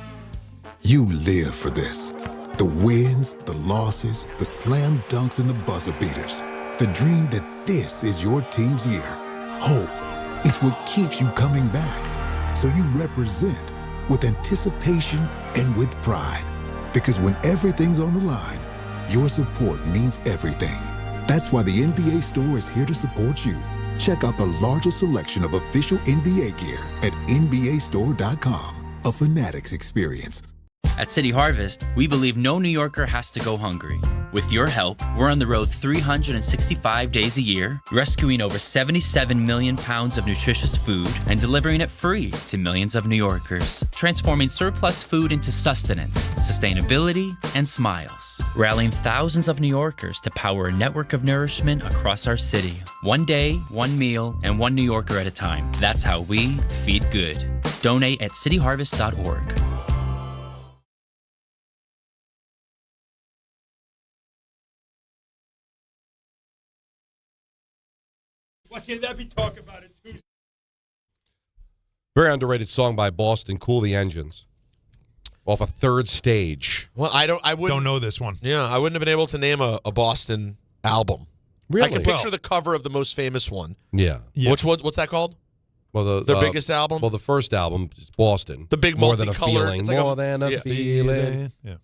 You live for this. The wins, the losses, the slam dunks, and the buzzer beaters. The dream that this is your team's year. Hope, it's what keeps you coming back. So you represent with anticipation and with pride. Because when everything's on the line, your support means everything. That's why the NBA Store is here to support you. Check out the largest selection of official NBA gear at NBAstore.com. A Fanatics experience.
At City Harvest, we believe no New Yorker has to go hungry. With your help, we're on the road 365 days a year, rescuing over 77 million pounds of nutritious food and delivering it free to millions of New Yorkers, transforming surplus food into sustenance, sustainability, and smiles. Rallying thousands of New Yorkers to power a network of nourishment across our city. One day, one meal, and one New Yorker at a time. That's how we feed good. Donate at cityharvest.org.
Why can't that be talked about it Tuesday?
Very underrated song by Boston, Cool the Engines. Off a Third Stage.
Well, I
don't know this one.
Yeah, I wouldn't have been able to name a Boston album.
Really?
I can picture the cover of the most famous one.
Yeah.
What's that called?
Well,
their biggest album?
Well, the first album is Boston.
The big
More Than a
multicolor.
Feeling.
It's like
More Than a Feeling.
Yeah.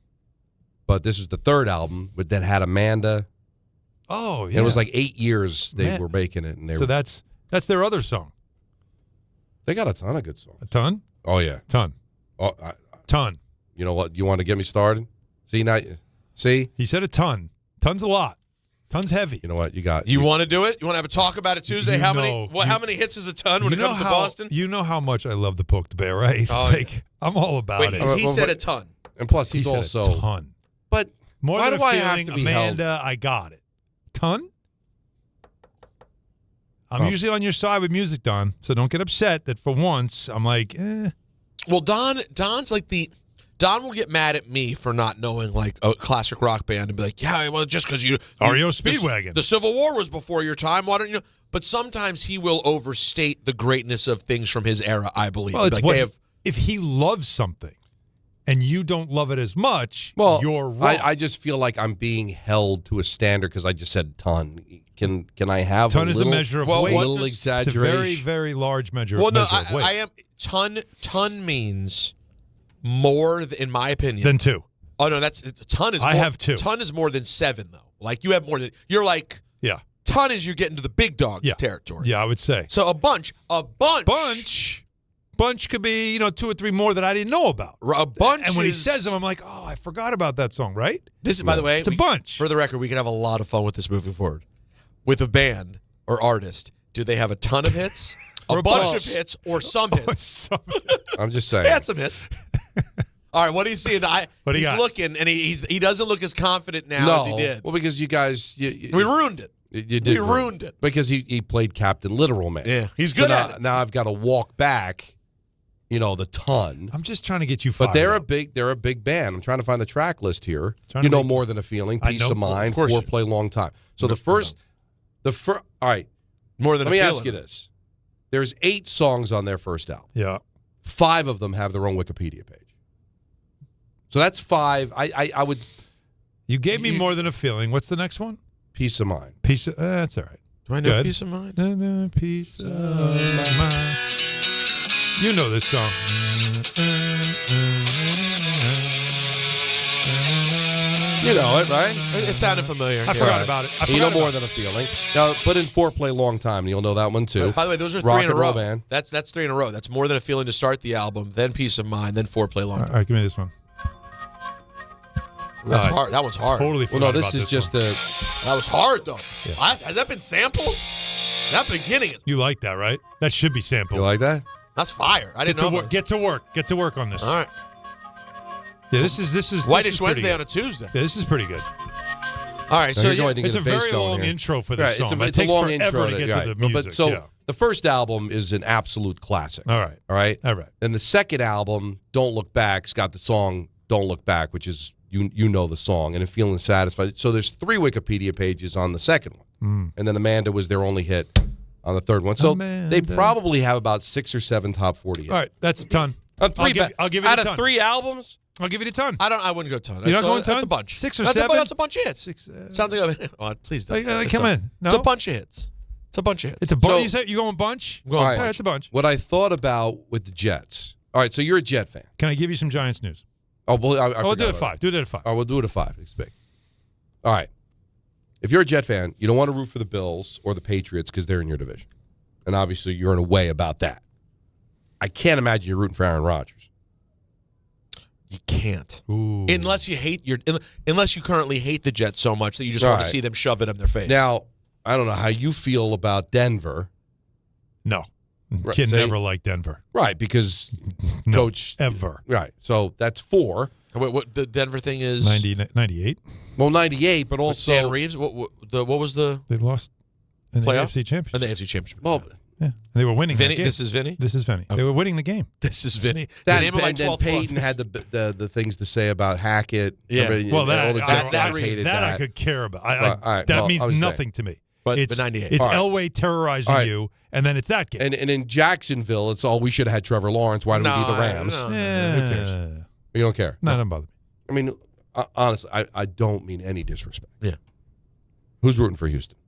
But this was the third album that had Amanda.
Oh, yeah.
And it was like 8 years they were making it. And they
so that's their other song.
They got a ton of good songs.
A ton?
Oh, yeah.
Ton.
Oh,
ton.
You know what? You want to get me started? See?
He said a ton. Ton's a lot. Ton's heavy.
You know what?
You want to do it? You want to have a talk about it Tuesday? How many hits is a ton when it comes to Boston?
You know how much I love the Poke the Bear, right?
Oh,
I'm all about it.
He said a ton.
And plus, he's
said
also
a ton.
But
More
why
than
do
a
I
feeling,
have to be
Amanda, I got it. Ton? I'm usually on your side with music, Don, so don't get upset that for once I'm like, eh.
Well, Don's like Don will get mad at me for not knowing like a classic rock band and be like, yeah, well, just because you
REO Speedwagon.
The Civil War was before your time. Why don't you know? But sometimes he will overstate the greatness of things from his era, I believe.
Well, it's
like
if he loves something and you don't love it as much,
well,
you're wrong.
I just feel like I'm being held to a standard because I just said ton. Can I have
ton
a
is
little,
a measure of
weight?
weight.
Little exaggeration.
It's a very, very large measure.
Well, no,
of weight.
I am ton means more, in my opinion,
than two.
Oh no, ton is.
I
more,
have two.
Ton is more than seven though. Like you have more than you're like.
Yeah.
Ton is you're getting to the big dog territory.
Yeah, I would say.
So a bunch.
Bunch could be 2 or 3 more that I didn't know about.
A bunch.
And when he says them, I'm like, oh, I forgot about that song. Right?
This is, by the way,
it's a bunch.
For the record, we can have a lot of fun with this moving forward. With a band or artist, do they have a ton of hits, a bunch of hits, or some hits?
I'm just saying.
They had some hits. All right, what he's seeing, he's looking, and he doesn't look as confident now as he did.
Well, because you guys,
we ruined it.
You did.
We ruined it
because he played Captain Literal Man.
Yeah, he's good at it.
Now I've got to walk back. The ton.
I'm just trying to get you fired.
But they're a big band. I'm trying to find the track list here. More Than a Feeling, Peace of Mind, Foreplay, Long Time. So the first. All right.
More Than a Feeling.
Let me ask you this. There's 8 songs on their first album.
Yeah.
5 of them have their own Wikipedia page. So that's 5. I would.
You gave me More Than a Feeling. What's the next one?
Peace of Mind.
That's all right.
Do I know Peace of Mind?
Peace of Mind. You know this song.
You know it, right?
It sounded familiar.
I forgot about it.
More Than a Feeling. Now, put in Foreplay, Long Time, and you'll know that one, too.
By the way, those are 3 in a row. Band. That's 3 in a row. That's More Than a Feeling to start the album, then Peace of Mind, then Foreplay, Long Time.
All right, give me this one.
That's hard. That one's hard.
Totally forgot
Well, no, this is just
one.
That was hard, though. Yeah. Has that been sampled? That beginning.
You like that, right? That should be sampled.
You like that?
That's fire. I didn't know.
Get to work. Get to work on this.
All right.
Yeah, this is
Whitish Wednesday on a Tuesday.
Yeah, this is pretty good.
All right, so
it's a very long intro for this song.
It's a long
intro
to
get to the music.
But the first album is an absolute classic.
All right.
And the second album, Don't Look Back's got the song Don't Look Back, which is you know the song, and Feeling Satisfied. So there's 3 Wikipedia pages on the second one, and then Amanda was their only hit on the third one. So they probably have about 6 or 7 top 40 hits.
All right, that's a ton.
I'll give you
a ton.
Out of 3 albums.
I'll give you a ton.
I wouldn't go ton.
You're not going ton?
That's a bunch.
6 or 7?
That's a bunch of hits. Sounds like please don't.
Come in. No?
It's a bunch of hits. It's a bunch of hits.
It's a bunch. You said you going bunch?
All right,
it's a bunch.
What I thought about with the Jets. All right, so you're a Jet fan.
Can I give you some Giants news?
Oh, well,
we'll do it at 5. Do it at 5.
Oh, we'll do it at 5. It's big. All right. If you're a Jet fan, you don't want to root for the Bills or the Patriots because they're in your division. And obviously, you're in a way about that. I can't imagine you're rooting for Aaron Rodgers.
You can't.
Ooh.
Unless you currently hate the Jets so much that you just want to see them shove it in their face.
Now, I don't know how you feel about Denver.
No.
Right,
Can never like Denver.
Right, because Coach.
Ever.
Right. So that's 4.
What the Denver thing is?
98.
Well, 98, but also.
Stan Reeves, what was the.
They lost in the
playoff?
AFC Championship.
In the AFC Championship.
Well,
yeah. And they were winning
Vinny?
that game.
This is Vinny?
This is Vinny.
Okay.
They were winning the game.
This is Vinny.
That,
and
then Peyton had the things to say about Hackett.
Yeah.
Well,
all the Jets fans hated
that
that.
I could care about.
That
means nothing to me.
But
it's
98.
It's
All right.
Elway terrorizing you, and then it's that game.
And in Jacksonville, it's all we should have had Trevor Lawrence. Why don't we be the Rams?
No.
Who cares? You don't care.
No, don't bother me.
I mean, honestly, I don't mean any disrespect.
Yeah.
Who's rooting for Houston?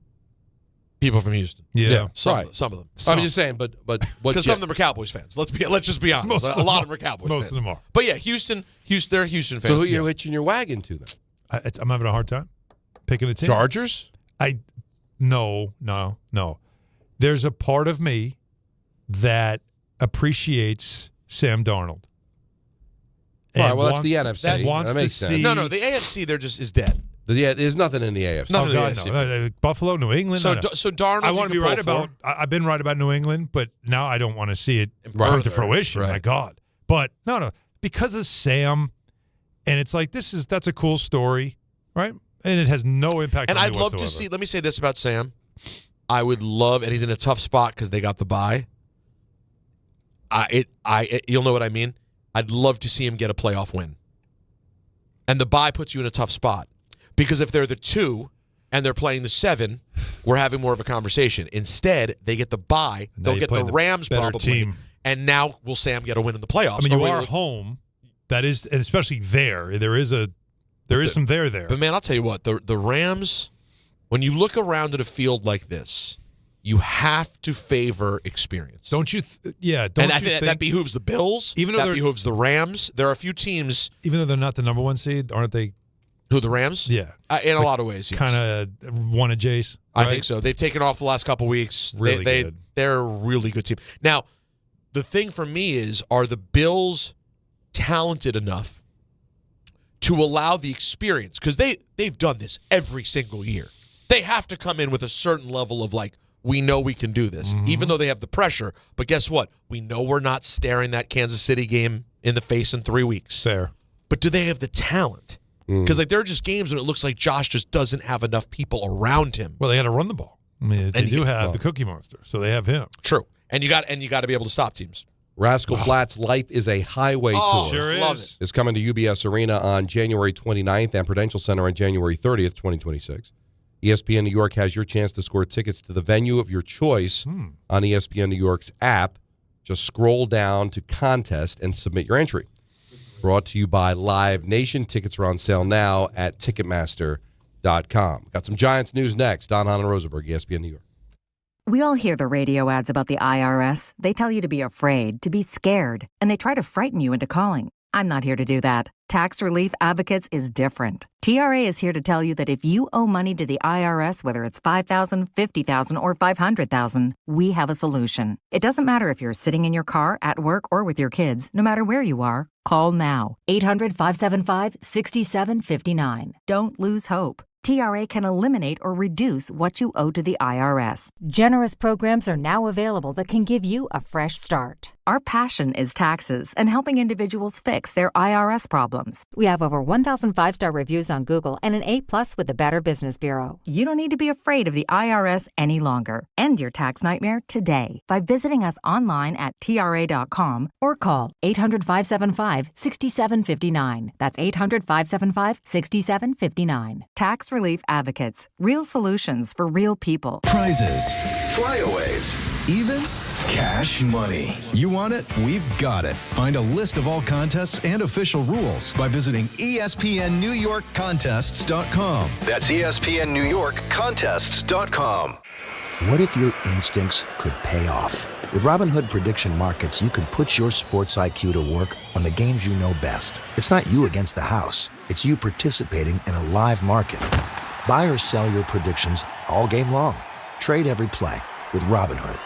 People from Houston.
Yeah.
Some of them.
I'm just saying, but what?
Because some of them are Cowboys fans. Let's just be honest. A lot of them are Cowboys fans.
Most of them are.
But yeah, Houston, they're Houston fans.
So who are you hitching your wagon to then?
I'm having a hard time picking a team.
Chargers?
No. There's a part of me that appreciates Sam Darnold.
All right, well, that's the NFC.
Wants
that makes
to
sense.
see.
No, the AFC is dead.
Yeah, there's nothing in the AFC.
Nothing in the
God,
AFC.
no. Buffalo, New England.
So,
no.
so Darnold,
I want to be right
about.
I've been right about New England, but now I don't want to see it
Further,
come to fruition.
right.
My God. But no, because of Sam, and it's like that's a cool story, right? And it has no impact.
And
on me
I'd love
whatsoever.
to see. Let me say this about Sam. I would love, and he's in a tough spot because they got the bye. You'll know what I mean. I'd love to see him get a playoff win. And the bye puts you in a tough spot because if they're the 2 and they're playing the 7, we're having more of a conversation. Instead, they get the bye. They'll get the Rams probably. Team. And now will Sam get a win in the playoffs?
I mean, you are home. That is, and especially there is some there.
But man, I'll tell you what, the Rams. When you look around at a field like this, you have to favor experience.
Don't you? Don't
and
you think
that behooves the Bills?
Even though
that behooves the Rams. There are a few teams.
Even though they're not the number 1 seed, aren't they?
Who, the Rams?
Yeah.
In a lot of ways, yes.
Kind of one of Jace. Right?
I think so. They've taken off the last couple weeks.
Really good.
They're a really good team. Now, the thing for me is, are the Bills talented enough to allow the experience? Because they've done this every single year. They have to come in with a certain level of we know we can do this, even though they have the pressure. But guess what? We know we're not staring that Kansas City game in the face in 3 weeks.
Fair.
But do they have the talent? Because there are just games when it looks like Josh just doesn't have enough people around him.
Well, they got to run the ball. I mean, they do have the Cookie Monster, so they have him.
True, and you got to be able to stop teams.
Rascal Flatts Life is a Highway tour.
Sure is.
Love it.
It's coming to UBS Arena on January 29th and Prudential Center on January 30th, 2026. ESPN New York has your chance to score tickets to the venue of your choice on ESPN New York's app. Just scroll down to contest and submit your entry. Brought to you by Live Nation. Tickets are on sale now at Ticketmaster.com. Got some Giants news next. Don Hahn and Rosenberg, ESPN New York.
We all hear the radio ads about the IRS. They tell you to be afraid, to be scared, and they try to frighten you into calling. I'm not here to do that. Tax Relief Advocates is different. TRA is here to tell you that if you owe money to the IRS, whether it's $5,000, $50,000, or $500,000, we have a solution. It doesn't matter if you're sitting in your car, at work, or with your kids. No matter where you are, call now. 800-575-6759. Don't lose hope. TRA can eliminate or reduce what you owe to the IRS.
Generous programs are now available that can give you a fresh start.
Our passion is taxes and helping individuals fix their IRS problems.
We have over 1,000 5-star reviews on Google and an A+ with the Better Business Bureau.
You don't need to be afraid of the IRS any longer. End your tax nightmare today by visiting us online at TRA.com
or call 800-575-6759. That's 800-575-6759.
Tax Relief Advocates. Real solutions for real people.
Prizes, flyaways, even cash money. You want it? We've got it. Find a list of all contests and official rules by visiting ESPNNewYorkContests.com.
That's ESPNNewYorkContests.com.
What if your instincts could pay off? With Robinhood Prediction Markets, you can put your sports IQ to work on the games you know best. It's not you against the house. It's you participating in a live market. Buy or sell your predictions all game long. Trade every play with Robinhood.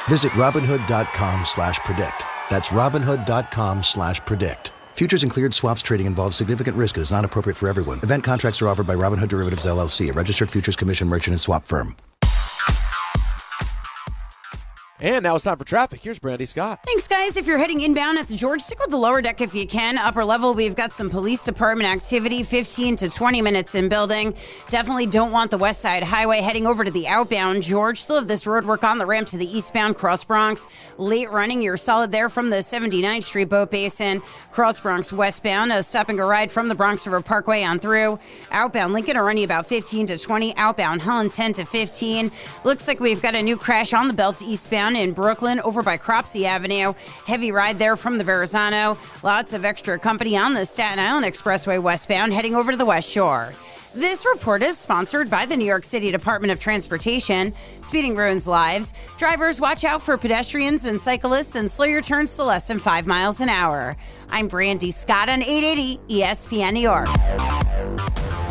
Visit Robinhood.com/predict. That's Robinhood.com/predict. Futures and cleared swaps trading involves significant risk and is not appropriate for everyone. Event contracts are offered by Robinhood Derivatives LLC, a registered futures commission merchant and swap firm.
And now it's time for traffic. Here's Brandy Scott.
Thanks, guys. If you're heading inbound at the George, stick with the lower deck if you can. Upper level, we've got some police department activity, 15 to 20 minutes in building. Definitely don't want the West Side Highway heading over to the outbound George. Still have this road work on the ramp to the eastbound Cross Bronx. Late running, you're solid there from the 79th Street Boat Basin. Cross Bronx westbound, stopping a ride from the Bronx River Parkway on through. Outbound Lincoln are running about 15 to 20. Outbound Hahn, 10 to 15. Looks like we've got a new crash on the belt eastbound in Brooklyn over by Cropsey Avenue. Heavy ride there from the Verrazano. Lots of extra company on the Staten Island Expressway westbound heading over to the West Shore. This report is sponsored by the New York City Department of Transportation. Speeding ruins lives. Drivers, watch out for pedestrians and cyclists and slow your turns to less than 5 miles an hour. I'm Brandy Scott on 880 ESPN New York.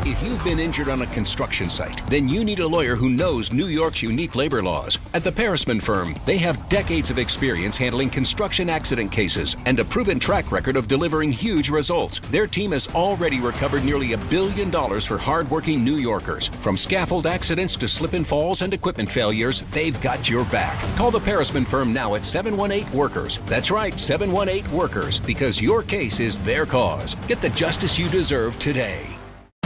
If you've been injured on a construction site, then you need a lawyer who knows New York's unique labor laws. At the Parisman Firm, they have decades of experience handling construction accident cases and a proven track record of delivering huge results. Their team has already recovered nearly $1 billion for hardworking New Yorkers. From scaffold accidents to slip and falls and equipment failures, they've got your back. Call the Parisman Firm now at 718-WORKERS. That's right, 718-WORKERS, because your case is their cause. Get the justice you deserve today.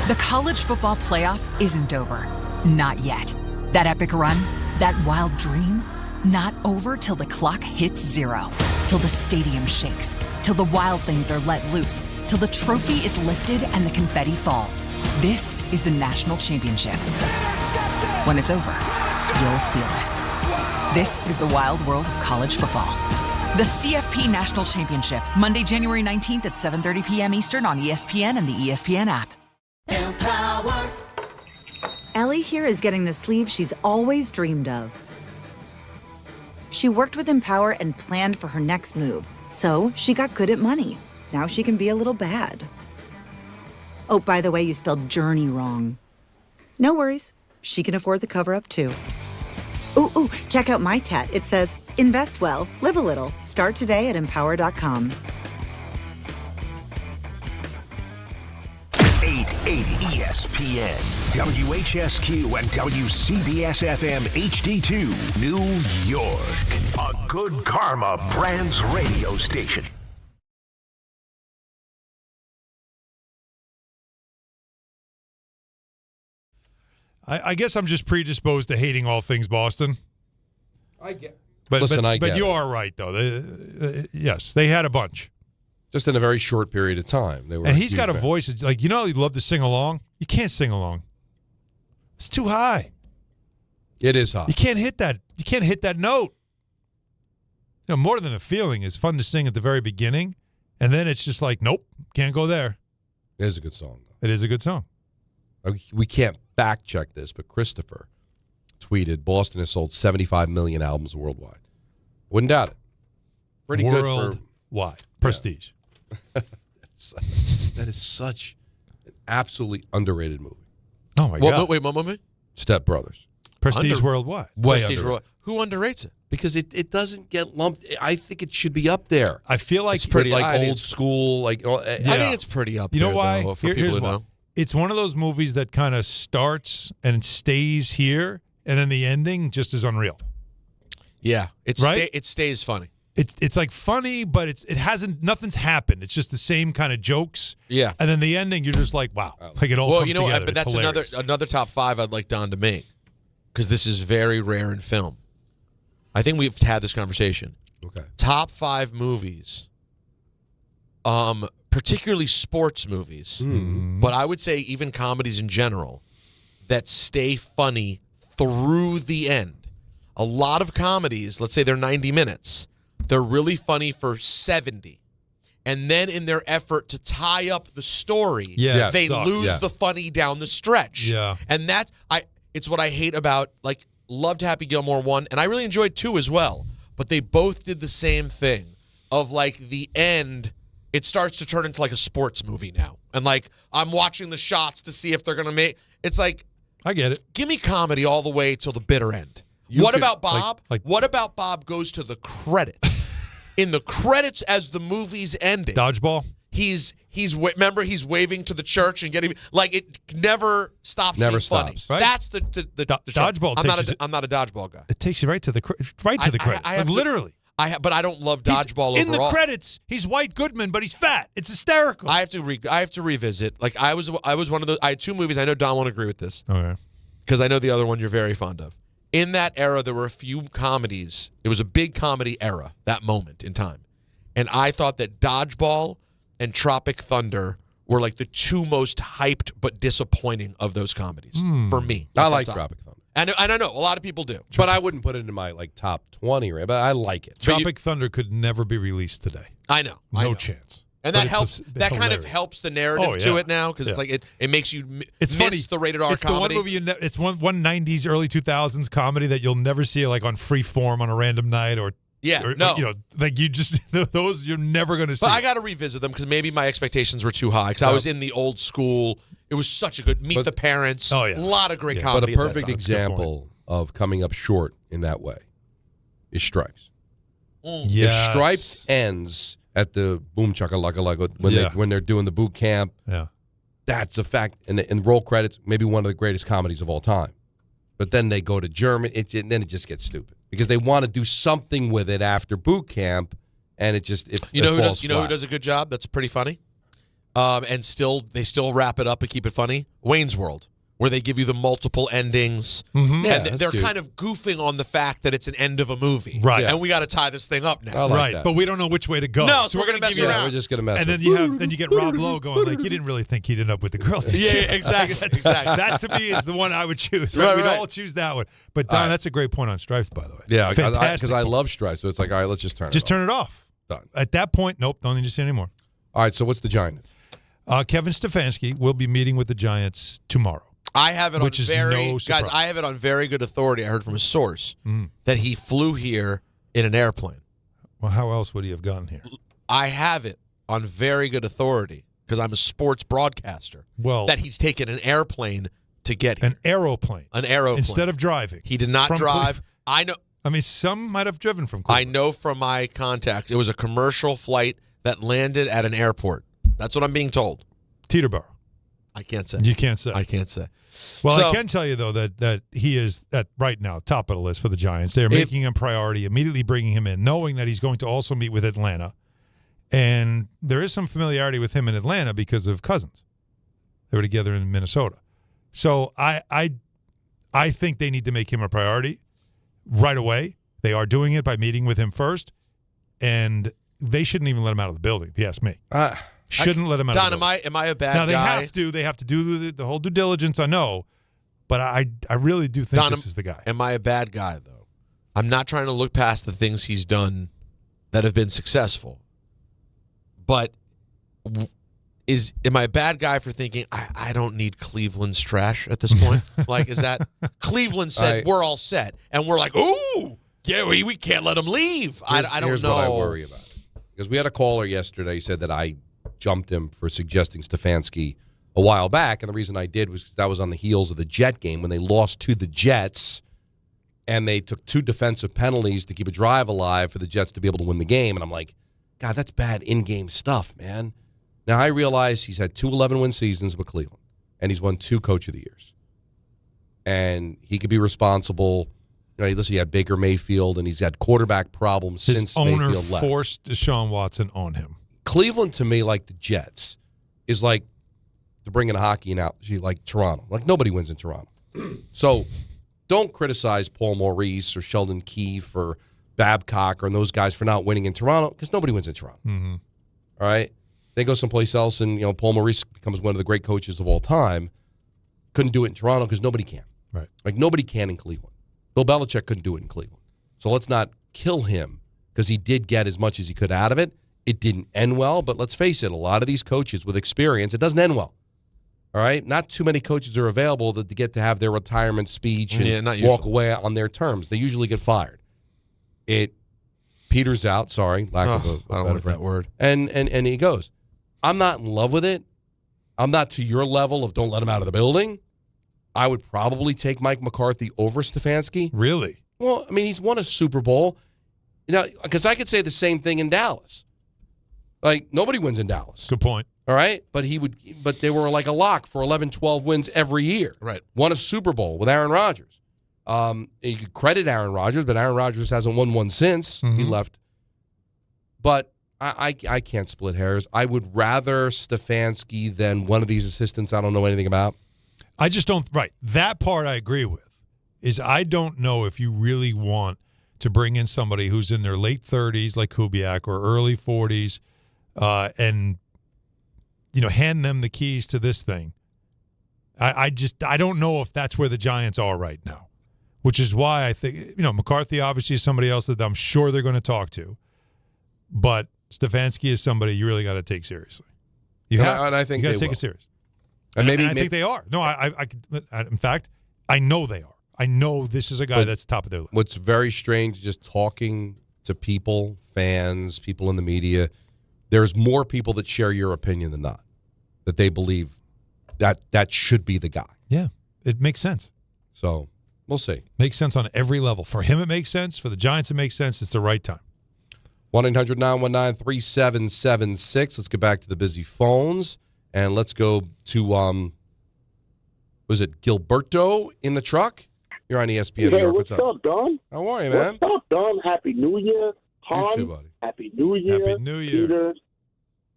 The college football playoff isn't over. Not yet. That epic run, that wild dream, not over till the clock hits 0. Till the stadium shakes. Till the wild things are let loose. Till the trophy is lifted and the confetti falls. This is the national championship. When it's over, you'll feel it. This is the wild world of college football. The CFP National Championship, Monday, January 19th at 7:30 p.m. Eastern on ESPN and the ESPN app.
Empower. Ellie here is getting the sleeve she's always dreamed of. She worked with Empower and planned for her next move, so she got good at money. Now she can be a little bad. Oh, by the way, you spelled journey wrong. No worries. She can afford the cover-up, too. Ooh, check out my tat. It says, invest well, live a little. Start today at empower.com.
880 ESPN, WHSQ, and WCBS-FM HD2, New York. A Good Karma Brands radio station.
I guess I'm just predisposed to hating all things Boston.
I get.
But
I get
you
it.
are right though. Yes, they had a bunch.
Just in a very short period of time. They were
And he's got a
huge
voice that's like, you know, he'd love to sing along. You can't sing along. It's too high.
It is high.
You can't hit that. You can't hit that note. You know, More Than a Feeling is fun to sing at the very beginning, and then it's just like, nope, can't go there.
It is a good song, though.
It is a good song.
We can't fact check this, but Christopher tweeted Boston has sold 75 million albums worldwide. Wouldn't doubt it. Pretty good for
worldwide. Prestige.
That is such an absolutely underrated movie.
Oh my God!
Wait, what movie?
Step Brothers.
Prestige worldwide.
Way
Prestige
underrated.
worldwide. Who underrates it?
Because it doesn't get lumped. I think it should be up there.
I feel like
It's pretty old school.
I think it's pretty up
You
there.
know why?
Though, for people
Here's
to
why.
know.
It's one of those movies that kind of starts and stays here, and then the ending just is unreal.
Yeah, it stays funny.
It's like funny, but nothing's happened. It's just the same kind of jokes.
Yeah.
And then the ending, you're just like, wow. Like it all comes together.
But
It's
that's
hilarious.
another top 5 I'd like Don to make, because this is very rare in film. I think we've had this conversation.
Okay.
Top 5 movies, particularly sports movies, but I would say even comedies in general, that stay funny through the end. A lot of comedies, let's say they're 90 minutes, they're really funny for 70. And then in their effort to tie up the story, they lose the funny down the stretch.
Yeah.
And it's what I hate about, like, loved Happy Gilmore 1, and I really enjoyed 2 as well. But they both did the same thing of, like, the end, it starts to turn into like a sports movie now. And, like, I'm watching the shots to see if they're going to make, it's like,
I get it.
Give me comedy all the way till the bitter end. What about Bob? What about Bob goes to the credits? In the credits as the movie's ending.
Dodgeball?
remember he's waving to the church and getting like it never stops.
Never
being
stops.
Funny.
Right?
That's the
dodgeball.
I'm not a dodgeball guy.
It takes you right to the credits. Literally.
But I don't love dodgeball
in
overall.
the credits, he's White Goodman, but he's fat. It's hysterical.
I have to revisit. Like I was one of those. I had two movies. I know Don won't agree with this.
Okay.
Because I know the other one you're very fond of. In that era, there were a few comedies. It was a big comedy era, that moment in time. And I thought that Dodgeball and Tropic Thunder were like the two most hyped but disappointing of those comedies for me.
I like Tropic Thunder.
And I know a lot of people do.
But I wouldn't put it in my top 20, right? But I like it.
Tropic Thunder could never be released today.
I know.
No chance.
And that helps. That kind of helps the narrative to it now because it's like it makes you miss
funny.
the rated R comedy.
The one movie it's one 90s, early 2000s comedy that you'll never see like on Freeform on a random night or like you just those you're never going to see.
But I got to revisit them because maybe my expectations were too high because I was in the old school. It was such a good Meet the Parents.
Oh yeah,
a lot of great comedy.
But a perfect example of coming up short in that way is Stripes.
Yes.
If Stripes ends at the boom chakalaka when they're doing the boot camp, that's a fact. And roll credits, maybe one of the greatest comedies of all time. But then they go to German, and then it just gets stupid because they want to do something with it after boot camp, and it falls
who does a good job? That's pretty funny, and they still wrap it up and keep it funny. Wayne's World, where they give you the multiple endings.
Mm-hmm.
And they're kind of goofing on the fact that it's an end of a movie.
Right.
And we got to tie this thing up now.
But we don't know which way to go.
No, so we're going to mess around.
We're just going to mess
and then you get Rob Lowe going like, you didn't really think he'd end up with the girl, did you?
Yeah, exactly.
That to me is the one I would choose. Right? We'd all choose that one. But Don, that's a great point on Stripes, by the way.
Yeah,
fantastic.
Because I love Stripes. So it's like, all right, let's just turn it off.
Just turn it off.
Done.
At that point, nope, don't need to see it anymore.
All right, so what's the Giant?
Kevin Stefanski will be meeting with the Giants tomorrow.
I have it
Which is no surprise.
guys. I have it on very good authority. I heard from a source that he flew here in an airplane.
Well, how else would he have gotten here?
I have it on very good authority because I'm a sports broadcaster.
Well,
that he's taken an airplane to get here.
An aeroplane instead of driving.
He did not drive. I know.
I mean, some might have driven from Cleveland.
I know from my contacts it was a commercial flight that landed at an airport. That's what I'm being told.
Teterboro.
I can't say.
You can't say.
I can't say.
Well, I can tell you, though, that he is right now top of the list for the Giants. They're making him priority, immediately bringing him in, knowing that he's going to also meet with Atlanta. And there is some familiarity with him in Atlanta because of Cousins. They were together in Minnesota. So I think they need to make him a priority right away. They are doing it by meeting with him first. And they shouldn't even let him out of the building, if you ask me. Shouldn't let him out.
Don,
of the building.
am I a bad
guy? Now they have to do the whole due diligence. I know, but I really do think this is the guy.
Am I a bad guy though? I'm not trying to look past the things he's done that have been successful, but am I a bad guy for thinking I don't need Cleveland's trash at this point? Like, is that Cleveland said we're all set, and we're like, ooh, yeah, we can't let him leave. I don't know.
Here's what I worry about. Because we had a caller yesterday who said that I jumped him for suggesting Stefanski a while back, and the reason I did was because that was on the heels of the Jet game when they lost to the Jets, and they took 2 defensive penalties to keep a drive alive for the Jets to be able to win the game. And I'm like, God, that's bad in-game stuff, man. Now, I realize he's had 2 11-win seasons with Cleveland, and he's won 2 Coach of the Years. And he could be responsible. You know, listen, he had Baker Mayfield, and he's had quarterback problems since Mayfield left.
His owner forced Deshaun Watson on him.
Cleveland, to me, like the Jets, is like, to bring in a hockey analogy, like Toronto. Like, nobody wins in Toronto. So don't criticize Paul Maurice or Sheldon Keefe or Babcock or those guys for not winning in Toronto because nobody wins in Toronto.
Mm-hmm.
All right? They go someplace else, and Paul Maurice becomes one of the great coaches of all time. Couldn't do it in Toronto because nobody can.
Right.
Like, nobody can in Cleveland. Bill Belichick couldn't do it in Cleveland. So let's not kill him because he did get as much as he could out of it. It didn't end well, but let's face it, a lot of these coaches with experience, it doesn't end well. All right? Not too many coaches are available that to get to have their retirement speech and walk away on their terms. They usually get fired. It peters out, sorry, lack of a
I don't like that word.
And he goes, I'm not in love with it. I'm not to your level of don't let him out of the building. I would probably take Mike McCarthy over Stefanski.
Really?
Well, I mean, he's won a Super Bowl. Because I could say the same thing in Dallas. Like, nobody wins in Dallas.
Good point.
All right? But they were like a lock for 11, 12 wins every year.
Right.
Won a Super Bowl with Aaron Rodgers. You could credit Aaron Rodgers, but Aaron Rodgers hasn't won one since he left. But I can't split hairs. I would rather Stefanski than one of these assistants I don't know anything about.
I just don't. Right. That part I agree with. Is I don't know if you really want to bring in somebody who's in their late 30s like Kubiak or early 40s and, hand them the keys to this thing. I don't know if that's where the Giants are right now, which is why I think, McCarthy obviously is somebody else that I'm sure they're going to talk to. But Stefanski is somebody you really got to take seriously.
I think
you got
they
to take
will.
it serious.
And maybe
I think they are. No, in fact, I know they are. I know this is a guy that's top of their list.
What's very strange, just talking to people, fans, people in the media, there's more people that share your opinion than not, that they believe that should be the guy.
Yeah, it makes sense.
So we'll see.
Makes sense on every level. For him, it makes sense. For the Giants, it makes sense. It's the right time.
1-800-919-3776. Let's get back to the busy phones, and let's go to, was it Gilberto in the truck? You're on ESPN New York.
What's up, Don?
How are you, man?
What's up, Don? Happy New Year. Hahn,
You too, buddy.
Happy New Year.
Happy New Year.
Peter,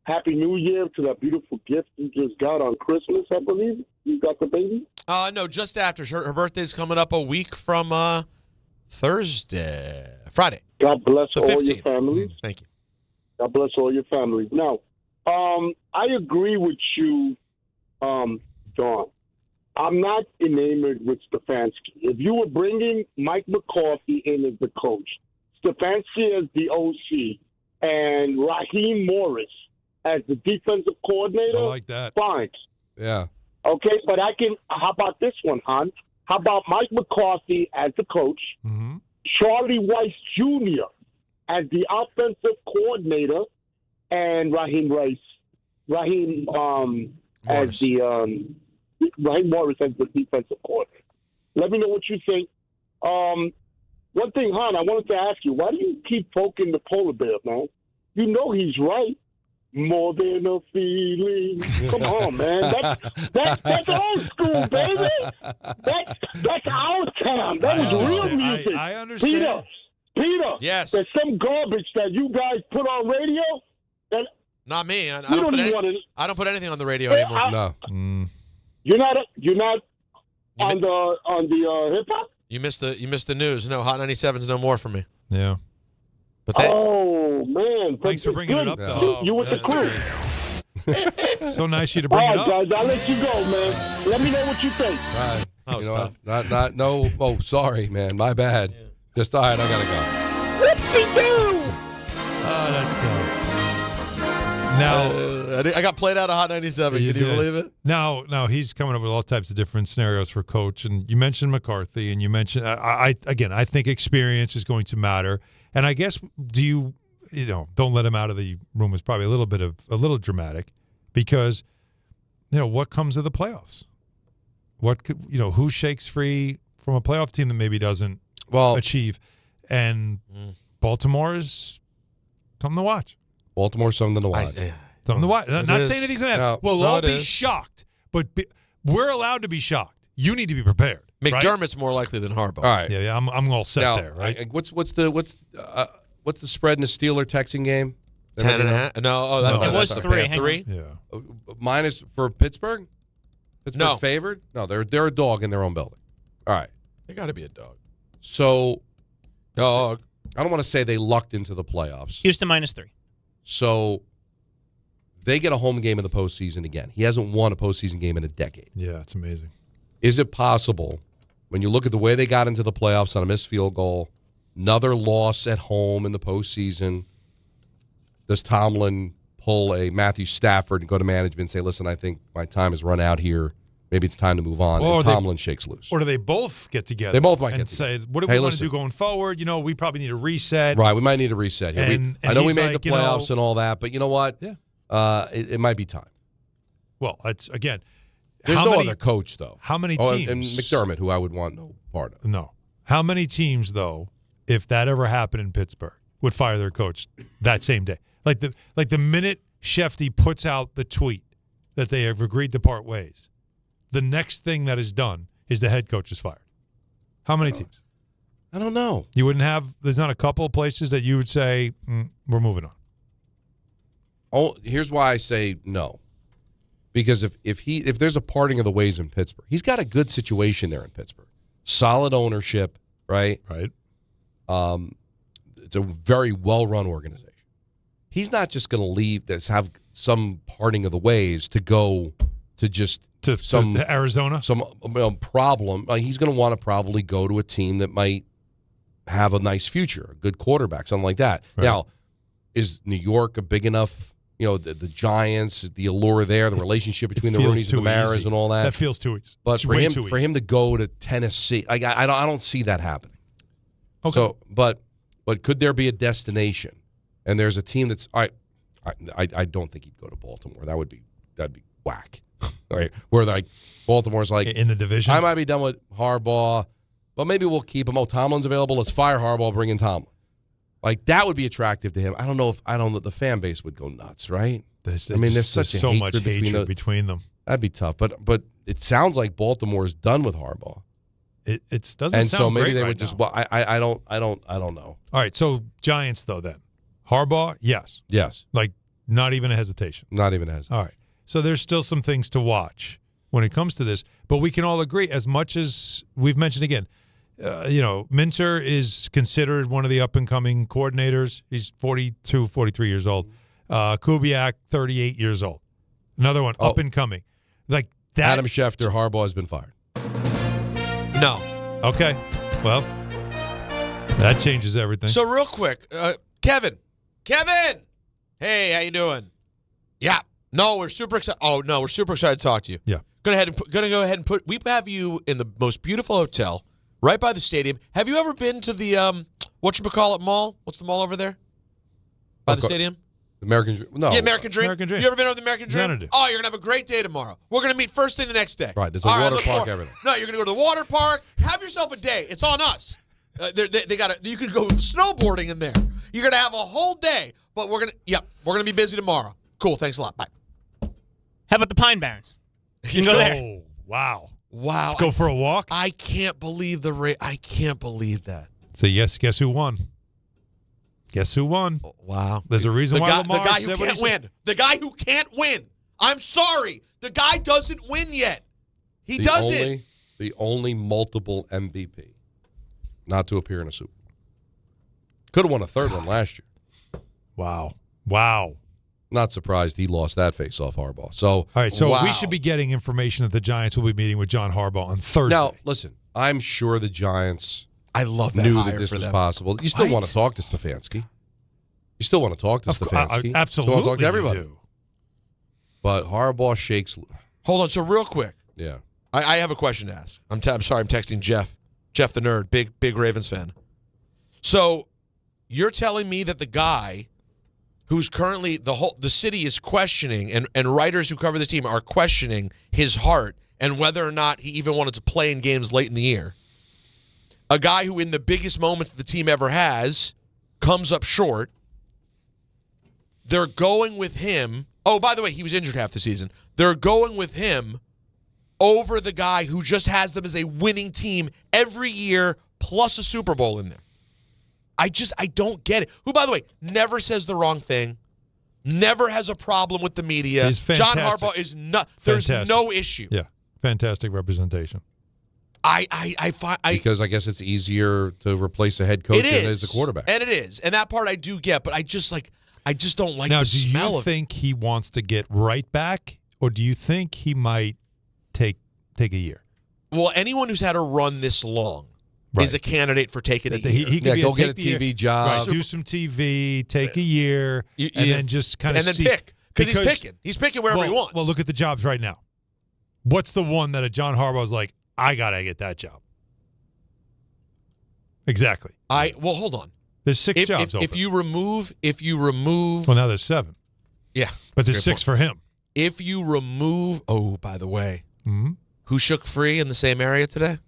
Happy New Year to that beautiful gift you just got on Christmas, I believe. You got the baby?
No, just after. Her birthday's coming up a week from Friday.
God bless
The
all
15th.
your families.
Thank you.
God bless all your families. Now, I agree with you, Don. I'm not enamored with Stefanski. If you were bringing Mike McCarthy in as the coach, Stefanski as the OC, and Raheem Morris as the defensive coordinator,
I like that.
Fine.
Yeah.
Okay, but how about this one, Hahn? How about Mike McCarthy as the coach, Charlie Weiss Jr. as the offensive coordinator, and Raheem Morris as the Raheem Morris as the defensive coordinator. Let me know what you think. One thing, Hahn, I wanted to ask you, why do you keep poking the polar bear, man? You know he's right. More than a feeling. Come on, man. That's old school, baby. That's our town. That was real music.
I understand.
Peter.
Yes.
There's some garbage that you guys put on radio that
Not me. I
You
don't
don't
put anything on the radio anymore.
No.
you're not on the hip hop.
You missed the news. No, Hot 97's no more for me.
Yeah.
But
Oh man!
Thanks for bringing it up, though.
You with the crew.
So nice of you to bring
All
it
right,
up.
guys, I'll let you go, man. Let me know what you think.
All right.
Oh,
You know what? No. Oh, sorry, man. My bad. Just all right. I gotta go.
Oh, that's tough. Now
I got played out of Hot 97. Can you believe it?
Now he's coming up with all types of different scenarios for coach. And you mentioned McCarthy, and you mentioned I think experience is going to matter. And I guess don't let him out of the room is probably a little dramatic, because what comes of the playoffs? Who shakes free from a playoff team that maybe doesn't achieve? And Baltimore is something to watch.
Baltimore's something to watch.
Something to watch. Not saying anything's going to happen. We'll all be
is.
shocked, but we're allowed to be shocked. You need to be prepared.
McDermott's more likely than Harbaugh.
All right.
Yeah. I'm all set there. Right.
What's the spread in the Steeler-Texan game?
10.5. No.
It was
that's
3.
3.
Yeah.
Minus for Pittsburgh. Pittsburgh favored? No, they're a dog in their own building. All right.
They got to be a dog.
So,
dog.
I don't want to say they lucked into the playoffs.
Houston -3.
So they get a home game in the postseason again. He hasn't won a postseason game in a decade.
Yeah, it's amazing.
Is it possible, when you look at the way they got into the playoffs on a missed field goal, another loss at home in the postseason, does Tomlin pull a Matthew Stafford and go to management and say, listen, I think my time has run out here. Maybe it's time to move on.
Or
and Tomlin shakes loose.
Or do they both get together?
They both might
and
get
say,
together.
what do we want to do going forward? We probably need a reset.
Right, we might need a reset here.
And
I know we
he's
made
like,
the playoffs and all that, but you know what?
Yeah.
It might be time.
Well, it's again.
There's no other coach, though.
How many teams?
And McDermott, who I would want no part of.
No. How many teams, though, if that ever happened in Pittsburgh, would fire their coach that same day? Like the minute Shefty puts out the tweet that they have agreed to part ways, the next thing that is done is the head coach is fired. How many teams?
I don't know.
You wouldn't have. There's not a couple of places that you would say we're moving on.
Oh, here's why I say no. Because if there's a parting of the ways in Pittsburgh, he's got a good situation there in Pittsburgh. Solid ownership, right?
Right.
It's a very well-run organization. He's not just going to leave. Have some parting of the ways to go to just
to Arizona.
Some problem. He's going to want to probably go to a team that might have a nice future, a good quarterback, something like that. Right. Now, is New York a big enough? The Giants, the allure there, the relationship between the Rooneys and the Maras and all that.
That feels too easy.
But for him to go to Tennessee, I don't see that happening.
Okay.
So, but could there be a destination? And there's a team that's I don't think he'd go to Baltimore. That'd be whack. Right? Where like Baltimore's like
in the division.
I might be done with Harbaugh, but maybe we'll keep him. Oh, Tomlin's available. Let's fire Harbaugh, bring in Tomlin. Like that would be attractive to him. I don't know the fan base would go nuts, right?
There's so much hatred between them.
That'd be tough. But it sounds like Baltimore is done with Harbaugh.
It doesn't.
And
sound
so maybe
great
they
right
would just.
now.
Well, I don't know.
All right. So Giants though then Harbaugh, yes. Like not even a hestation.
Not even a hesitation.
All right. So there's still some things to watch when it comes to this, but we can all agree, as much as we've mentioned again. Minter is considered one of the up-and-coming coordinators. He's 42, 43 years old. Kubiak, 38 years old. Another one, up-and-coming. Like that.
Adam Schefter, Harbaugh has been fired.
No.
Okay. Well, that changes everything.
So real quick, Kevin. Hey, how you doing? Yeah. No, we're super excited. Oh, no, we're super excited to talk to you.
Yeah.
Gonna go ahead and put. We have you in the most beautiful hotel. Right by the stadium. Have you ever been to the whatchamacallit mall? What's the mall over there? By the stadium?
American Dream. No.
Yeah, American Dream.
American Dream.
You ever been over the American Dream?
Xanadu.
Oh, you're going to have a great day tomorrow. We're going to meet first thing the next day.
Right, there's a water park, everything.
No, you're going to go to the water park. Have yourself a day. It's on us. They got you can go snowboarding in there. You're going to have a whole day, but we're going to be busy tomorrow. Cool, thanks a lot. Bye.
How about the Pine Barrens? You can go there.
Oh, wow.
Wow.
Let's go for a walk?
I can't believe I can't believe that.
So, yes, guess who won? Guess who won?
Wow.
There's a reason why Lamar
the guy who
said what
can't
he
win.
said.
The guy who can't win. I'm sorry. The guy doesn't win yet. He doesn't.
The only multiple MVP not to appear in a Super Bowl. Could have won a third one last year.
Wow.
Not surprised he lost that face off Harbaugh. So,
all right, so we should be getting information that the Giants will be meeting with John Harbaugh on Thursday.
Now, listen, I'm sure the Giants
I love that
knew
hire
that this
for
was
them.
possible. You still want to talk to Stefanski. You still want to talk to Stefanski.
Absolutely.
Still want to talk to everybody.
You do.
But Harbaugh shakes.
Hold on. So real quick.
Yeah.
I have a question to ask. I'm sorry. I'm texting Jeff. Jeff the nerd. Big Ravens fan. So you're telling me that the guy who's currently the city is questioning and writers who cover this team are questioning his heart and whether or not he even wanted to play in games late in the year. A guy who in the biggest moments the team ever has comes up short. They're going with him. Oh, by the way, he was injured half the season. They're going with him over the guy who just has them as a winning team every year plus a Super Bowl in there. I don't get it. Who, by the way, never says the wrong thing, never has a problem with the media.
He's fantastic.
John Harbaugh is not. There's
Fantastic.
no issue.
Yeah, fantastic representation.
I find
because I guess it's easier to replace a head coach than it is a quarterback,
and it is, and that part I do get. But I just don't like
now,
the smell
do you
of
think he wants to get right back, or do you think he might take a year?
Well, anyone who's had a run this long is a candidate for taking a year.
He could
go get a TV job,
right, do some TV, take a year, and then just kind of
pick because he's picking. He's picking wherever he wants.
Well, look at the jobs right now. What's the one that a John Harbaugh's like? I gotta get that job. Exactly.
Well, hold on.
There's 6 jobs open.
If you remove.
Well, now there's 7.
Yeah,
but there's 6 for him.
If you remove. Oh, by the way, who shook free in the same area today?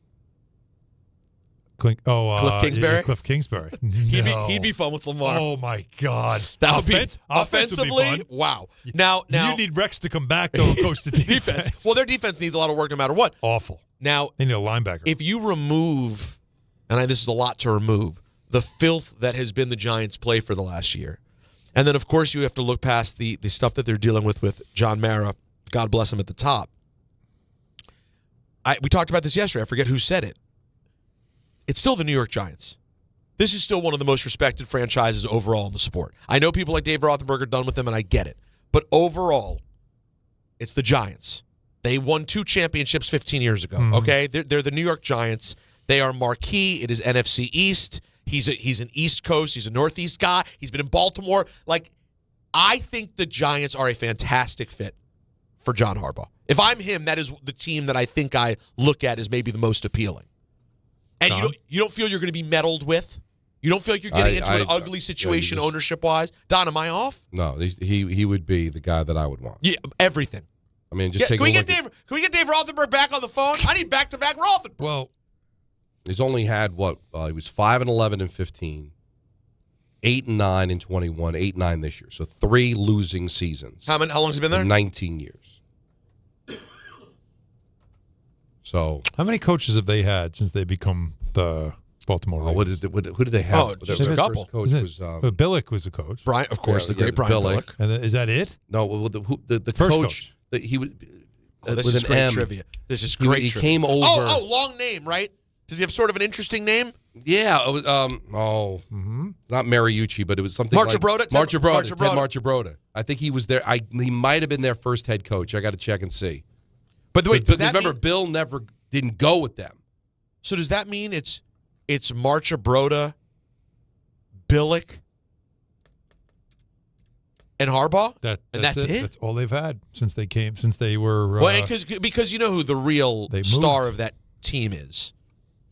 Cliff
Kingsbury?
Yeah, Cliff Kingsbury.
He'd be fun with Lamar.
Oh, my God.
That would be
offensively,
offensively.
fun.
Wow. Now
you need Rex to come back, though, and coach the defense.
Well, their defense needs a lot of work no matter what.
Awful.
Now,
they need a linebacker.
If you remove, and this is a lot to remove, the filth that has been the Giants' play for the last year, and then, of course, you have to look past the stuff that they're dealing with John Mara, God bless him, at the top. We talked about this yesterday. I forget who said it. It's still the New York Giants. This is still one of the most respected franchises overall in the sport. I know people like Dave Rosenberg are done with them, and I get it. But overall, it's the Giants. They won 2 championships 15 years ago, okay? They're the New York Giants. They are marquee. It is NFC East. He's an East Coast. He's a Northeast guy. He's been in Baltimore. I think the Giants are a fantastic fit for John Harbaugh. If I'm him, that is the team that I think I look at as maybe the most appealing. And you don't feel you're going to be meddled with? You don't feel like you're getting into an ugly situation ownership-wise? Don, am I off?
No, he would be the guy that I would want.
Yeah, everything.
I mean, just take
Can we get Dave Rothenberg back on the phone? I need back-to-back Rothenberg.
Well,
he's only had he was 5-11 in 15, 8-9 in 21, 8-9 this year. So 3 losing seasons.
How long has he been there?
19 years. So
how many coaches have they had since they become the Baltimore Ravens?
Who did they have?
Oh, just a couple.
Coach was,
Billick was the coach.
Brian, of course, the great Brian Billick.
And is that it?
No, the
first
coach. He was.
This
with
is
an
great
M.
trivia. This is great.
He
trivia.
came over.
Long name, right? Does he have sort of an interesting name?
Yeah. It was, not Mariucci, but it was something
Marchibroda?
Ted Marchibroda. I think he was there. He might have been their first head coach. I got to check and see.
But wait, does that
remember
mean,
Bill never didn't go with them?
So does that mean it's Marchibroda, Billick, and Harbaugh? That's it?
That's all they've had since they were.
Well, because you know who the real star of that team is.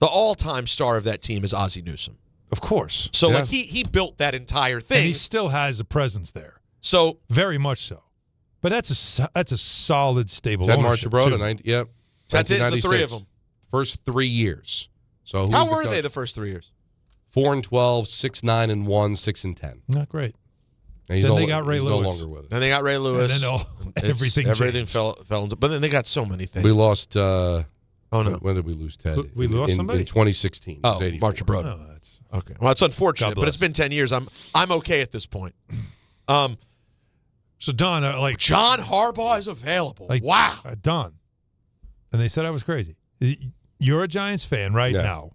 The all-time star of that team is Ozzie Newsome.
Of course.
So he built that entire thing.
And he still has a presence there.
So
very much so. But that's a solid, stable
Ted
ownership,
Marchibroda,
too.
yep.
That's it, the 3 of them.
First 3 years. So
how were they the first 3 years?
4-12, 6-9-1, 6-10.
Not great.
And
then they got Ray Lewis.
No longer with us.
Then they got Ray Lewis.
And then everything
fell into. But then they got so many things.
We lost.
Oh no!
When did we lose Ted?
We lost somebody
in 2016.
Oh, Marchibroda.
Oh, that's
okay. Well, it's unfortunate, but it's been 10 years. I'm okay at this point.
So Don,
John Harbaugh is available. Wow,
Don. And they said I was crazy. You're a Giants fan now.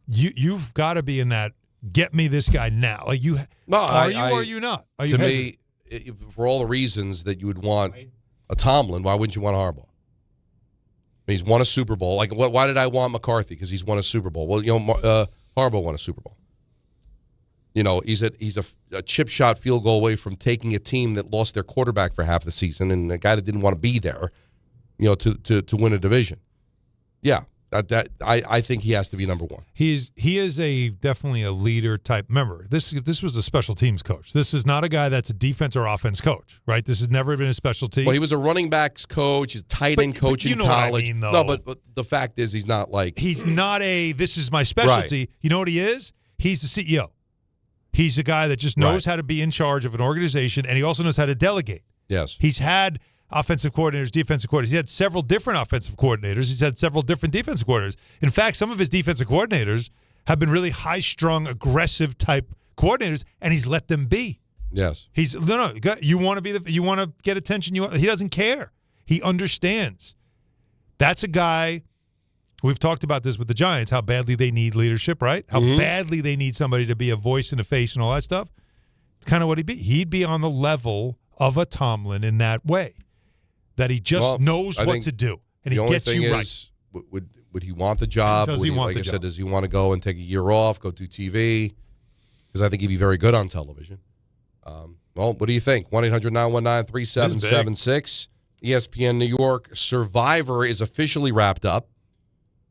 You've got to be in that. Get me this guy now. Are you or are you not? Are you
me, for all the reasons that you would want a Tomlin, why wouldn't you want Harbaugh? He's won a Super Bowl. Why did I want McCarthy? Because he's won a Super Bowl. Well, Harbaugh won a Super Bowl. He's a chip shot field goal away from taking a team that lost their quarterback for half the season and a guy that didn't want to be there, to win a division. Yeah, I think he has to be number 1.
He is definitely a leader type. Remember, this was a special teams coach. This is not a guy that's a defense or offense coach, right? This has never been a specialty.
Well, he was a running backs coach, he's a tight end coach in college.
What I mean, though.
No, but the fact is, he's not
he's not this is my specialty.
Right.
You know what he is? He's the CEO. He's a guy that just knows how to be in charge of an organization, and he also knows how to delegate.
Yes.
He's had offensive coordinators, defensive coordinators. He had several different offensive coordinators. He's had several different defensive coordinators. In fact, some of his defensive coordinators have been really high-strung, aggressive type coordinators, and he's let them be.
Yes.
He's you want to you want to get attention. He doesn't care. He understands. That's a guy. We've talked about this with the Giants, how badly they need leadership, right? How badly they need somebody to be a voice and a face and all that stuff. It's kind of what he'd be. He'd be on the level of a Tomlin in that way, that he just knows what to do, and he gets you right.
Would he want the job?
Does he want the job?
Does he want to go and take a year off, go do TV? Because I think he'd be very good on television. Well, what do you think? 1-800-919-3776. ESPN New York Survivor is officially wrapped up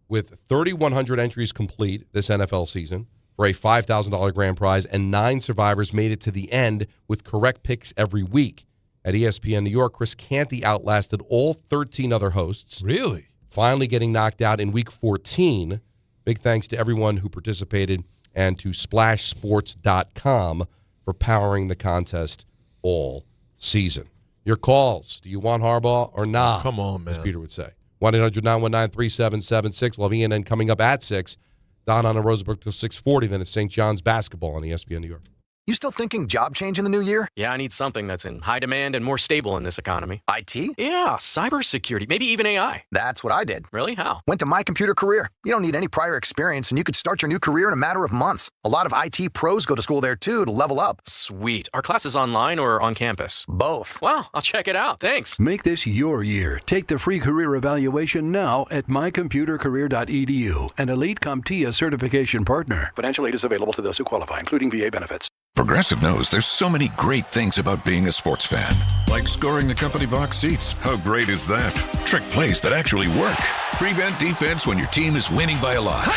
with 3,100 entries complete this NFL season for a $5,000 grand prize, and 9 survivors made it to the end with correct picks every week. At ESPN New York, Chris Canty outlasted all 13 other hosts.
Really?
Finally getting knocked out in week 14. Big thanks to everyone who participated and to splashsports.com for powering the contest all season. Your calls. Do you want Harbaugh or not?
Come on, man.
As Peter would say. 1-800-919-3776. We'll have Ian coming up at 6. Don on Rosenberg till 6:40. Then it's St. John's basketball on ESPN New York.
You still thinking job change in the new year?
Yeah, I need something that's in high demand and more stable in this economy.
IT?
Yeah, cybersecurity, maybe even AI.
That's what I did.
Really? How?
Went to My Computer Career. You don't need any prior experience, and you could start your new career in a matter of months. A lot of IT pros go to school there, too, to level up.
Sweet. Are classes online or on campus?
Both.
Wow, I'll check it out. Thanks.
Make this your year. Take the free career evaluation now at mycomputercareer.edu, an elite CompTIA certification partner. Financial aid is available to those who qualify, including VA benefits.
Progressive knows there's so many great things about being a sports fan. Like scoring the company box seats. How great is that? Trick plays that actually work. Prevent defense when your team is winning by a lot.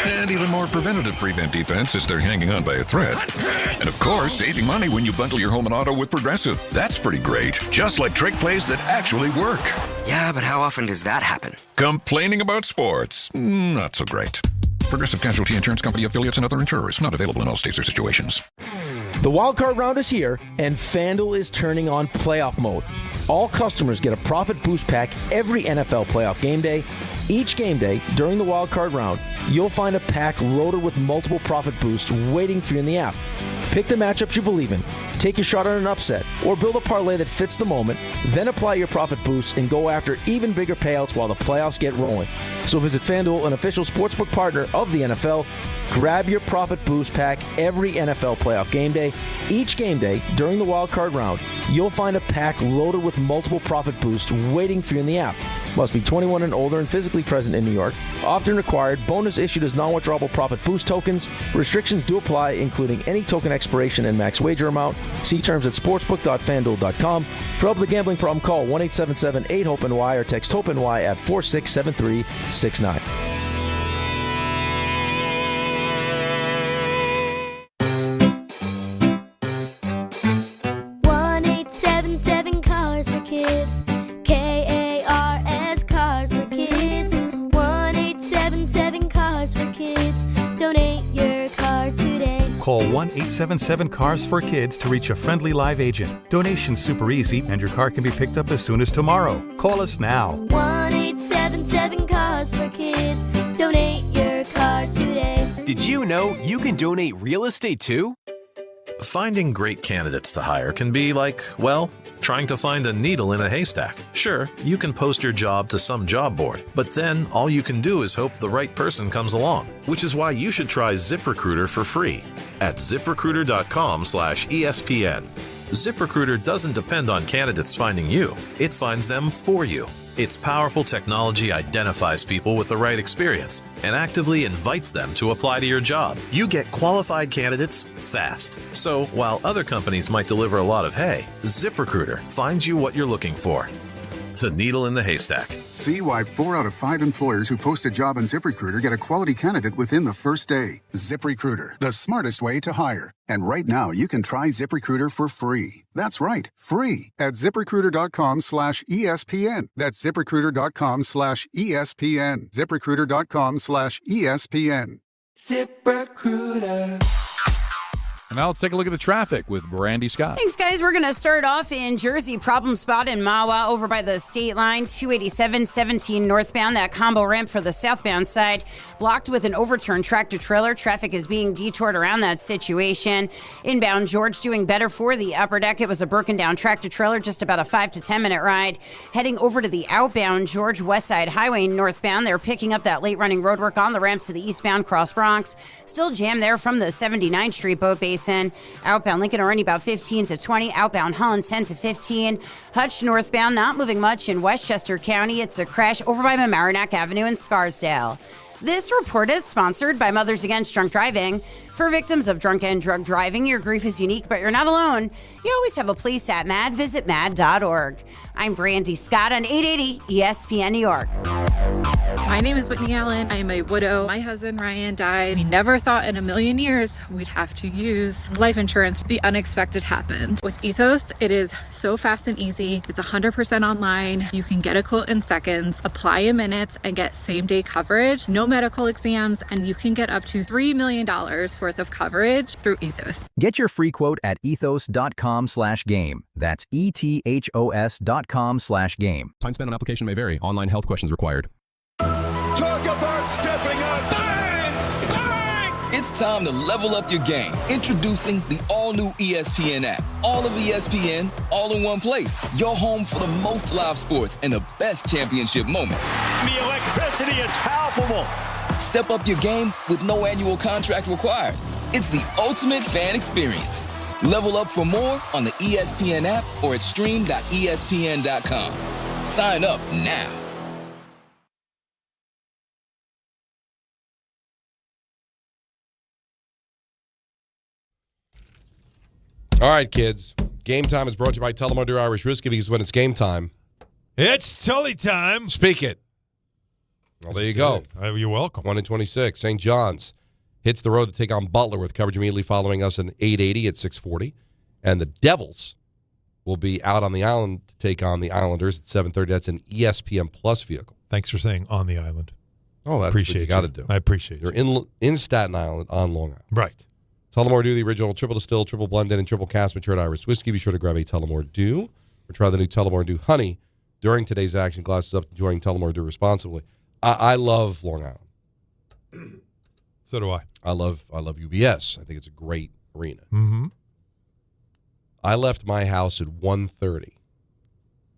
And even more preventative prevent defense as they're hanging on by a thread. And of course, saving money when you bundle your home and auto with Progressive. That's pretty great. Just like trick plays that actually work.
Yeah, but how often does that happen?
Complaining about sports. Not so great. Progressive Casualty Insurance Company, affiliates, and other insurers. Not available in all states or situations.
The wildcard round is here, and FanDuel is turning on playoff mode. All customers get a profit boost pack every NFL playoff game day. Each game day, during the wildcard round, you'll find a pack loaded with multiple profit boosts waiting for you in the app. Pick the matchups you believe in, take a shot on an upset, or build a parlay that fits the moment, then apply your profit boosts and go after even bigger payouts while the playoffs get rolling. So visit FanDuel, an official sportsbook partner of the NFL. Grab your profit boost pack every NFL playoff game day. Each game day, during the wildcard round, you'll find a pack loaded with multiple profit boosts waiting for you in the app. Must be 21 and older and physically present in New York. Often required. Bonus issued as non-withdrawable profit boost tokens. Restrictions do apply, including any token expiration and max wager amount. See terms at sportsbook.fanduel.com. For help with a gambling problem, call 1-877-8-HOPE-NY or text HOPE-NY at 467369.
Call 1-877-CARS-FOR-KIDS to reach a friendly live agent. Donation's super easy, and your car can be picked up as soon as tomorrow. Call us now.
1-877-CARS-FOR-KIDS. Donate your car today.
Did you know you can donate real estate too?
Finding great candidates to hire can be like, well, trying to find a needle in a haystack. Sure, you can post your job to some job board, but then all you can do is hope the right person comes along, which is why you should try ZipRecruiter for free at ZipRecruiter.com/ESPN. ZipRecruiter doesn't depend on candidates finding you. It finds them for you. Its powerful technology identifies people with the right experience and actively invites them to apply to your job. You get qualified candidates fast. So while other companies might deliver a lot of hay, ZipRecruiter finds you what you're looking for. The needle in the haystack.
See why 4 out of 5 employers who post a job on ZipRecruiter get a quality candidate within the first day. ZipRecruiter, the smartest way to hire. And right now, you can try ZipRecruiter for free. That's right, free at ZipRecruiter.com/ESPN. That's ZipRecruiter.com/ESPN. ZipRecruiter.com/ESPN.
ZipRecruiter.
And now let's take a look at the traffic with Brandy Scott.
Thanks, guys. We're going to start off in Jersey. Problem spot in Mahwah over by the state line, 287-17 northbound. That combo ramp for the southbound side blocked with an overturned tractor-trailer. Traffic is being detoured around that situation. Inbound George doing better for the upper deck. It was a broken down tractor-trailer, just about a 5 to 10 minute ride. Heading over to the outbound George West Side Highway northbound. They're picking up that late running roadwork on the ramp to the eastbound Cross Bronx. Still jammed there from the 79th Street boat base. Outbound Lincoln Orange about 15 to 20. Outbound Holland 10 to 15. Hutch northbound not moving much in Westchester County. It's a crash over by Mamaroneck Avenue in Scarsdale. This report is sponsored by Mothers Against Drunk Driving. For victims of drunk and drug driving, your grief is unique, but you're not alone. You always have a place at MAD. Visit MAD.org. I'm Brandy Scott on 880 ESPN New York.
My name is Whitney Allen. I am a widow. My husband, Ryan, died. We never thought in a million years we'd have to use life insurance. The unexpected happened. With Ethos, it is so fast and easy. It's 100% online. You can get a quote in seconds, apply in minutes, and get same-day coverage. No medical exams, and you can get up to $3 million worth of coverage through Ethos.
Get your free quote at ethos.com/game. That's ETHOS.com/game.
Time spent on application may vary. Online health questions required.
Talk about stepping up. Bang! Bang! It's time to level up your game. Introducing the all-new ESPN app. All of ESPN, all in one place. Your home for the most live sports and the best championship moments.
The electricity is palpable.
Step up your game with no annual contract required. It's the ultimate fan experience. Level up for more on the ESPN app or at stream.espn.com. Sign up now.
All right, kids. Game time is brought to you by Tullamore Dew Irish Whiskey, because when it's game time,
it's Tully time.
Speak it. Well, there you go.
You're welcome.
1-26. St. John's hits the road to take on Butler with coverage immediately following us in 880 at 640. And the Devils will be out on the island to take on the Islanders at 7:30. That's an ESPN Plus vehicle.
Thanks for saying on the island.
Oh, that's
appreciate
what you got to do.
I appreciate
You're
it.
in Staten Island on Long Island.
Right.
Tullamore Dew, the original triple distilled, triple blended, and triple cast matured Irish whiskey. Be sure to grab a Tullamore Dew or try the new Tullamore Dew Honey during today's action. Glasses up, enjoying Tullamore Dew responsibly. I love Long Island.
So do I.
I love UBS. I think it's a great arena.
Mm-hmm.
I left my house at 1:30.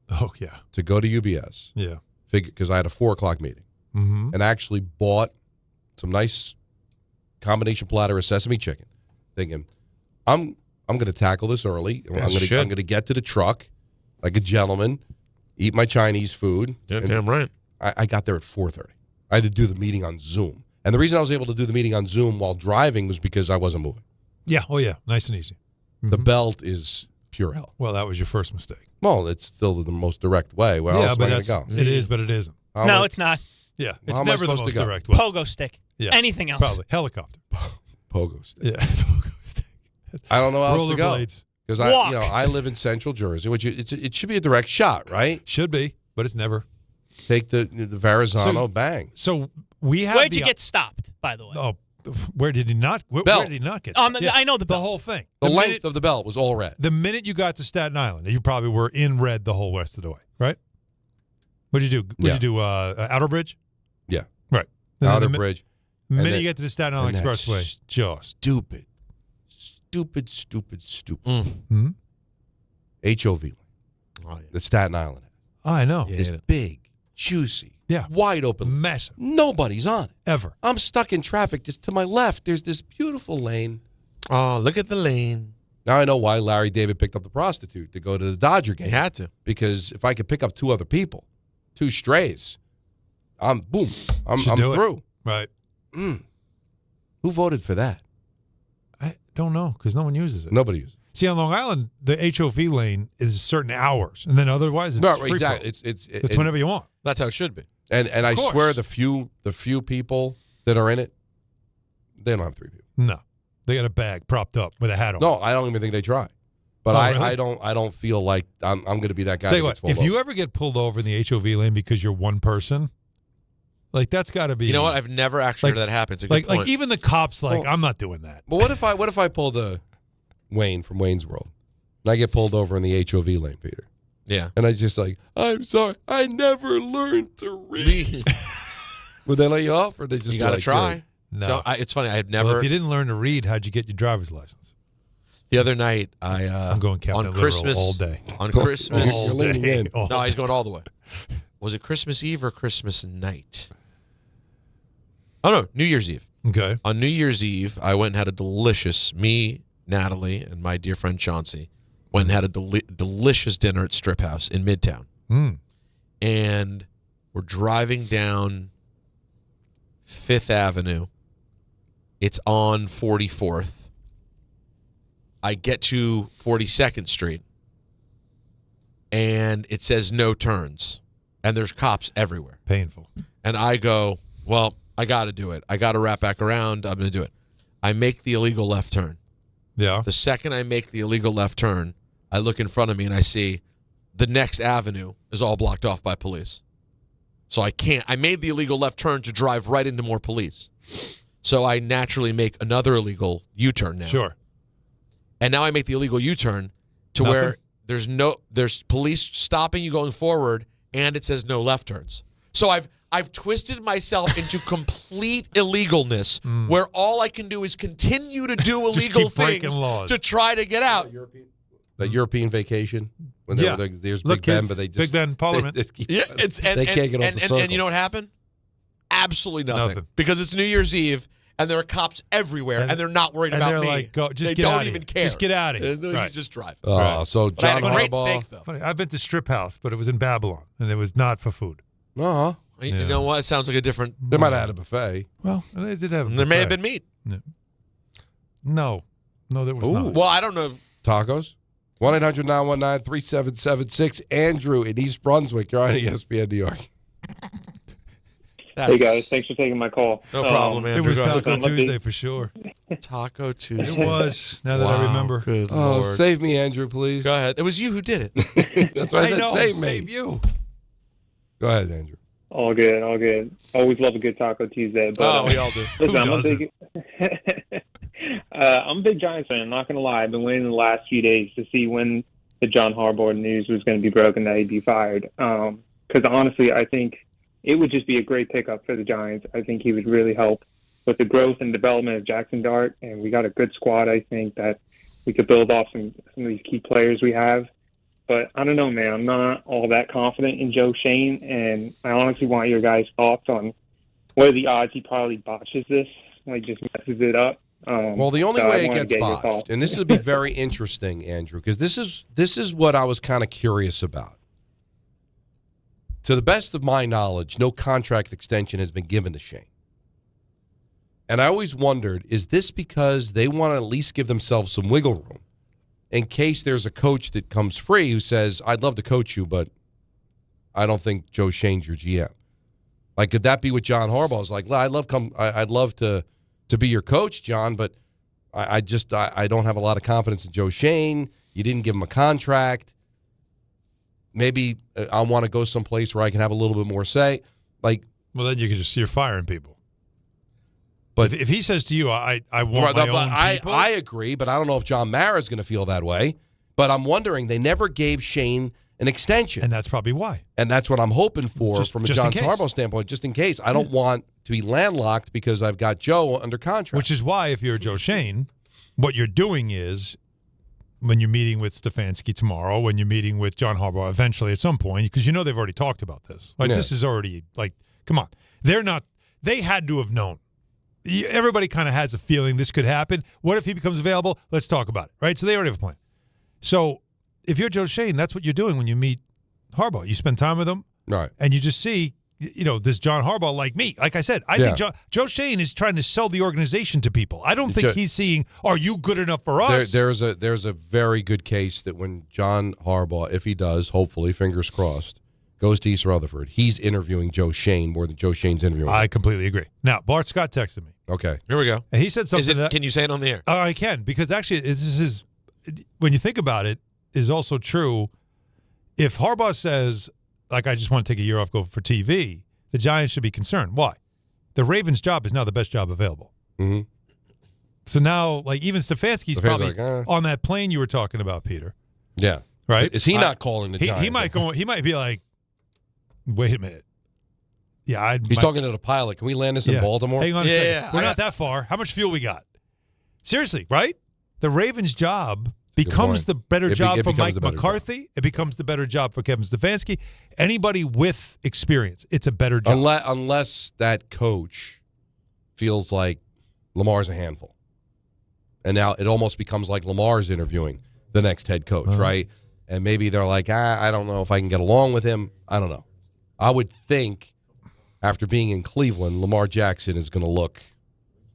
Oh, yeah.
To go to UBS.
Yeah.
Because I had a 4 o'clock meeting.
Mm-hmm.
And actually bought some nice combination platter of sesame chicken, thinking, I'm going to tackle this early. I'm going to get to the truck like a gentleman, eat my Chinese food.
Yeah, damn right.
I got there at 4:30. I had to do the meeting on Zoom. And the reason I was able to do the meeting on Zoom while driving was because I wasn't moving.
Yeah. Oh, yeah. Nice and easy. Mm-hmm.
The belt is pure hell.
Well, that was your first mistake.
Well, it's still the most direct way. Where else am I going to go?
It is, but it isn't.
No, it's not.
Yeah.
Well,
It's never the most direct way.
Pogo stick.
Yeah.
Anything else.
Probably. Helicopter.
Pogo stick.
Yeah. Pogo stick.
I don't know how else to go.
Rollerblades.
Because I live in Central Jersey, which it should be a direct shot, right?
Should be, but it's never.
Take the Verrazano bang.
So we have.
Where'd you get stopped, by the way?
Oh, where did he not? Where did he not get?
I know the
whole thing.
The length of the belt was all red.
The minute you got to Staten Island, you probably were in red the whole rest of the way, right? What'd you do? What'd you do? Outer Bridge?
Yeah.
Right.
Outer Bridge.
The minute you get to the Staten Island Expressway, just
stupid.
Mm-hmm.
HOV lane.
Oh, yeah.
The Staten Island.
Oh, I know.
It's big, juicy, wide open,
massive.
Nobody's on it
ever.
I'm stuck in traffic. Just to my left, there's this beautiful lane.
Oh, look at the lane.
Now I know why Larry David picked up the prostitute to go to the Dodger game.
He had to.
Because if I could pick up 2 other people, 2 strays, I'm through.
Right.
Who voted for that?
I don't know, because no one uses it.
Nobody uses it.
See, on Long Island, the HOV lane is certain hours, and then otherwise it's free
exactly.
flow.
It's
whenever you want.
That's how it should be.
And I swear the few people that are in it, they don't have 3 people.
No, they got a bag propped up with a hat on.
No, I don't even think they try. But
really?
I don't feel like I'm going to be that guy.
Tell you what, if you ever get pulled over in the HOV lane because you're one person, like that's got to be.
You know what? I've never actually heard that happen. It's a good point.
Like even the cops, I'm not doing that.
But what if I pulled a Wayne from Wayne's World, and I get pulled over in the HOV lane, Peter?
Yeah.
And I just I'm sorry, I never learned to read. Would they let you off, or they just
you got to try?
No.
So it's funny. I had never.
Well, if you didn't learn to read, how'd you get your driver's license?
The other night, I'm
going Captain
on Christmas
all day.
On Christmas,
you're leaning in.
No, he's going all the way. Was it Christmas Eve or Christmas night? Oh no, New Year's Eve.
Okay.
On New Year's Eve, I went and had a delicious. Me, Natalie, and my dear friend Chauncey went and had a delicious dinner at Strip House in Midtown. And we're driving down 5th Avenue. It's on 44th. I get to 42nd Street, and it says no turns, and there's cops everywhere.
Painful.
And I go, well, I got to do it. I got to wrap back around. I'm going to do it. I make the illegal left turn.
Yeah.
The second I make the illegal left turn, I look in front of me and I see the next avenue is all blocked off by police. So I can't. I made the illegal left turn to drive right into more police. So I naturally make another illegal U-turn now.
Sure.
And now I make the illegal U-turn to where there's police stopping you going forward, and it says no left turns. So I've twisted myself into complete illegalness where all I can do is continue to do illegal things to try to get out.
The European vacation when there's
Look,
Big Ben,
kids,
but they just
Big Ben Parliament.
They can't get off the circle.
And you know what happened? Absolutely nothing. Because it's New Year's Eve and there are cops everywhere and they're not worried about me.
Like, just
they
get
don't
out
even
of
care.
Just get out of here.
Right. Just drive.
So
But I had
John
a great
Harbaugh.
steak though.
Funny, I've been to Strip House, but it was in Babylon, and it was not for food.
Uh-huh.
You know what? It sounds like a different.
They might have had a buffet.
Well, they did have a
There may have
buffet.
been meat.
No, there was not.
Well, I don't know.
Tacos? 1-800-919-3776. Andrew in East Brunswick. You're on ESPN New York.
Hey, guys. Thanks for taking my call.
No problem, Andrew.
It was
Go ahead.
Taco Tuesday for sure.
Taco Tuesday.
It was, now that I remember.
Good
Oh,
Lord.
save me, Andrew, please.
Go ahead. It was you who did it.
That's why I said
know,
save me.
Save you.
Go ahead, Andrew.
All good, all good. Always love a good Taco Tuesday. But,
we all do.
Listen, I'm a big Giants fan. I'm not going to lie. I've been waiting the last few days to see when the John Harbaugh news was going to be broken that he'd be fired. Because honestly, I think it would just be a great pickup for the Giants. I think he would really help with the growth and development of Jackson Dart, and we got a good squad. I think that we could build off some of these key players we have. But I don't know, man. I'm not all that confident in Joe Shane, and I honestly want your guys' thoughts on what are the odds he probably botches this, like just messes it up.
Well, the only way it gets botched, and this would be very interesting, Andrew, because this is what I was kind of curious about. To the best of my knowledge, no contract extension has been given to Shane. And I always wondered, is this because they want to at least give themselves some wiggle room in case there's a coach that comes free who says, I'd love to coach you, but I don't think Joe Shane's your GM. Like, could that be what John Harbaugh is like? I'd love to be your coach, John, but I don't have a lot of confidence in Joe Shane. You didn't give him a contract. Maybe I want to go someplace where I can have a little bit more say. Like,
well, then you're firing people. But if he says to you, I want my own people.
I agree, but I don't know if John Mara is going to feel that way. But I'm wondering, they never gave Shane an extension.
And that's probably why.
And that's what I'm hoping for from a
just
John
in case.
Harbaugh standpoint, just in case. I don't want to be landlocked because I've got Joe under contract.
Which is why, if you're Joe Shane, what you're doing is, when you're meeting with Stefanski tomorrow, when you're meeting with John Harbaugh eventually at some point, because you know they've already talked about this. Like, this is already, like, come on. They had to have known. Everybody kind of has a feeling this could happen. What if he becomes available? Let's talk about it, right? So they already have a plan. So if you're Joe Shane, that's what you're doing when you meet Harbaugh. You spend time with him,
right?
And you just see, this John Harbaugh like me. Like I said, I think Joe Shane is trying to sell the organization to people. I don't think he's seeing, are you good enough for us?
There's a very good case that when John Harbaugh, if he does, hopefully, fingers crossed, goes to East Rutherford, he's interviewing Joe Shane more than Joe Shane's interviewing him.
I completely agree. Now, Bart Scott texted me.
Okay.
Here we go.
And he said something.
Can you say it on the air?
I can, because actually, this is, when you think about it, is also true. If Harbaugh says, like, I just want to take a year off, go for TV, the Giants should be concerned. Why? The Ravens' job is now the best job available.
Mm-hmm.
So now, like, even Stefanski's probably
like,
on that plane you were talking about, Peter.
Yeah.
Right?
Is he not calling the Giants?
He might be like, wait a minute. Yeah,
he's talking to the pilot. Can we land this in Baltimore?
Hang on a second. We're not that far. How much fuel we got? Seriously, right? The Ravens' job becomes the better job for Mike McCarthy. It becomes the better job for Kevin Stefanski. Anybody with experience, it's a better job.
Unless that coach feels like Lamar's a handful. And now it almost becomes like Lamar's interviewing the next head coach, right? And maybe they're like, I don't know if I can get along with him. I don't know. I would think after being in Cleveland, Lamar Jackson is going to look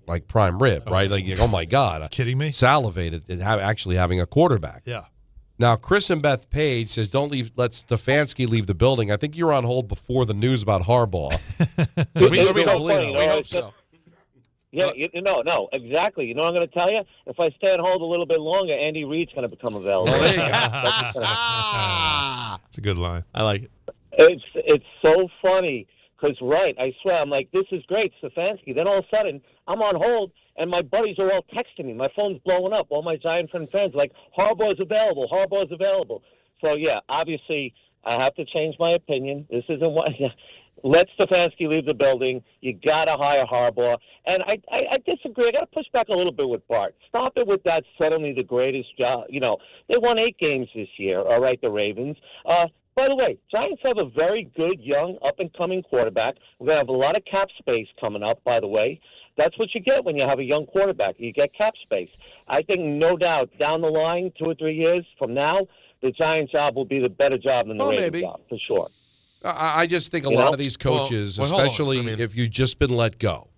like prime rib, right? Like, oh my God.
Kidding me?
Salivated at actually having a quarterback.
Yeah.
Now, Chris and Beth Page says, let Stefanski leave the building. I think you were on hold before the news about Harbaugh.
We hope so.
Yeah, no, exactly. You know what I'm going to tell you? If I stay on hold a little bit longer, Andy Reid's going to become available.
That's a good line.
I like it.
It's so funny because, I swear, I'm like, this is great, Stefanski. Then all of a sudden, I'm on hold, and my buddies are all texting me. My phone's blowing up. All my Giant fans like, Harbaugh's available. So, yeah, obviously, I have to change my opinion. This isn't what... Let Stefanski leave the building. You got to hire Harbaugh. And I disagree. I got to push back a little bit with Bart. Stop it with that suddenly the greatest job. They won 8 games this year, all right, the Ravens. By the way, Giants have a very good, young, up-and-coming quarterback. We're going to have a lot of cap space coming up, by the way. That's what you get when you have a young quarterback. You get cap space. I think, no doubt, down the line, 2 or 3 years from now, the Giants job will be the better job than the Ravens job, for sure.
I just think a lot of these coaches, especially if you've just been let go,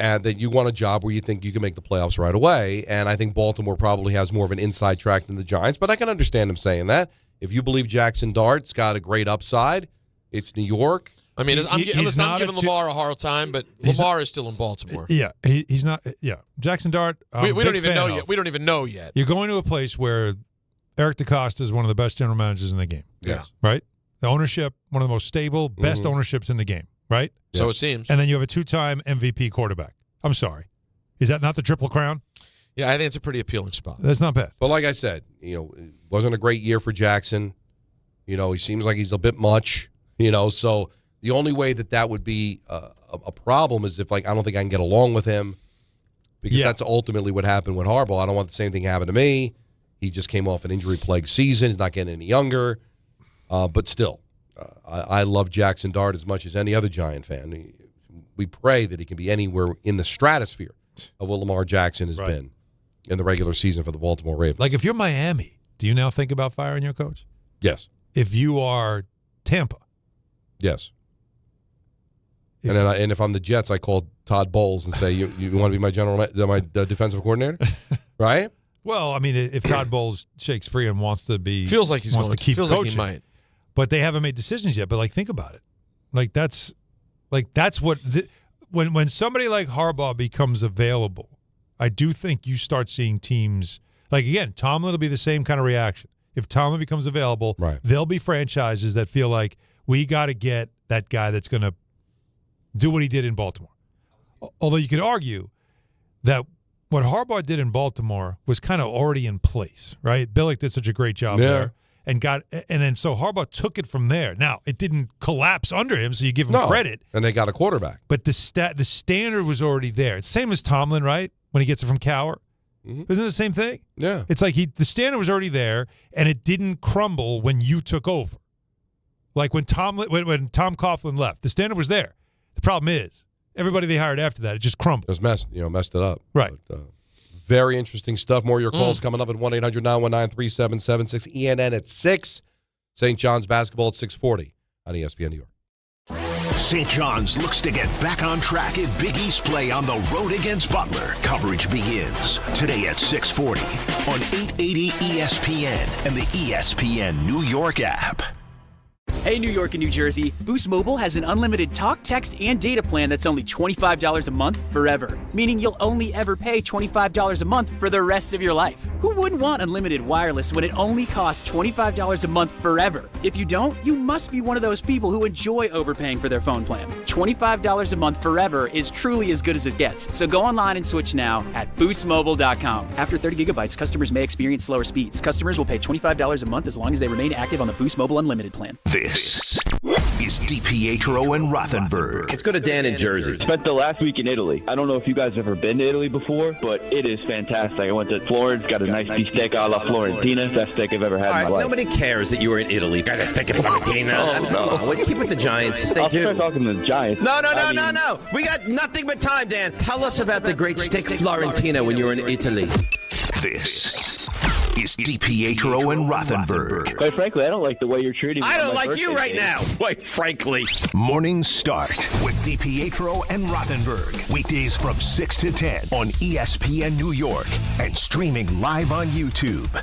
and that you want a job where you think you can make the playoffs right away, and I think Baltimore probably has more of an inside track than the Giants, but I can understand him saying that. If you believe Jackson Dart's got a great upside, it's New York.
I mean, I'm giving Lamar a hard time, but Lamar is still in Baltimore.
Yeah, he's not. Yeah, Jackson Dart.
We don't even know yet. We don't even know yet.
You're going to a place where Eric DeCosta is one of the best general managers in the game.
Yes.
Right? The ownership, one of the most stable, best ownerships in the game, right?
So it seems.
And then you have a 2-time MVP quarterback. I'm sorry. Is that not the Triple Crown?
Yeah, I think it's a pretty appealing spot.
That's not bad.
But like I said, it wasn't a great year for Jackson. He seems like he's a bit much, so the only way that would be a problem is if, I don't think I can get along with him, because that's ultimately what happened with Harbaugh. I don't want the same thing to happen to me. He just came off an injury-plagued season. He's not getting any younger. But still, I love Jackson Dart as much as any other Giant fan. We pray that he can be anywhere in the stratosphere of what Lamar Jackson has been in the regular season for the Baltimore Ravens.
Like, if you're Miami, do you now think about firing your coach?
Yes.
If you are Tampa?
Yes. And if I'm the Jets, I call Todd Bowles and say, you want to be my defensive coordinator? Right?
Well, I mean, if Todd Bowles shakes free and wants to be...
Feels like he's
wants
going
to keep coaching,
like he might.
But they haven't made decisions yet. But, think about it. That's what... When somebody like Harbaugh becomes available, I do think you start seeing teams... again, Tomlin will be the same kind of reaction. If Tomlin becomes available, there'll be franchises that feel like, we got to get that guy that's going to do what he did in Baltimore. Although you could argue that what Harbaugh did in Baltimore was kind of already in place, right? Billick did such a great job there. And then so Harbaugh took it from there. Now, it didn't collapse under him, so you give him credit.
And they got a quarterback.
But the standard was already there. It's same as Tomlin, right? When he gets it from Cowher. Mm-hmm. Isn't it the same thing?
Yeah.
It's like the standard was already there, and it didn't crumble when you took over. Like when Tom Coughlin left, the standard was there. The problem is, everybody they hired after that, it just crumbled.
It was messed it up.
Right.
But, very interesting stuff. More of your calls coming up at 1-800-919-3776. ENN at 6. St. John's basketball at 6:40 on ESPN New York.
St. John's looks to get back on track in Big East play on the road against Butler. Coverage begins today at 6:40 on 880 ESPN and the ESPN New York app.
Hey, New York and New Jersey, Boost Mobile has an unlimited talk, text, and data plan that's only $25 a month forever, meaning you'll only ever pay $25 a month for the rest of your life. Who wouldn't want unlimited wireless when it only costs $25 a month forever? If you don't, you must be one of those people who enjoy overpaying for their phone plan. $25 a month forever is truly as good as it gets, so go online and switch now at boostmobile.com. After 30 gigabytes, customers may experience slower speeds. Customers will pay $25 a month as long as they remain active on the Boost Mobile Unlimited plan.
This is DiPietro and Rothenberg.
Let's go to Dan in Jersey.
Spent the last week in Italy. I don't know if you guys have ever been to Italy before, but it is fantastic. I went to Florence, got a nice beefsteak alla Florentina. Best steak I've ever had in my life.
Nobody cares that you were in Italy. Got a steak at Florentina. Oh, no. Keep with the Giants.
I'll start talking to the Giants.
No. We got nothing but time, Dan. Tell us about the great steak Florentina when you were in Italy.
This is DiPietro and Rothenberg.
Quite frankly, I don't like the way you're treating me.
I don't like you right now, quite frankly.
Morning Start with DiPietro and Rothenberg. Weekdays from 6 to 10 on ESPN New York and streaming live on YouTube.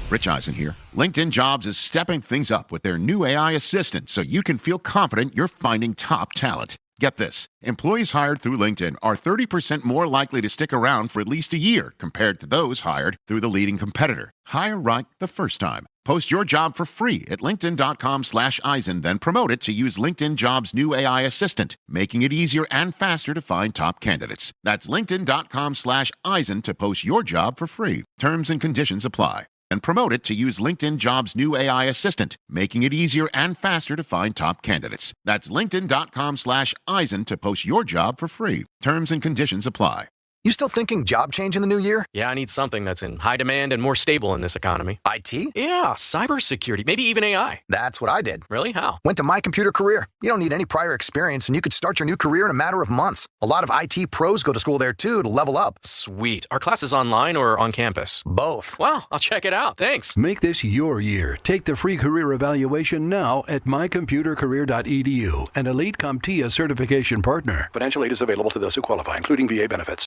Rich Eisen here. LinkedIn Jobs is stepping things up with their new AI assistant so you can feel confident you're finding top talent. Get this. Employees hired through LinkedIn are 30% more likely to stick around for at least a year compared to those hired through the leading competitor. Hire right the first time. Post your job for free at linkedin.com/Eisen, then promote it to use LinkedIn Jobs' new AI assistant, making it easier and faster to find top candidates. That's linkedin.com/Eisen to post your job for free. Terms and conditions apply. And promote it to use LinkedIn Jobs' new AI assistant, making it easier and faster to find top candidates. That's linkedin.com/Eisen to post your job for free. Terms and conditions apply.
You still thinking job change in the new year?
Yeah, I need something that's in high demand and more stable in this economy.
IT?
Yeah, cybersecurity, maybe even AI.
That's what I did.
Really? How?
Went to My Computer Career. You don't need any prior experience, and you could start your new career in a matter of months. A lot of IT pros go to school there, too, to level up.
Sweet. Are classes online or on campus?
Both.
Wow, I'll check it out. Thanks.
Make this your year. Take the free career evaluation now at mycomputercareer.edu, an Elite CompTIA certification partner. Financial aid is available to those who qualify, including VA benefits.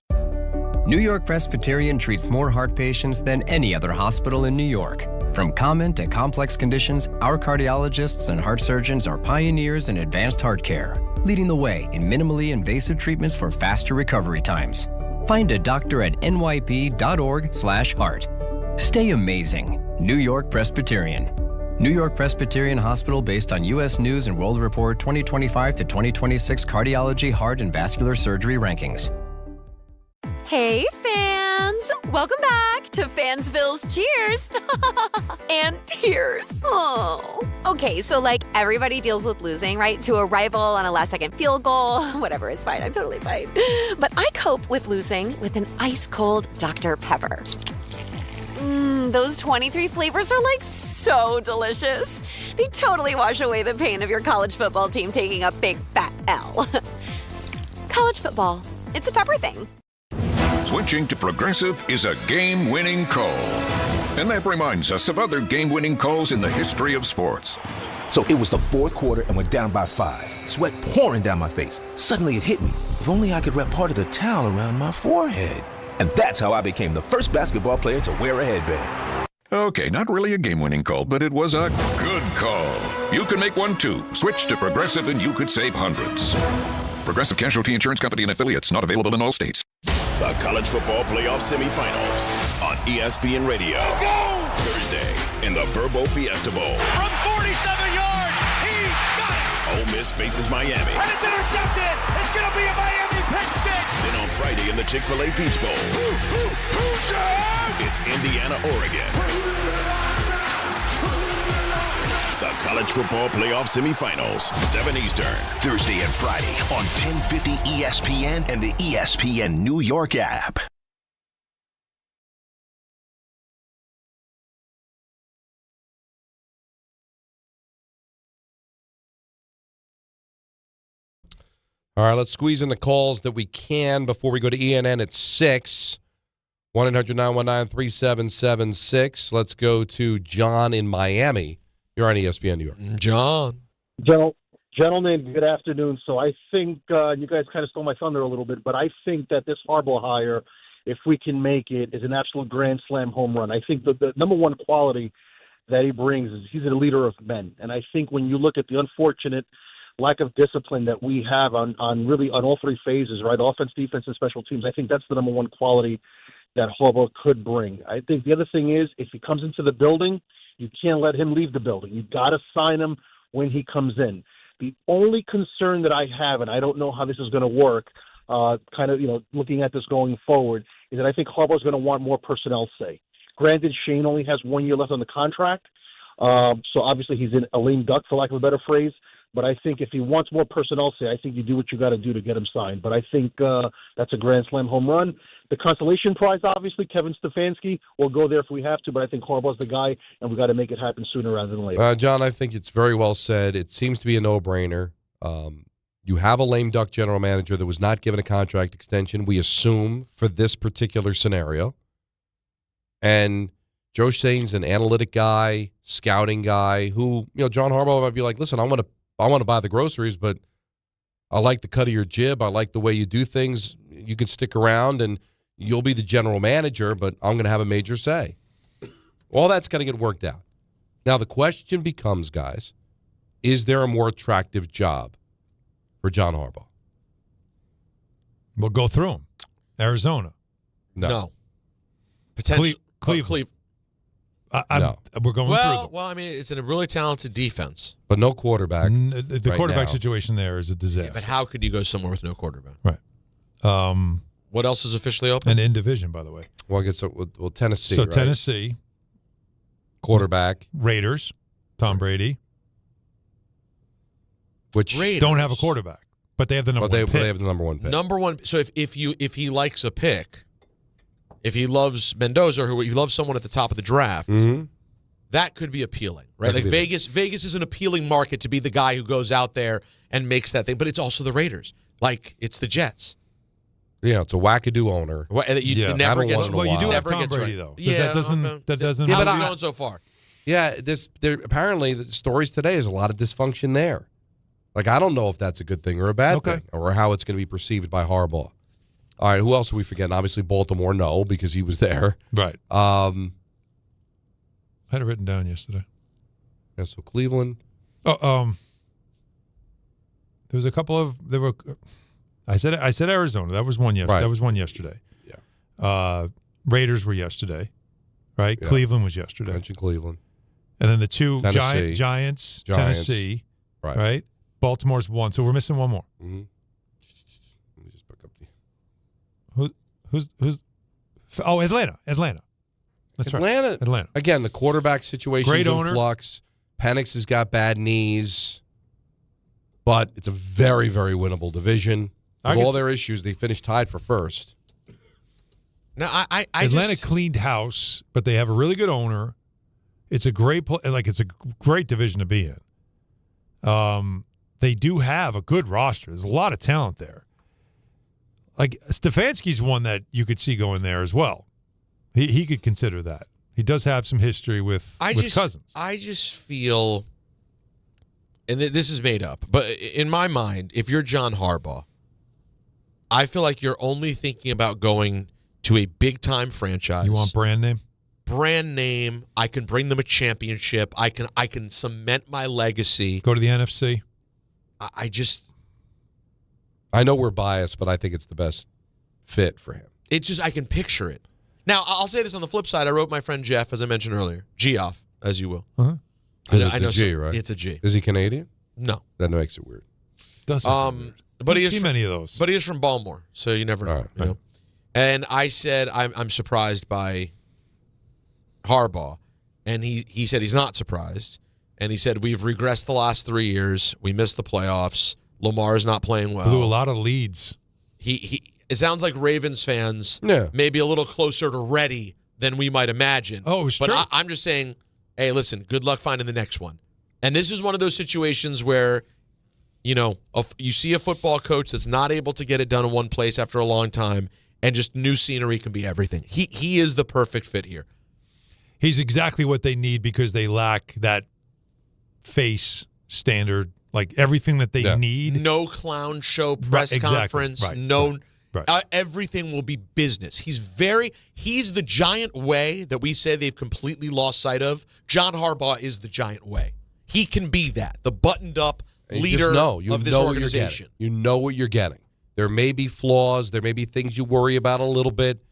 New York Presbyterian treats more heart patients than any other hospital in New York. From common to complex conditions, our cardiologists and heart surgeons are pioneers in advanced heart care, leading the way in minimally invasive treatments for faster recovery times. Find a doctor at nyp.org/heart. Stay amazing. New York Presbyterian. New York Presbyterian Hospital based on U.S. News and World Report 2025 to 2026 Cardiology, Heart, and Vascular Surgery Rankings.
Hey, fans! Welcome back to Fansville's Cheers and Tears. Oh. Okay, so like everybody deals with losing, right? To a rival on a last-second field goal. Whatever, it's fine. I'm totally fine. But I cope with losing with an ice-cold Dr. Pepper. Those 23 flavors are like so delicious. They totally wash away the pain of your college football team taking a big fat L. College football, it's a pepper thing.
Switching to Progressive is a game-winning call. And that reminds us of other game-winning calls in the history of sports.
So it was the fourth quarter and we're down by 5. Sweat pouring down my face. Suddenly it hit me. If only I could wrap part of the towel around my forehead. And that's how I became the first basketball player to wear a headband.
Okay, not really a game-winning call, but it was a good call. You can make one too. Switch to Progressive and you could save hundreds. Progressive Casualty Insurance Company and affiliates, not available in all states.
The College Football Playoff Semifinals on ESPN Radio. Thursday in the Verbo Fiesta Bowl.
From 47 yards, he got it!
Ole Miss faces Miami.
And it's intercepted! It's going to be a Miami pick six!
Then on Friday in the Chick-fil-A Peach Bowl. It's Indiana, Oregon. The College Football Playoff Semifinals, 7 Eastern.
Thursday and Friday on 1050 ESPN and the ESPN New York app.
All right, let's squeeze in the calls that we can before we go to ENN at 6. 1-800-919-3776. Let's go to John in Miami. You're on ESPN New York.
John.
Gentlemen, good afternoon. So I think you guys kind of stole my thunder a little bit, but I think that this Harbaugh hire, if we can make it, is an absolute grand slam home run. I think the number one quality that he brings is he's a leader of men. And I think when you look at the unfortunate lack of discipline that we have on all three phases, right, offense, defense, and special teams, I think that's the number one quality that Harbaugh could bring. I think the other thing is if he comes into the building, you can't let him leave the building. You've got to sign him when he comes in. The only concern that I have, and I don't know how this is going to work, looking at this going forward, is that I think Harbaugh is going to want more personnel say. Granted, Shane only has 1 year left on the contract, so obviously he's in a lame duck, for lack of a better phrase. But I think if he wants more personnel say, I think you do what you got to do to get him signed. But I think that's a grand slam home run. The consolation prize, obviously, Kevin Stefanski, will go there if we have to. But I think Harbaugh's the guy, and we got to make it happen sooner rather than later.
John, I think it's very well said. It seems to be a no-brainer. You have a lame duck general manager that was not given a contract extension, we assume, for this particular scenario. And Joe Shane's an analytic guy, scouting guy, who, John Harbaugh might be like, listen, I want to buy the groceries, but I like the cut of your jib. I like the way you do things. You can stick around and you'll be the general manager, but I'm going to have a major say. All that's got to get worked out. Now, the question becomes, guys, is there a more attractive job for John Harbaugh?
We'll go through them. Arizona.
No. Potentially.
Cleveland.
No.
We're going through them.
Well, I mean, it's a really talented defense.
But no quarterback.
The quarterback
now.
situation there is a disaster.
Yeah, but how could you go somewhere with no quarterback?
Right.
What else is officially open?
And in division, by the way.
Well, I guess Tennessee.
So
right?
Tennessee.
Quarterback.
Raiders. Tom Brady.
Which
Raiders
don't have a quarterback, but they have the number one pick.
They have the number one pick.
Number one. So if he likes a pick, if he loves Mendoza or he loves someone at the top of the draft, that could be appealing, right? Like Vegas is an appealing market to be the guy who goes out there and makes that thing. But it's also the Raiders. Like, it's the Jets.
Yeah, it's a wackadoo owner.
You never get.
Well, you do have Tom Brady, though.
Yeah,
that doesn't.
How's it going so far?
Yeah, apparently the stories today is a lot of dysfunction there. Like, I don't know if that's a good thing or a bad thing, or how it's going to be perceived by Harbaugh. All right, who else are we forgetting? Obviously, Baltimore, no, because he was there.
Right.
I
had it written down yesterday.
Yeah, so Cleveland.
There was a couple of I said Arizona. That was one yesterday.
Right.
That was one yesterday.
Yeah.
Raiders were yesterday, right?
Yeah.
Let was yesterday.
Mentioned Cleveland.
And then the two
Tennessee.
Giants, Tennessee,
right?
Baltimore's one, so we're missing one more.
Mm-hmm. Let me just pick up the.
Who's? Oh, Atlanta. That's
Atlanta.
Right. Atlanta.
Again, the quarterback situation
Great
in
owner.
flux. Penix has got bad knees, but it's a very, very winnable division. With all their issues, they finished tied for first.
Now,
Atlanta cleaned house, but they have a really good owner. It's a great it's a great division to be in. They do have a good roster. There's a lot of talent there. Like, Stefanski's one that you could see going there as well. He could consider that. He does have some history with Cousins.
I just feel, and this is made up, but in my mind, if you're John Harbaugh, I feel like you're only thinking about going to a big-time franchise.
You want brand name?
Brand name. I can bring them a championship. I can cement my legacy.
Go to the NFC?
I know we're biased, but I think it's the best fit for him.
It's just, I can picture it. Now, I'll say this on the flip side. I wrote my friend Jeff, as I mentioned earlier. Geoff, as you will.
Uh-huh.
I know
G, right?
It's a G.
Is he Canadian?
No.
That makes it weird.
Doesn't
but he
see
is
many of those.
But he is from Baltimore, so you never know.
Right.
You know? And I said I'm surprised by Harbaugh, and he said he's not surprised. And he said we've regressed the last 3 years. We missed the playoffs. Lamar's not playing well.
Blew a lot of leads.
It sounds like Ravens fans maybe a little closer to ready than we might imagine.
Oh, it's true.
I'm just saying, hey, listen, good luck finding the next one. And this is one of those situations where, you see a football coach that's not able to get it done in one place after a long time, and just new scenery can be everything. He is the perfect fit here.
He's exactly what they need because they lack that face standard, like everything that they need.
No clown show press conference.
Right.
Everything will be business. He's the giant way that we say they've completely lost sight of. John Harbaugh is the giant way. He can be that, the buttoned up leader of this organization.
You know what you're getting. There may be flaws. There may be things you worry about a little bit.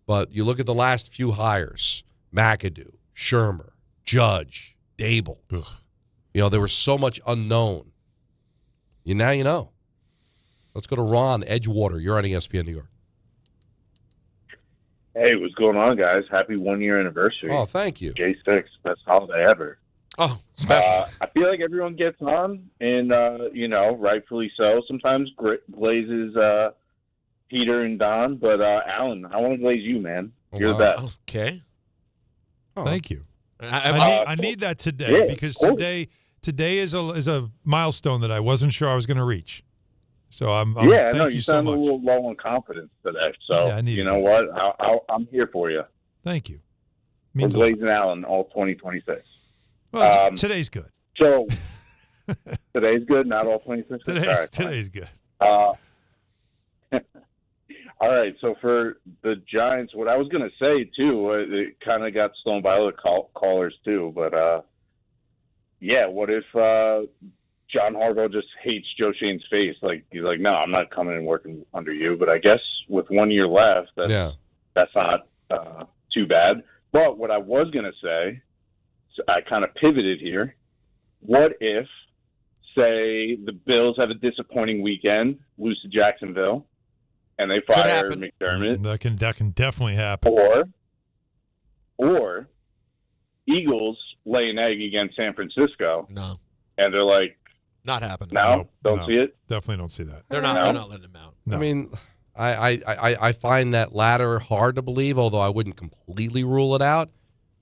But you look at the last few hires, McAdoo, Shermer, Judge, Dable. There was so much unknown. Now you know. Let's go to Ron Edgewater. You're on ESPN New York.
Hey, what's going on, guys? Happy 1 year anniversary.
Oh, thank you.
J6, best holiday ever.
Oh, special.
I feel like everyone gets on, and, rightfully so. Sometimes glazes Peter and Don, but Alan, I want to glaze you, man. You're the best.
Okay.
Oh. Thank you. I need that today because today is a milestone that I wasn't sure I was going to reach. So thank you so
sound
much.
a little low on confidence today. So
what?
I'm here for you.
Thank you.
We're glazing Allen all 2026.
Well, today's good.
So today's good, not all 26.
Today's good.
All right, so for the Giants, what I was going to say, too, it kind of got stolen by other callers, too, but, what if John Harbaugh just hates Joe Shane's face? Like, he's like, no, I'm not coming and working under you, but I guess with 1 year left, that's not too bad. But what I was going to say, so I kind of pivoted here, what if, say, the Bills have a disappointing weekend, lose to Jacksonville, and they fire McDermott?
That can definitely happen.
Or Eagles lay an egg against San Francisco.
No.
And they're like,
not happening.
No, don't see it.
Definitely don't see that.
They're not letting him out.
No.
I mean, I find that latter hard to believe, although I wouldn't completely rule it out.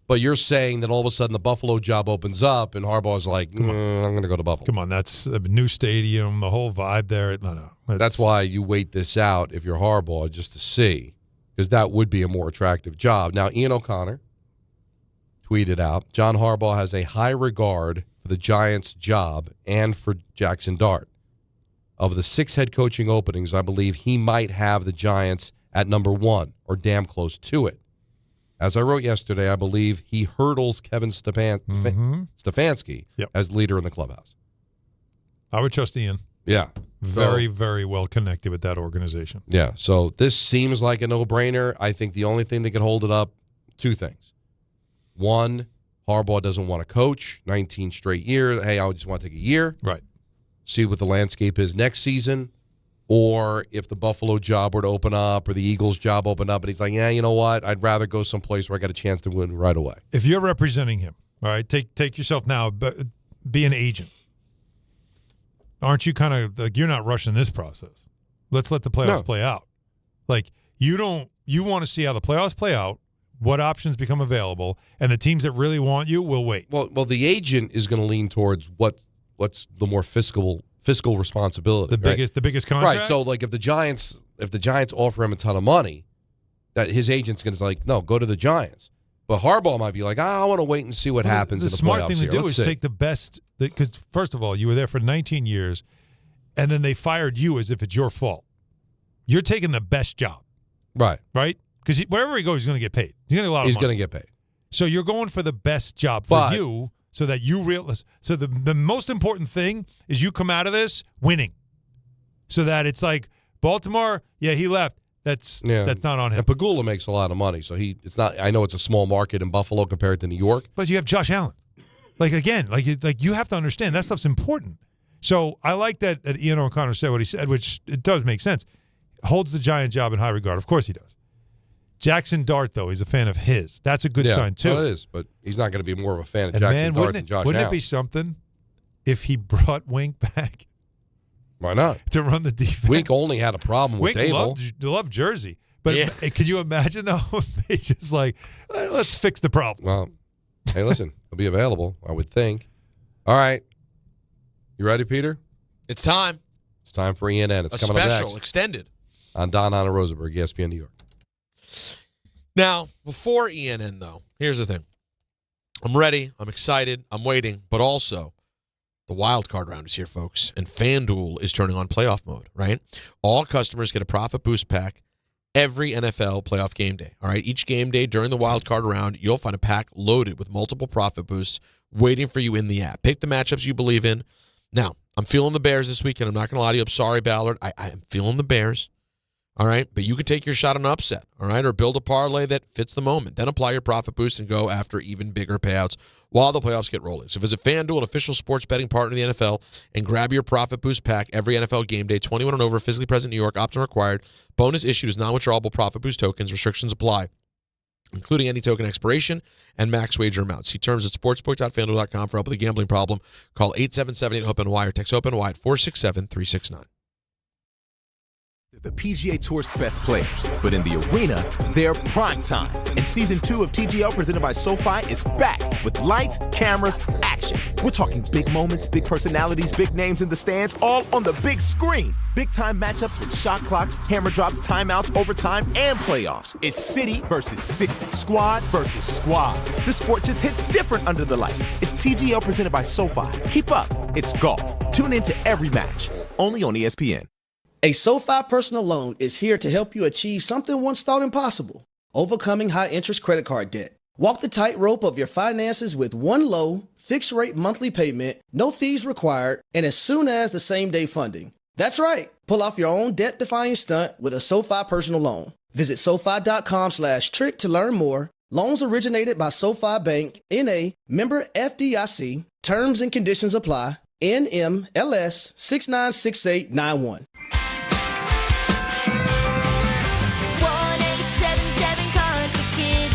But you're saying that all of a sudden the Buffalo job opens up and Harbaugh's like, I'm going to go to Buffalo.
Come on, that's a new stadium, the whole vibe there. No.
That's why you wait this out if you're Harbaugh, just to see, because that would be a more attractive job. Now, Ian O'Connor tweeted out, John Harbaugh has a high regard for the Giants' job and for Jackson Dart. Of the 6 head coaching openings, I believe he might have the Giants at number 1 or damn close to it. As I wrote yesterday, I believe he hurdles Kevin Stefanski as leader in the clubhouse.
I would trust Ian.
Yeah.
Very, very well connected with that organization.
Yeah. So this seems like a no-brainer. I think the only thing that could hold it up, 2 things. 1, Harbaugh doesn't want to coach 19 straight years. Hey, I just want to take a year.
Right.
See what the landscape is next season. Or if the Buffalo job were to open up or the Eagles job open up and he's like, yeah, you know what? I'd rather go someplace where I got a chance to win right away.
If you're representing him, all right, take yourself now, but be an agent. Aren't you kind of like, you're not rushing this process? Let's let the playoffs play out. Like, you want to see how the playoffs play out, what options become available, and the teams that really want you will wait.
Well, the agent is going to lean towards what's the more fiscal responsibility.
The biggest contract.
Right. So like if the Giants offer him a ton of money, that his agent's going to like, no, go to the Giants. But Harbaugh might be like, I want to wait and see what happens in the playoffs.
The smart thing to do is take the best, because first of all, you were there for 19 years, and then they fired you as if it's your fault. You're taking the best job.
Right.
Right? Because wherever he goes, he's going to get paid. He's going to get a lot of money.
He's going to get paid.
So you're going for the best job for you. So that you realize, so the most important thing is you come out of this winning, so that it's like Baltimore. Yeah, he left. That's not on him.
And Pagula makes a lot of money, so it's not. I know it's a small market in Buffalo compared to New York,
but you have Josh Allen. Like again, like you have to understand that stuff's important. So I like that Ian O'Connor said what he said, which it does make sense. Holds the Giant job in high regard. Of course he does. Jackson Dart, though, he's a fan of his. That's a good sign, too.
Well, it is, but he's not going to be more of a fan of Jackson Dart than Josh Allen.
Wouldn't it be something if he brought Wink back?
Why not?
To run the defense.
Wink only had a problem with Dable.
Wink loved Jersey. But can you imagine, though, if they just like, let's fix the problem?
Well, hey, listen, he'll be available, I would think. All right. You ready, Peter?
It's time.
It's time for ENN. It's coming up next.
Special, extended.
On Don, Hahn, and Rosenberg, ESPN New York.
Now, before ENN, though, here's the thing. I'm ready. I'm excited. I'm waiting. But also, the wild card round is here, folks. And FanDuel is turning on playoff mode, right? All customers get a profit boost pack every NFL playoff game day, all right? Each game day during the wild card round, you'll find a pack loaded with multiple profit boosts waiting for you in the app. Pick the matchups you believe in. Now, I'm feeling the Bears this weekend. I'm not going to lie to you. I'm sorry, Ballard. I am feeling the Bears. All right, but you could take your shot on an upset, all right, or build a parlay that fits the moment. Then apply your profit boost and go after even bigger payouts while the playoffs get rolling. So visit FanDuel, an official sports betting partner of the NFL, and grab your profit boost pack every NFL game day. 21 and over, physically present in New York, opt-in required. Bonus issued is non-withdrawable profit boost tokens. Restrictions apply, including any token expiration and max wager amount. See terms at sportsbook.fanduel.com for help with a gambling problem. Call 877-8-HOPE-NY or text HOPE-NY at 467-369.
The PGA Tour's best players, but in the arena, they're prime time. And Season 2 of TGL presented by SoFi is back with lights, cameras, action. We're talking big moments, big personalities, big names in the stands, all on the big screen. Big-time matchups with shot clocks, hammer drops, timeouts, overtime, and playoffs. It's city versus city, squad versus squad. The sport just hits different under the lights. It's TGL presented by SoFi. Keep up. It's golf. Tune into every match. Only on ESPN.
A SoFi personal loan is here to help you achieve something once thought impossible: overcoming high-interest credit card debt. Walk the tightrope of your finances with one low, fixed-rate monthly payment, no fees required, and as soon as the same-day funding. That's right. Pull off your own debt-defying stunt with a SoFi personal loan. Visit SoFi.com/trick to learn more. Loans originated by SoFi Bank, N.A., member FDIC. Terms and conditions apply. NMLS 696891.
1-877 Cars for Kids.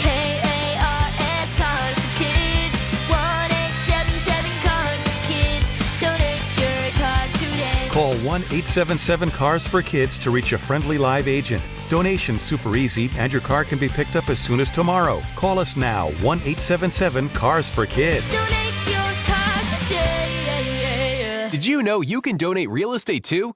KARS Cars for Kids. 1-877 Cars for Kids. Donate your car today.
Call 1-877-CARS-FOR-KIDS to reach a friendly live agent. Donation's super easy, and your car can be picked up as soon as tomorrow. Call us now, 1-877-CARS-FOR-KIDS.
Donate your car today.
Did you know you can donate real estate too?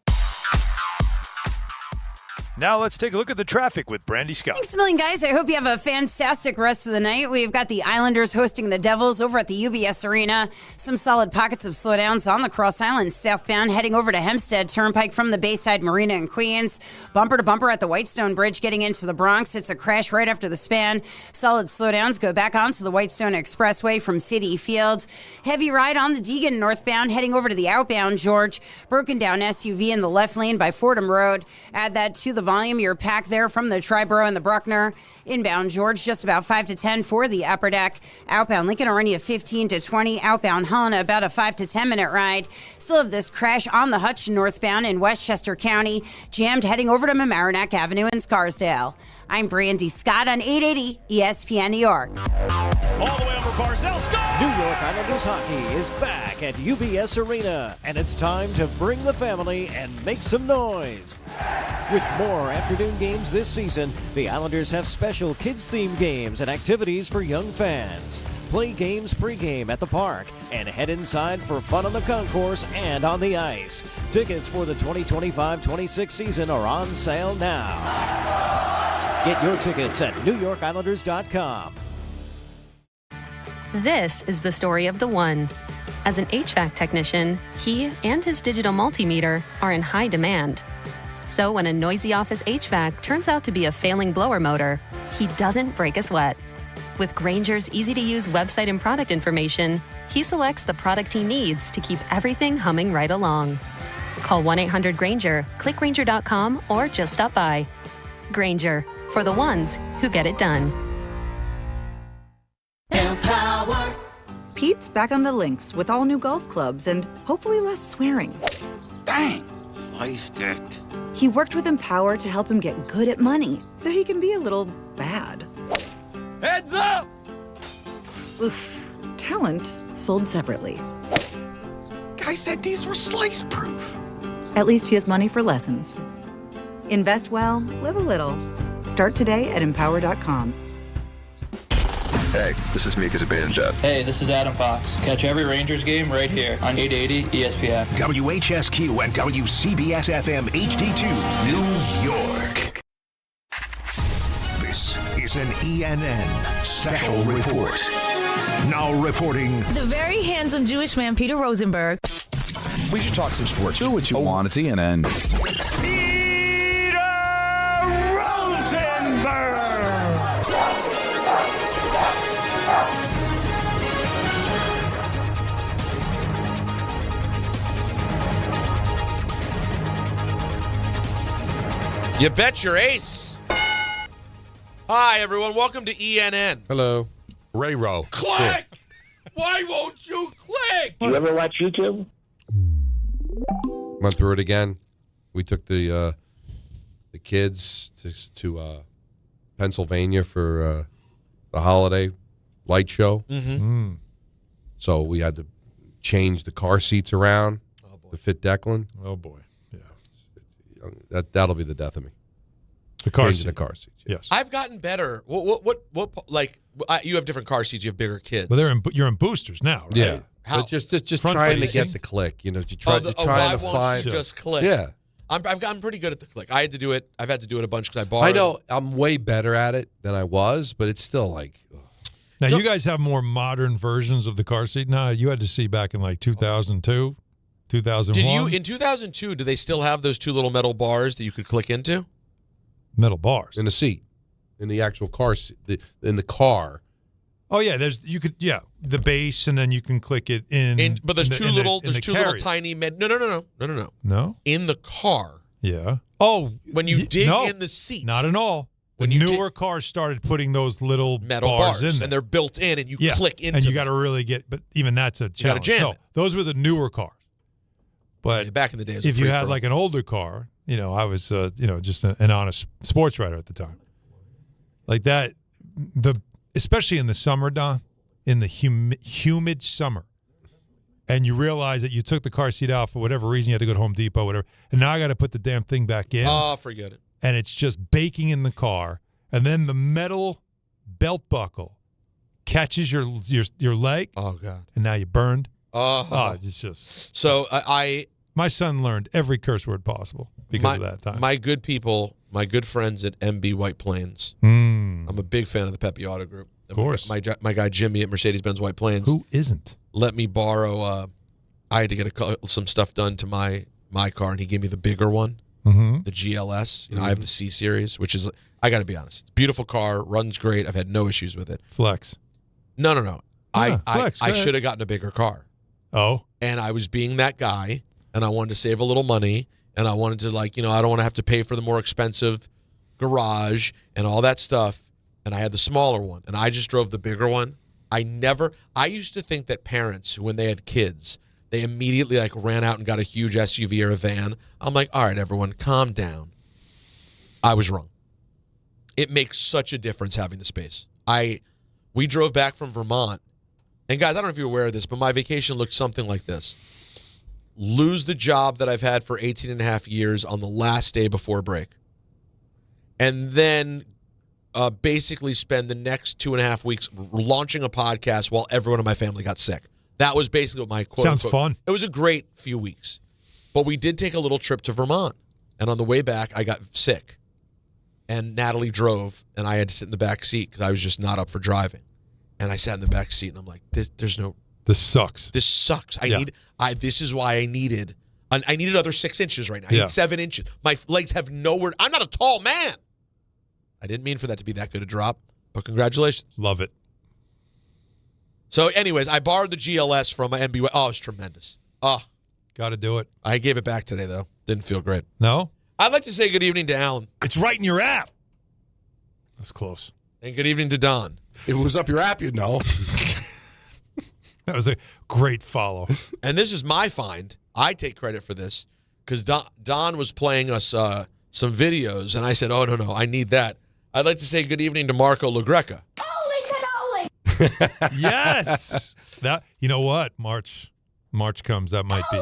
Now let's take a look at the traffic with Brandy Scott.
Thanks a million, guys. I hope you have a fantastic rest of the night. We've got the Islanders hosting the Devils over at the UBS Arena. Some solid pockets of slowdowns on the Cross Island southbound, heading over to Hempstead Turnpike from the Bayside Marina in Queens. Bumper to bumper at the Whitestone Bridge getting into the Bronx. It's a crash right after the span. Solid slowdowns go back onto the Whitestone Expressway from City Field. Heavy ride on the Deegan northbound, heading over to the outbound George. Broken down SUV in the left lane by Fordham Road. Add that to the volume. You're packed there from the Triborough and the Bruckner. Inbound George, just about 5 to 10 for the upper deck. Outbound Lincoln Arena, 15 to 20. Outbound Helena, about a 5 to 10 minute ride. Still have this crash on the Hutch northbound in Westchester County. Jammed heading over to Mamaroneck Avenue in Scarsdale. I'm Brandy Scott on 880 ESPN New York.
All the way over Barzell, score! New York Islanders hockey is back at UBS Arena, and it's time to bring the family and make some noise. With more afternoon games this season, the Islanders have special kids-themed games and activities for young fans. Play games pregame at the park and head inside for fun on the concourse and on the ice. Tickets for the 2025-26 season are on sale now. Get your tickets at NewYorkIslanders.com.
This is the story of the one. As an HVAC technician, he and his digital multimeter are in high demand. So when a noisy office HVAC turns out to be a failing blower motor, he doesn't break a sweat. With Grainger's easy-to-use website and product information, he selects the product he needs to keep everything humming right along. Call 1-800-GRAINGER, click Grainger.com, or just stop by. Grainger, for the ones who get it done.
Empower. Pete's back on the links with all new golf clubs and hopefully less swearing.
Dang, sliced it.
He worked with Empower to help him get good at money so he can be a little bad.
Heads up!
Oof. Talent sold separately.
Guy said these were slice proof.
At least he has money for lessons. Invest well, live a little. Start today at Empower.com.
Hey, this is Mika Zibanejad.
Hey, this is Adam Fox. Catch every Rangers game right here on 880 ESPN.
WHSQ and WCBS-FM HD2, New York. This is an ENN Special Report. Now reporting...
The very handsome Jewish man, Peter Rosenberg.
We should talk some sports. Do what you want. It's ENN.
You bet your ace. Hi, everyone. Welcome to ENN.
Hello. Ray Rowe.
Click! Why won't you click?
You ever watch YouTube?
Went through it again. We took the kids to Pennsylvania for the holiday light show.
Mm-hmm.
So we had to change the car seats around to fit Declan.
Oh, boy.
That'll be the death of me.
The car
Changing
seat.
the car seats.
Yes.
I've gotten better. What like, you have different car seats. You have bigger kids.
But you're in boosters now, right?
Yeah.
How?
But just
Front
trying
facing?
to get the click. You know, trying
why
to
won't
find.
you just click?
Yeah.
I've gotten pretty good at the click. I had to do it. I've had to do it a bunch because I borrowed.
I know I'm way better at it than I was, but it's still like.
Now, you guys have more modern versions of the car seat now. You had to see back in like 2002. 2001.
Did you in 2002? Do they still have those two little metal bars that you could click into?
Metal bars
in the seat, in the actual car, in the car.
Oh yeah, the base, and then you can click it in.
But there's two little tiny No. In the car.
Yeah. Oh,
when you dig in the seat.
Not at all. The newer cars started putting those little
metal
bars in there.
and they're built in, and you click into.
And you got to really get. But even that's a challenge.
You got to jam it.
Those were the newer cars. But
back in the days,
if you had like an older car, I was just an honest sports writer at the time. Like that, especially in the summer, Don, in the humid summer, and you realize that you took the car seat out for whatever reason, you had to go to Home Depot, whatever, and now I got to put the damn thing back in.
Oh, forget it.
And it's just baking in the car, and then the metal belt buckle catches your leg.
Oh God!
And now you burned.
Oh,
it's just
so
my son learned every curse word possible because of that time.
My good people, my good friends at MB White Plains. I'm a big fan of the Pepe Auto Group.
Of course.
My guy Jimmy at Mercedes-Benz White Plains.
Who isn't?
Let me borrow. I had to get some stuff done to my car, and he gave me the bigger one, the GLS. I have the C Series, which is, I got to be honest, it's a beautiful car, runs great. I've had no issues with it.
Flex.
No.
Flex,
I should have gotten a bigger car.
Oh.
And I was being that guy, and I wanted to save a little money, and I wanted to I don't want to have to pay for the more expensive garage and all that stuff. And I had the smaller one, and I just drove the bigger one. I used to think that parents, when they had kids, they immediately ran out and got a huge SUV or a van. I'm like, all right, everyone, calm down. I was wrong. It makes such a difference having the space. We drove back from Vermont, and guys, I don't know if you're aware of this, but my vacation looked something like this. Lose the job that I've had for 18 and a half years on the last day before break. And then basically spend the next 2.5 weeks launching a podcast while everyone in my family got sick. That was basically what my quote.
Sounds fun.
It was a great few weeks. But we did take a little trip to Vermont. And on the way back, I got sick. And Natalie drove, and I had to sit in the back seat because I was just not up for driving. And I sat in the back seat, and I'm like, this
sucks.
This sucks. This is why I needed another 6 inches right now. I need 7 inches. My legs have nowhere. I'm not a tall man. I didn't mean for that to be that good a drop, but congratulations.
Love it.
So anyways, I borrowed the GLS from my MBY. Oh, it's tremendous. Oh.
Got to do it.
I gave it back today, though. Didn't feel great.
No?
I'd like to say good evening to Alan.
It's right in your app. That's close.
And good evening to Don.
If it was up your app, you'd know.
That was a great follow.
And this is my find. I take credit for this because Don was playing us some videos, and I said, oh, no, I need that. I'd like to say good evening to Marco LaGreca.
Holy cannoli!
Yes. That, you know what? March comes. That might be.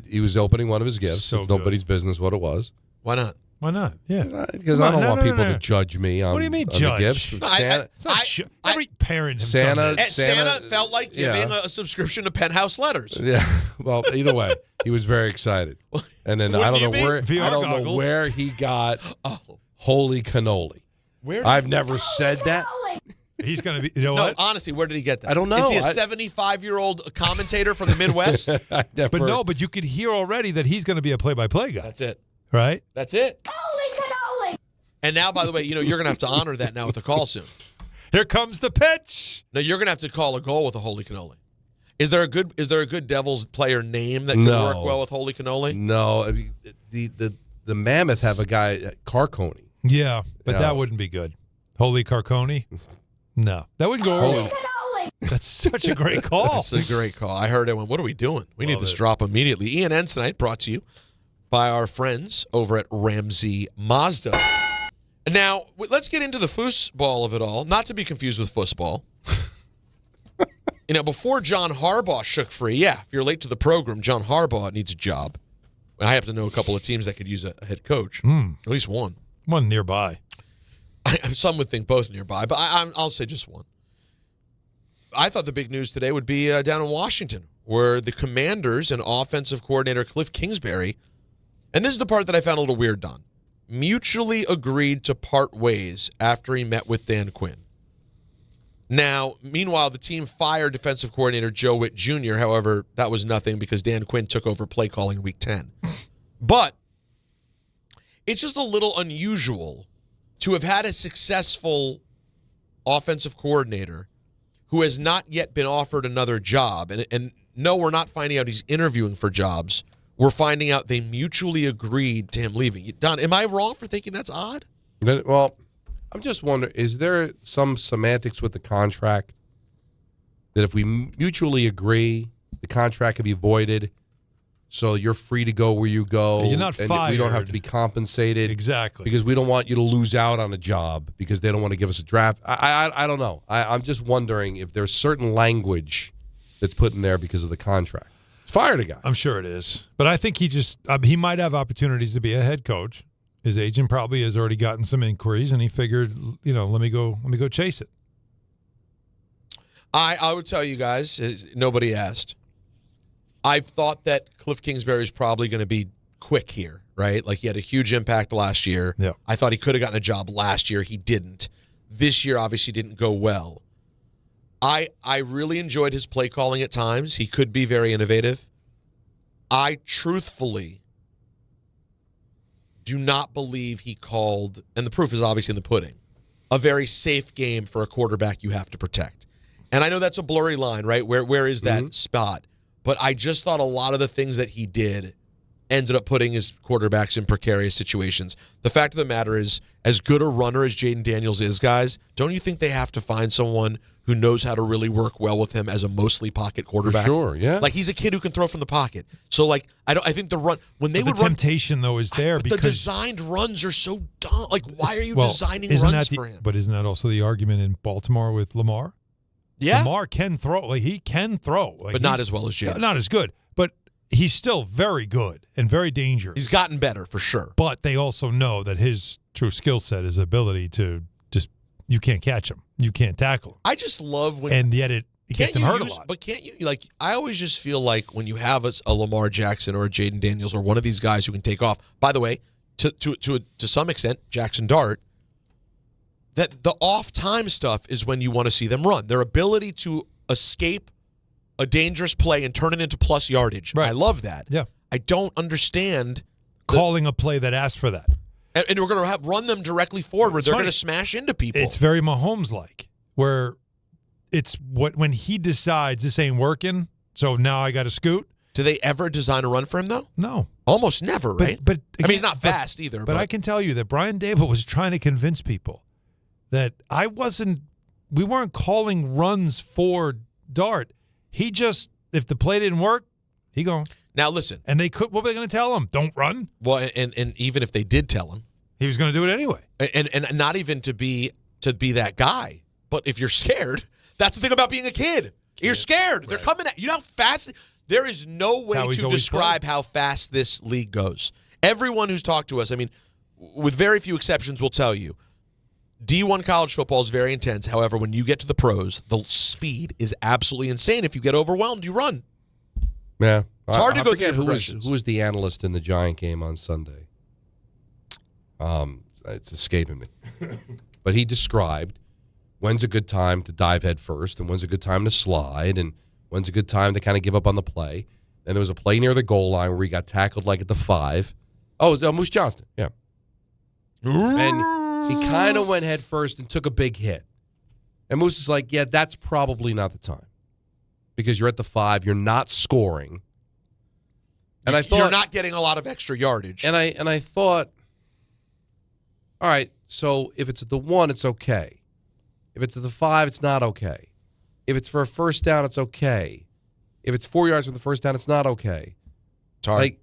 He was opening one of his gifts.
So
it's nobody's business what it was.
Why not?
Why not? Yeah.
Because I don't want people to judge me on,
what do you mean
on
judge?
the gifts.
Every parent has done that.
Santa felt like giving a subscription to Penthouse Letters.
Yeah. Well, either way, he was very excited. And then I don't know where he got holy cannoli. I've never said that.
He's going to be, you know what?
Honestly, where did he get that?
I don't know.
Is he a 75-year-old commentator from the Midwest?
But you could hear already that he's going to be a play-by-play guy.
That's it.
Right?
That's it.
Holy cannoli!
And now, by the way, you're going to have to honor that now with a call soon.
Here comes the pitch.
No, you're going to have to call a goal with a holy cannoli. Is there a good Devils player name that could work well with holy cannoli?
No. I mean, the Mammoth have a guy, Carconi.
Yeah, but that wouldn't be good. Holy Carconi? No. That wouldn't go over well. That's such a great call.
That's a great call. I heard it when, what are we doing? We need this drop immediately. Ian Ends tonight brought to you by our friends over at Ramsey Mazda. Now, let's get into the foosball of it all, not to be confused with football. Before John Harbaugh shook free, if you're late to the program, John Harbaugh needs a job. I happen to know a couple of teams that could use a head coach, at least one.
One nearby.
Some would think both nearby, but I'll say just one. I thought the big news today would be down in Washington, where the Commanders and offensive coordinator Cliff Kingsbury, and this is the part that I found a little weird, Don, mutually agreed to part ways after he met with Dan Quinn. Now, meanwhile, the team fired defensive coordinator Joe Witt Jr. However, that was nothing because Dan Quinn took over play calling week 10. But it's just a little unusual to have had a successful offensive coordinator who has not yet been offered another job. And no, we're not finding out he's interviewing for jobs. We're finding out they mutually agreed to him leaving. Don, am I wrong for thinking that's odd?
Well, I'm just wondering, is there some semantics with the contract that if we mutually agree, the contract can be voided, so you're free to go where you go.
You're not
and
fired.
We don't have to be compensated.
Exactly.
Because we don't want you to lose out on a job because they don't want to give us a draft. I don't know. I'm just wondering if there's certain language that's put in there because of the contract. Fired a guy.
I'm sure it is. But I think he might have opportunities to be a head coach. His agent probably has already gotten some inquiries, and he figured, let me go chase it.
I would tell you guys, nobody asked. I've thought that Cliff Kingsbury is probably going to be quick here, right? Like he had a huge impact last year.
Yeah.
I thought he could have gotten a job last year. He didn't. This year obviously didn't go well. I really enjoyed his play calling at times. He could be very innovative. I truthfully do not believe he called, and the proof is obviously in the pudding, a very safe game for a quarterback you have to protect. And I know that's a blurry line, right? Where is that spot? But I just thought a lot of the things that he did ended up putting his quarterbacks in precarious situations. The fact of the matter is, as good a runner as Jaden Daniels is, guys, don't you think they have to find someone who knows how to really work well with him as a mostly pocket quarterback?
For sure, yeah.
Like he's a kid who can throw from the pocket. So like I think the run when they would
the temptation though is there because
the designed runs are so dumb. Like why are you designing runs for him?
But isn't that also the argument in Baltimore with Lamar?
Yeah,
Lamar can throw. Like he can throw,
but not as well as Jaden.
Not as good, but he's still very good and very dangerous.
He's gotten better for sure.
But they also know that his true skill set is ability to just you can't catch him, you can't tackle him.
I just love when
and yet it gets him hurt a lot.
But can't you I always just feel like when you have a Lamar Jackson or a Jaden Daniels or one of these guys who can take off. By the way, to some extent, Jackson Dart. That the off-time stuff is when you want to see them run. Their ability to escape a dangerous play and turn it into plus yardage. Right. I love that.
Yeah.
I don't understand
calling a play that asks for that.
And we're going to run them directly forward where they're going to smash into people.
It's very Mahomes-like, where it's when he decides this ain't working, so now I got to scoot.
Do they ever design a run for him, though?
No.
Almost never, right?
But
again, he's not fast either.
But I can tell you that Brian Dable was trying to convince people that we weren't calling runs for Dart. He just, if the play didn't work, he gone.
Now listen.
And what were they going to tell him? Don't run?
Well, and even if they did tell him.
He was going to do it anyway.
And not even to be that guy. But if you're scared, that's the thing about being a kid. You're scared. Right. They're coming at you. Know how fast? There is no way to describe how fast this league goes. Everyone who's talked to us, I mean, with very few exceptions, will tell you, D1 college football is very intense. However, when you get to the pros, the speed is absolutely insane. If you get overwhelmed, you run.
Yeah.
It's hard to go through
who was the analyst in the Giant game on Sunday? It's escaping me. But he described when's a good time to dive head first and when's a good time to slide and when's a good time to kind of give up on the play. And there was a play near the goal line where he got tackled like at the 5. Oh, it was Moose Johnston. Yeah. And he kind of went head first and took a big hit. And Moose is like, yeah, that's probably not the time. Because you're at the 5, you're not scoring. And I thought
you're not getting a lot of extra yardage.
And I thought, all right, so if it's at the 1, it's okay. If it's at the 5, it's not okay. If it's for a first down, it's okay. If it's 4 yards from the first down, it's not okay.
It's hard.
Like,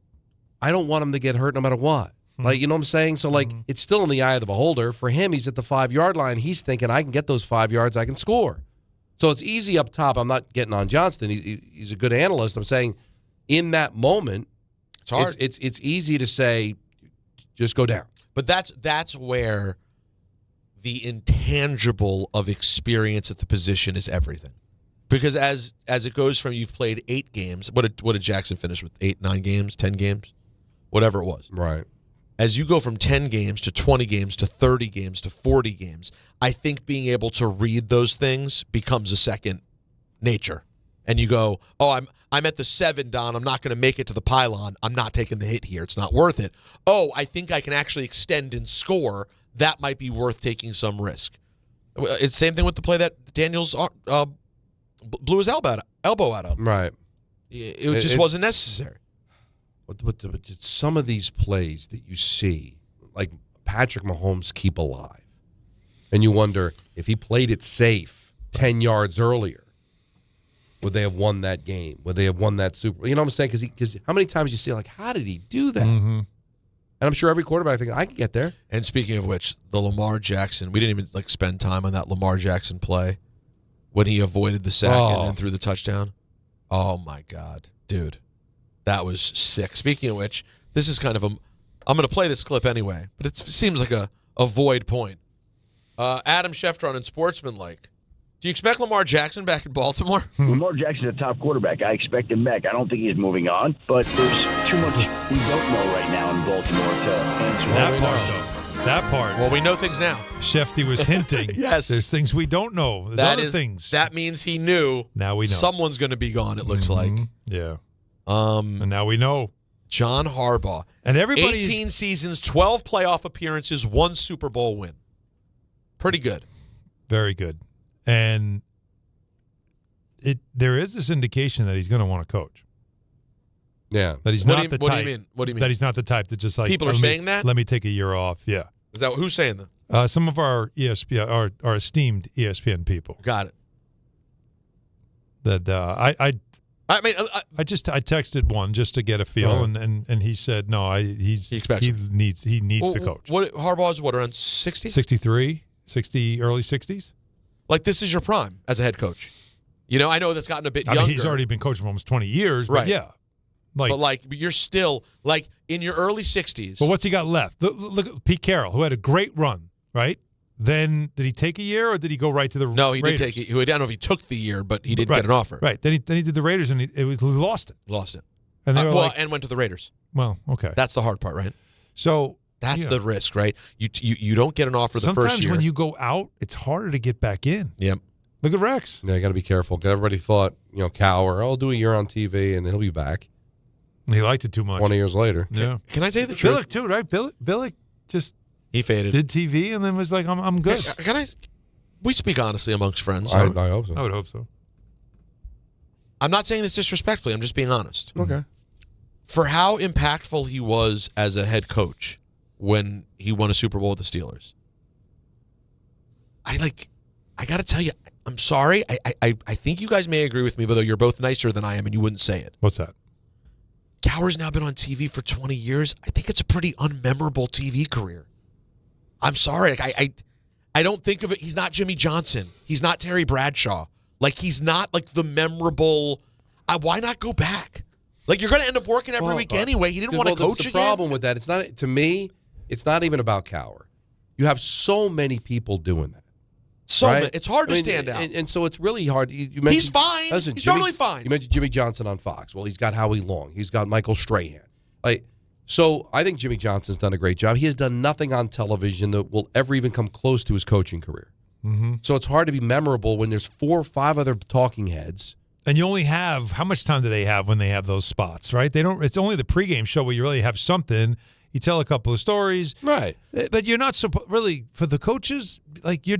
I don't want him to get hurt no matter what. Like, you know what I'm saying? So, like, it's still in the eye of the beholder. For him, he's at the 5-yard line. He's thinking, I can get those 5 yards, I can score. So it's easy up top. I'm not getting on Johnston. He's a good analyst. I'm saying in that moment,
it's hard.
It's easy to say, just go down.
But that's where the intangible of experience at the position is everything. Because as it goes from you've played 8 games, what did Jackson finish with? 8, 9 games, 10 games, whatever it was.
Right.
as you go from 10 games to 20 games to 30 games to 40 games, I think being able to read those things becomes a second nature. And you go, oh, I'm at the 7, Don. I'm not going to make it to the pylon. I'm not taking the hit here. It's not worth it. Oh, I think I can actually extend and score. That might be worth taking some risk. It's the same thing with the play that Daniels blew his elbow out of.
Right.
It just wasn't necessary.
But some of these plays that you see, like Patrick Mahomes keep alive, and you wonder if he played it safe 10 yards earlier, would they have won that game? Would they have won that Super? You know what I'm saying? Because how many times you see, like, how did he do that?
Mm-hmm.
And I'm sure every quarterback thinks, I can get there.
And speaking of which, the Lamar Jackson, we didn't even spend time on that Lamar Jackson play when he avoided the sack and then threw the touchdown. Oh, my God. Dude, that was sick. Speaking of which, this is kind of I'm going to play this clip anyway, but it seems like a void point. Adam Schefter on Sportsmanlike. Do you expect Lamar Jackson back in Baltimore?
Lamar Jackson's a top quarterback. I expect him back. I don't think he's moving on, but there's too much we don't know right now in Baltimore to answer.
That part, though. That part.
Well, we know things now.
Shefty was hinting.
Yes.
There's things we don't know. There's other things.
That means he knew.
Now we know.
Someone's going to be gone, it looks like.
Yeah. And now we know.
John Harbaugh.
And everybody's
18 seasons, 12 playoff appearances, 1 Super Bowl win. Pretty good.
Very good. And there is this indication that he's going to want to coach.
Yeah.
That he's not the type.
What do you mean? What do you mean?
That he's not the type that just like
people are saying that?
Let me take a year off. Yeah.
Is that who's saying that?
Some of our ESPN, our esteemed ESPN people.
Got it.
That I texted one just to get a feel, and he said no. He needs to coach.
What Harbaugh's around 60?
63, 60, early 60s.
Like, this is your prime as a head coach. You know, I know that's gotten a bit
I
younger.
mean, he's already been coaching for almost 20 years, but
right?
Yeah,
but you're still in your early 60s.
But what's he got left? Look at Pete Carroll, who had a great run, right? Then did he take a year, or did he go right to the Raiders?
No, he did take it. I don't know if he took the year, but he did get an offer.
Right. Then he did the Raiders, and he lost it.
Lost it.
And they were
and went to the Raiders.
Well, okay.
That's the hard part, right?
So
that's the risk, right? You don't get an offer the first year.
Sometimes when you go out, it's harder to get back in.
Yep.
Look at Rex.
Yeah, you got to be careful. Everybody thought, Cowher, I'll do a year on TV, and he'll be back.
He liked it too much.
20 years later.
Yeah.
Can I tell you the truth?
Billick too, right? Billick just
he faded.
Did TV and then was like, I'm good.
We speak honestly amongst friends.
I hope so.
I would hope so.
I'm not saying this disrespectfully. I'm just being honest.
Okay.
For how impactful he was as a head coach when he won a Super Bowl with the Steelers, I got to tell you, I'm sorry. I think you guys may agree with me, but though you're both nicer than I am and you wouldn't say it.
What's that?
Cowher's now been on TV for 20 years. I think it's a pretty unmemorable TV career. I'm sorry. I don't think of it. He's not Jimmy Johnson. He's not Terry Bradshaw. He's not the memorable. Why not go back? You're going to end up working every week anyway. He didn't want to coach
that's
again.
The problem with that, it's not, to me, it's not even about Cowher. You have so many people doing that. Right?
It's hard to stand out.
And so it's really hard. You mentioned,
he's fine. He's totally fine.
You mentioned Jimmy Johnson on Fox. Well, he's got Howie Long. He's got Michael Strahan. So I think Jimmy Johnson's done a great job. He has done nothing on television that will ever even come close to his coaching career.
Mm-hmm.
So it's hard to be memorable when there's 4 or 5 other talking heads.
And you only have, how much time do they have when they have those spots, right? It's only the pregame show where you really have something. You tell a couple of stories.
Right.
But you're not really, for the coaches, you're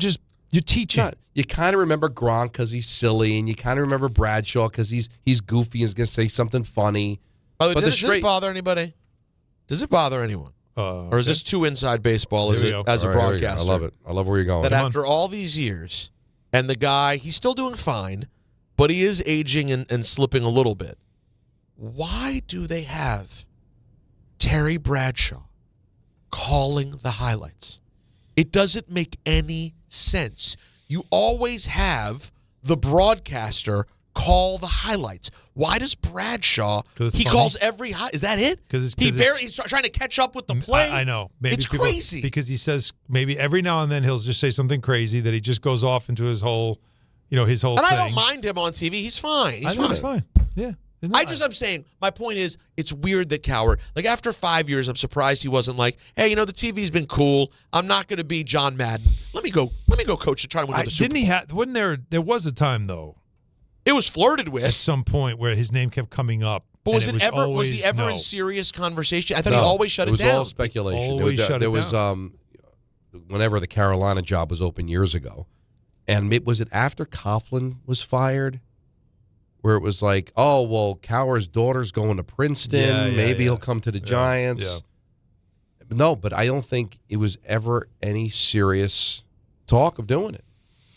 teaching.
You kind of remember Gronk because he's silly, and you kind of remember Bradshaw because he's goofy and is going to say something funny.
Oh, does it bother anybody? Does it bother anyone? Or is this too inside baseball as a broadcaster?
I love it. I love where you're going.
That after all these years, and the guy, he's still doing fine, but he is aging and slipping a little bit. Why do they have Terry Bradshaw calling the highlights? It doesn't make any sense. You always have the broadcaster call the highlights. Why does Bradshaw? He calls every high. Is that it?
Because
he's trying to catch up with the play.
I know. Maybe
it's crazy
because he says maybe every now and then he'll just say something crazy that he just goes off into his whole, his whole.
And
thing.
I don't mind him on TV. He's fine. He's
fine. Yeah.
I'm saying, my point is, it's weird that Cowher, like after 5 years, I'm surprised he wasn't like, hey, the TV's been cool. I'm not going to be John Madden. Let me go coach and try to win another Super Bowl.
Wasn't there was a time though.
It was flirted with
at some point where his name kept coming up.
But was he ever in serious conversation? I thought he always shut it down.
It was all speculation. There was whenever the Carolina job was open years ago, and was it after Coughlin was fired, where it was like, oh well, Cowher's daughter's going to Princeton, maybe he'll come to the Giants. Yeah. No, but I don't think it was ever any serious talk of doing it.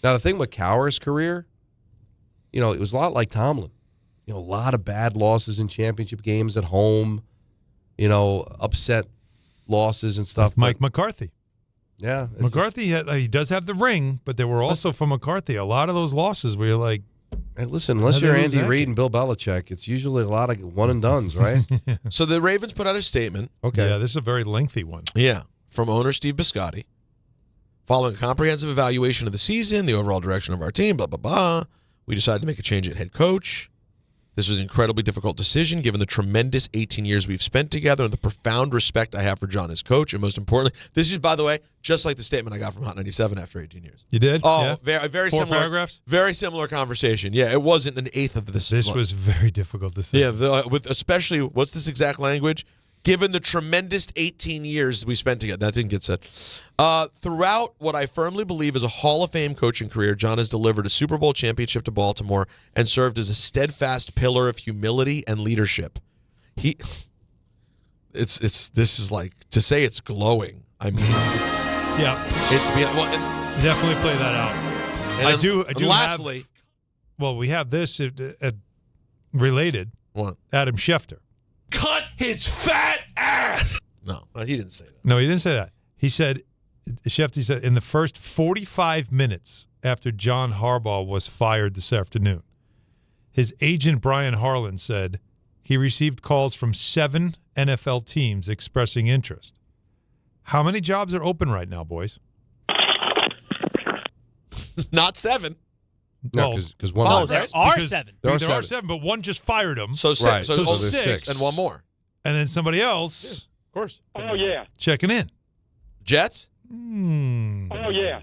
Now the thing with Cowher's career, it was a lot like Tomlin. A lot of bad losses in championship games at home, upset losses and stuff.
Mike McCarthy.
Yeah.
McCarthy, he does have the ring, but there were also from McCarthy a lot of those losses where you're like,
hey, listen, unless you're Andy Reid and Bill Belichick, it's usually a lot of one-and-dones, right?
So the Ravens put out a statement.
Okay.
Yeah, this is a very lengthy one.
Yeah, from owner Steve Biscotti. Following a comprehensive evaluation of the season, the overall direction of our team, blah, blah, blah, we decided to make a change at head coach. This was an incredibly difficult decision given the tremendous 18 years we've spent together and the profound respect I have for John as coach. And most importantly, this is, by the way, just like the statement I got from Hot 97 after 18 years.
You did?
Oh,
yeah.
very
4
similar.
paragraphs?
Very similar conversation. Yeah, it wasn't an eighth of this.
This was very difficult to say.
Yeah, especially, what's this exact language? Given the tremendous 18 years we spent together. That didn't get said. Throughout what I firmly believe is a Hall of Fame coaching career, John has delivered a Super Bowl championship to Baltimore and served as a steadfast pillar of humility and leadership. This is like, to say it's glowing. I mean, it's beyond, well, and,
definitely play that out.
And
I do.
Lastly,
we have this related.
What?
Adam Schefter.
Cut his fat ass. No, he didn't say that.
No, he didn't say that. He said, Schefter said, in the first 45 minutes after John Harbaugh was fired this afternoon, his agent Brian Harlan said he received calls from 7 NFL teams expressing interest. How many jobs are open right now, boys?
Not 7.
No, because one.
There are 7.
There are 7, but one just fired him.
So 6.
Right.
So
there's
6 and one more.
And then somebody else,
of course.
Oh yeah.
checking in.
Jets?
Oh yeah.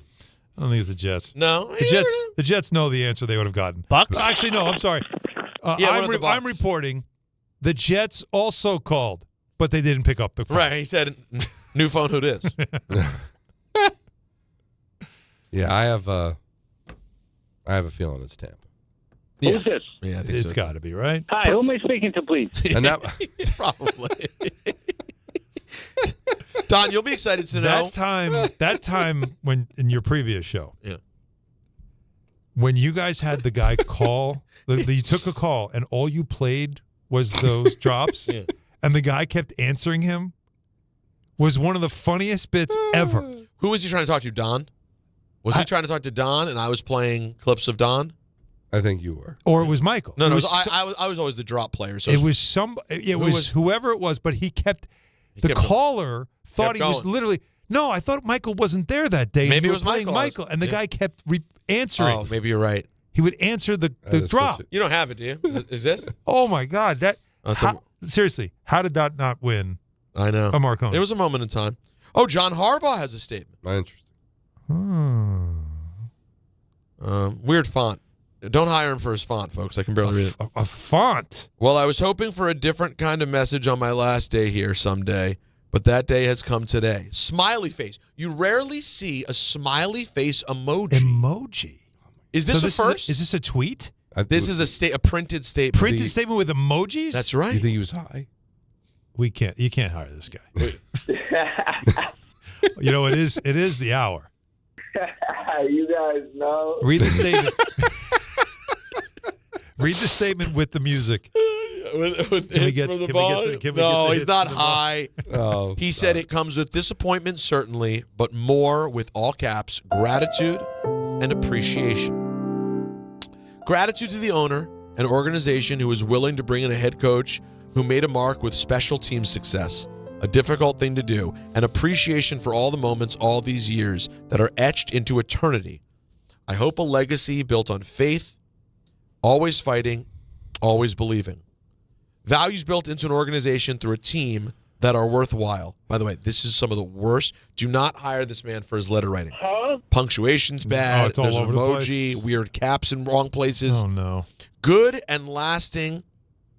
I don't think it's the Jets.
No.
The Jets know the answer they would have gotten.
Bucks?
Actually, no, I'm sorry. I'm reporting the Jets also called, but they didn't pick up the phone.
Right. He said, new phone, who dis?
Yeah, I have a feeling it's Tampa.
Yeah.
Who's this?
Yeah, I think
It's
so.
got to be, right?
Hi, who am I speaking to, please?
And that,
Probably. Don, you'll be excited to know.
That time when in your previous show,
Yeah.
when you guys had the guy call, you took a call and all you played was those drops,
Yeah.
and the guy kept answering him, was one of the funniest bits ever.
Who was he trying to talk to? Don? Was he trying to talk to Don and I was playing clips of Don?
I think you were.
Or it was Michael.
No,
It
no,
was
I was always the drop player. So
it was It was whoever it was, but he kept. The
kept
caller thought
kept
he was
going.
literally. No, I thought Michael wasn't there that day.
Maybe
You
it
were
was
playing
Michael.
and the
Yeah.
guy kept answering.
Oh, maybe you're right.
He would answer the
is
drop.
such
You don't have it, do you? Is this?
Oh my God! Seriously, how did that not win?
I know.
A Marconi.
It was a moment in time. Oh, John Harbaugh has a statement.
Interesting.
Weird font. Don't hire him for his font, folks. I can barely read it.
A font?
Well, I was hoping for a different kind of message on my last day here someday, but that day has come today. Smiley face. You rarely see a smiley face emoji. Is this a first?
Is this a tweet?
This is a printed statement.
Printed statement with emojis?
That's right.
You think he was high?
You can't hire this guy. You know, it is the hour.
You guys know.
Read the statement. Read the statement with the music.
Can we get the No, he's not high.
Oh,
he said it comes with disappointment, certainly, but more with all caps, gratitude and appreciation. Gratitude to the owner, an organization who is willing to bring in a head coach who made a mark with special team success, a difficult thing to do, and appreciation for all the moments all these years that are etched into eternity. I hope a legacy built on faith, always fighting, always believing. Values built into an organization through a team that are worthwhile. By the way, this is some of the worst. Do not hire this man for his letter writing. Punctuation's bad.
it's all
There's an
over the
emoji,
place.
weird caps in wrong places.
Oh, no.
Good and lasting,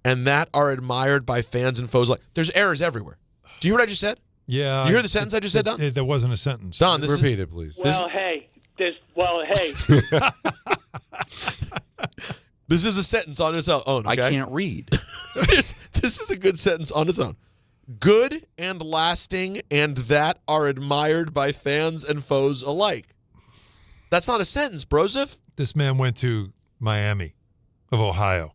and that are admired by fans and foes. Like, there's errors everywhere. Do you hear what I just said?
Yeah.
Do you hear the sentence I just said, Don?
There wasn't a sentence.
Don, this
Repeat it, please.
Hey.
This is a sentence on its own, okay?
I can't read.
This is a good sentence on its own. Good and lasting, and that are admired by fans and foes alike. That's not a sentence, Broseph.
This man went to Miami of Ohio.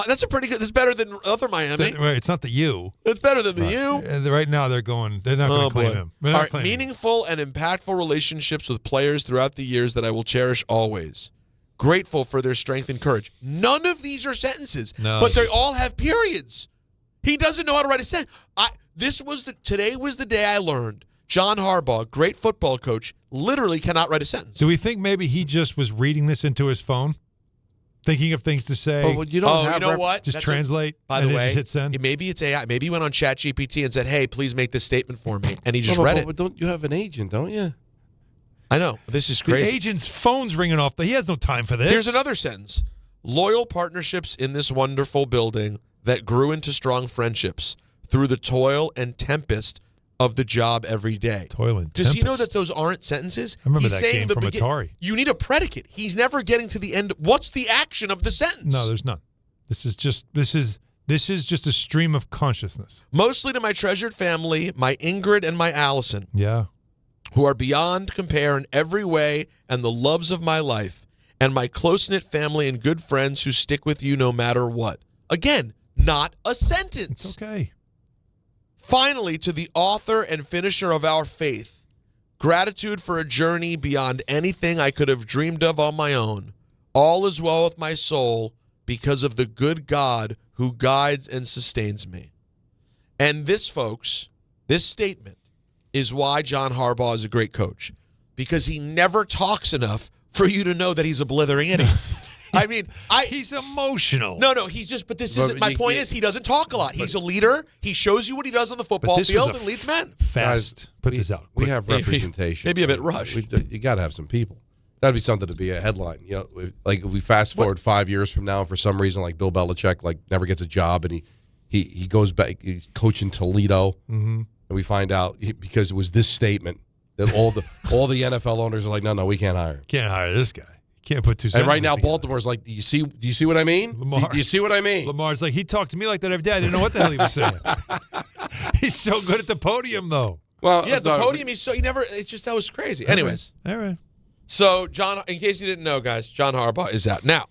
That's a pretty good. That's better than other Miami.
Right, it's not the U.
It's better than the U.
Right now, they're not going to claim him. They're not
All right,
claiming him.
meaningful and impactful relationships with players throughout the years that I will cherish always. Grateful for their strength and courage. None of these are sentences, but they all have periods. He doesn't know how to write a sentence. Today was the day I learned John Harbaugh, great football coach, literally cannot write a sentence.
Do we think maybe he just was reading this into his phone? Thinking of things to say.
Well, you don't have
you know what?
Just
That's
translate.
By
and
the
then
way,
just hit send.
maybe it's AI. Maybe he went on ChatGPT and said, "Hey, please make this statement for me," and he just read it.
But don't you have an agent? Don't you?
I know. This is
The
crazy.
agent's phone's ringing off. He has no time for this.
Here's another sentence. Loyal partnerships in this wonderful building that grew into strong friendships through the toil and tempest of the job every day.
Toil and
Does he know
tempest.
that those aren't sentences?
I remember
He's
that
saying
game
the
from Atari.
You need a predicate. He's never getting to the end. What's the action of the sentence?
No, there's none. This is just a stream of consciousness.
Mostly to my treasured family, my Ingrid and my Allison,
Yeah.
who are beyond compare in every way, and the loves of my life, and my close-knit family and good friends who stick with you no matter what. Again, not a sentence.
It's okay.
Finally, to the author and finisher of our faith, gratitude for a journey beyond anything I could have dreamed of on my own. All is well with my soul because of the good God who guides and sustains me. And this, folks, this statement is why John Harbaugh is a great coach, because he never talks enough for you to know that he's a blithering idiot. I mean,
he's emotional.
No, he's just. But this isn't. My point is, he doesn't talk a lot. He's a leader. He shows you what he does on the football field and leads men.
Fast. Put this out.
We have representation.
Maybe a bit rushed.
You got to have some people. That'd be something to be a headline. You know, like if we fast forward 5 years from now, and for some reason, like Bill Belichick, never gets a job, and he goes back. He's coaching Toledo, and we find out because it was this statement that all the NFL owners are like, no, we can't hire him.
Can't hire this guy. Can't put two sentences
And right now,
together.
Baltimore's like, do you see what I mean?
Lamar.
Do you see what I mean?
Lamar's like, he talked to me like that every day. I didn't know what the hell he was saying. He's so good at the podium, though.
Well,
yeah, the podium. It's just that was crazy. Anyways,
all right.
So John, in case you didn't know, guys, John Harbaugh is out now.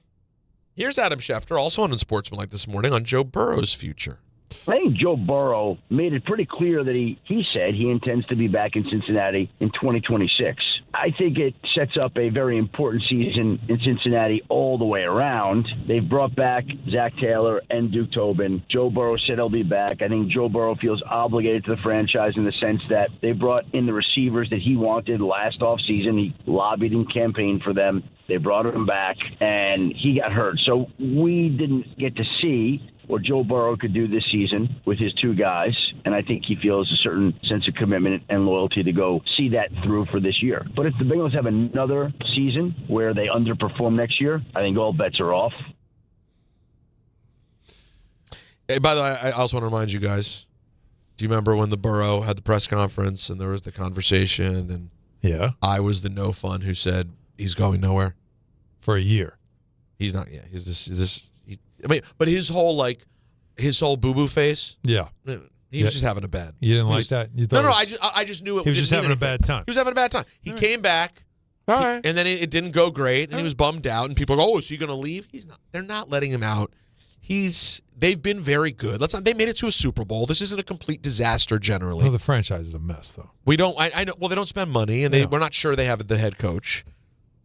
Here's Adam Schefter, also on Unsportsmanlike this morning, on Joe Burrow's future.
I think Joe Burrow made it pretty clear that he said he intends to be back in Cincinnati in 2026. I think it sets up a very important season in Cincinnati all the way around. They've brought back Zach Taylor and Duke Tobin. Joe Burrow said he'll be back. I think Joe Burrow feels obligated to the franchise in the sense that they brought in the receivers that he wanted last offseason. He lobbied and campaigned for them. They brought him back, and he got hurt. So we didn't get to see what Joe Burrow could do this season with his two guys, and I think he feels a certain sense of commitment and loyalty to go see that through for this year. But if the Bengals have another season where they underperform next year, I think all bets are off.
Hey, by the way, I also want to remind you guys, do you remember when the Burrow had the press conference and there was the conversation, and
yeah,
I was the no fun who said he's going nowhere
for a year.
He's not. Yeah, but his whole boo-boo face.
Yeah,
he was just having a bad.
You didn't like that? You
No, I just knew it.
He was just having a bad time.
He was having a bad time. He came back, and then it didn't go great, and he was bummed out. And people are like, "Oh, is he going to leave?" He's not. They're not letting him out. They've been very good. They made it to a Super Bowl. This isn't a complete disaster generally.
Well, the franchise is a mess, though.
We don't. I know. Well, they don't spend money, and we're not sure they have the head coach.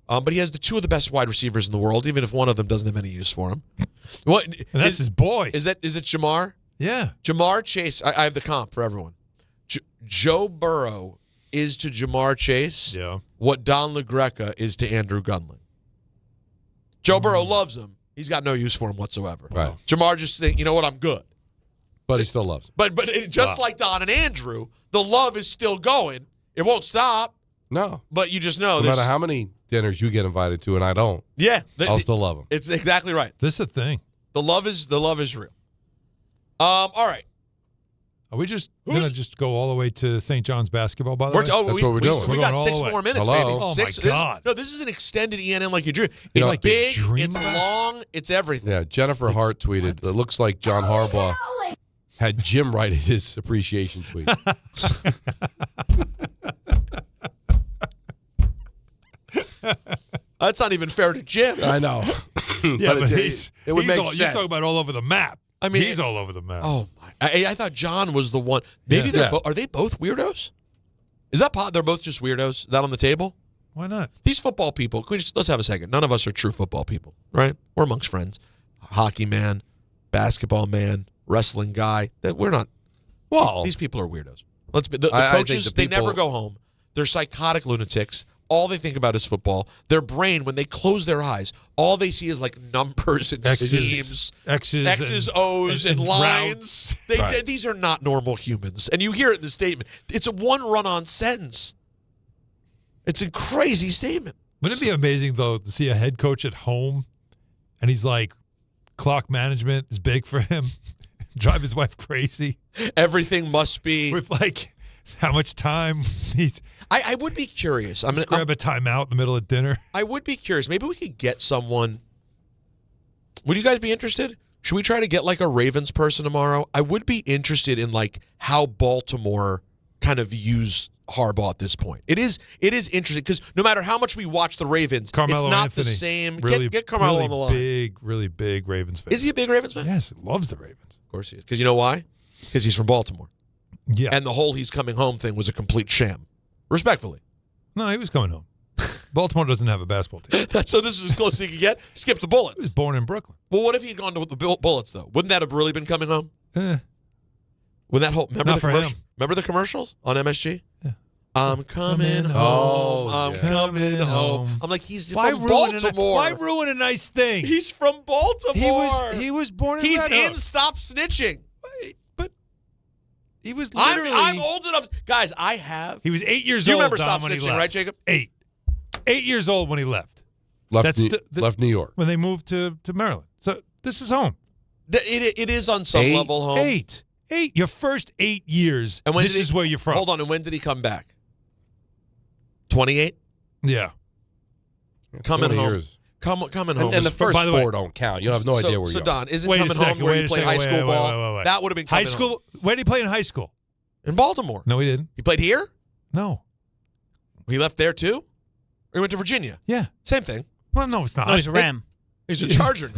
But he has two of the best wide receivers in the world, even if one of them doesn't have any use for him.
What? And that's his boy.
Is it Jamar?
Yeah.
Jamar Chase. I have the comp for everyone. Joe Burrow is to Jamar Chase what Don LaGreca is to Andrew Gunlin. Joe Burrow loves him. He's got no use for him whatsoever.
Right.
Jamar just think, you know what, I'm good.
But he still loves him.
But just like Don and Andrew, the love is still going. It won't stop.
No.
But you just know.
No matter how many dinners you get invited to and I don't.
Yeah.
I'll still love him.
It's exactly right.
This is a thing.
The love is real. All right.
Are we just going to just go all the way to St. John's basketball, by the way?
That's what we're doing.
We got 6 more minutes,
Hello?
baby.
Oh,
Six,
my God.
This is an extended ENM like you dream.
You know,
It's big,
dream
it's
about?
long, it's everything.
Yeah, Jennifer Hart tweeted, it looks like John Harbaugh had Jim write his appreciation tweet.
That's not even fair to Jim.
I know.
Yeah, but
it would make sense.
You're talking about all over the map.
I mean,
he's all over the map.
Oh, my. I thought John was the one. Maybe are they both weirdos? Is that they're both just weirdos? Is that on the table?
Why not?
These football people, let's have a second. None of us are true football people, right? We're amongst friends. Hockey man, basketball man, wrestling guy. That we're not.
Well,
these people are weirdos. Let's be the
I think
coaches.
the
They
people-
never go home. They're psychotic lunatics. All they think about is football. Their brain, when they close their eyes, all they see is like numbers and schemes, X's, O's, and lines.
Right.
These are not normal humans. And you hear it in the statement. It's a one run-on sentence. It's a crazy statement.
Wouldn't it be amazing, though, to see a head coach at home and he's like, clock management is big for him, drive his wife crazy.
Everything must be.
With like how much time he's.
I would be curious. I'm
Just grab a timeout in the middle of dinner.
I would be curious. Maybe we could get someone. Would you guys be interested? Should we try to get like a Ravens person tomorrow? I would be interested in like how Baltimore kind of views Harbaugh at this point. It is interesting because no matter how much we watch the Ravens,
Carmelo
it's not
Anthony,
the same.
Really,
Get Carmelo
really
on the line.
Really big Ravens fan.
Is he a big Ravens fan?
Yes, loves the Ravens.
Of course he is. Because you know why? Because he's from Baltimore.
Yeah.
And the whole he's coming home thing was a complete sham. Respectfully.
No, he was coming home. Baltimore doesn't have a basketball team.
So this is as close as he could get? Skip the Bullets.
He was born in Brooklyn.
Well, what if he had gone to the Bullets, though? Wouldn't that have really been coming home?
Eh.
When that whole
Not for him.
Remember the commercials on MSG?
Yeah.
I'm coming home.
Oh,
I'm
yeah.
coming home. I'm like, he's
Why
from
ruin
Baltimore.
Why ruin a nice thing?
He's from Baltimore.
He was born in
He's
Red
in
Hook.
Stop Snitching.
But he was literally.
I'm old enough. Guys, I have.
He was 8 years
You
old.
remember
Dom,
Stop
when he
Snitching,
left.
right, Jacob?
8 years old when he left.
Left New York.
When they moved to Maryland. So this is home.
It is on some level home.
8. Your first 8 years.
And when
this is where you're from.
Hold on. And when did he come back? 28?
Yeah.
Coming
20
home.
years.
Coming home.
And the
was-
first
by the way-
four don't count. You have no idea where you
So
are.
Don, isn't
Wait a
coming
second,
home where
wait
he
a
played
second,
high school
wait,
ball?
wait.
That would have been
High
coming
school.
home.
Where did he play in high school?
In Baltimore.
No, he didn't.
He played here?
No.
He left there too? Or he went to Virginia?
Yeah.
Same thing.
Well, no, it's not.
No, he's a Ram.
He's a Charger.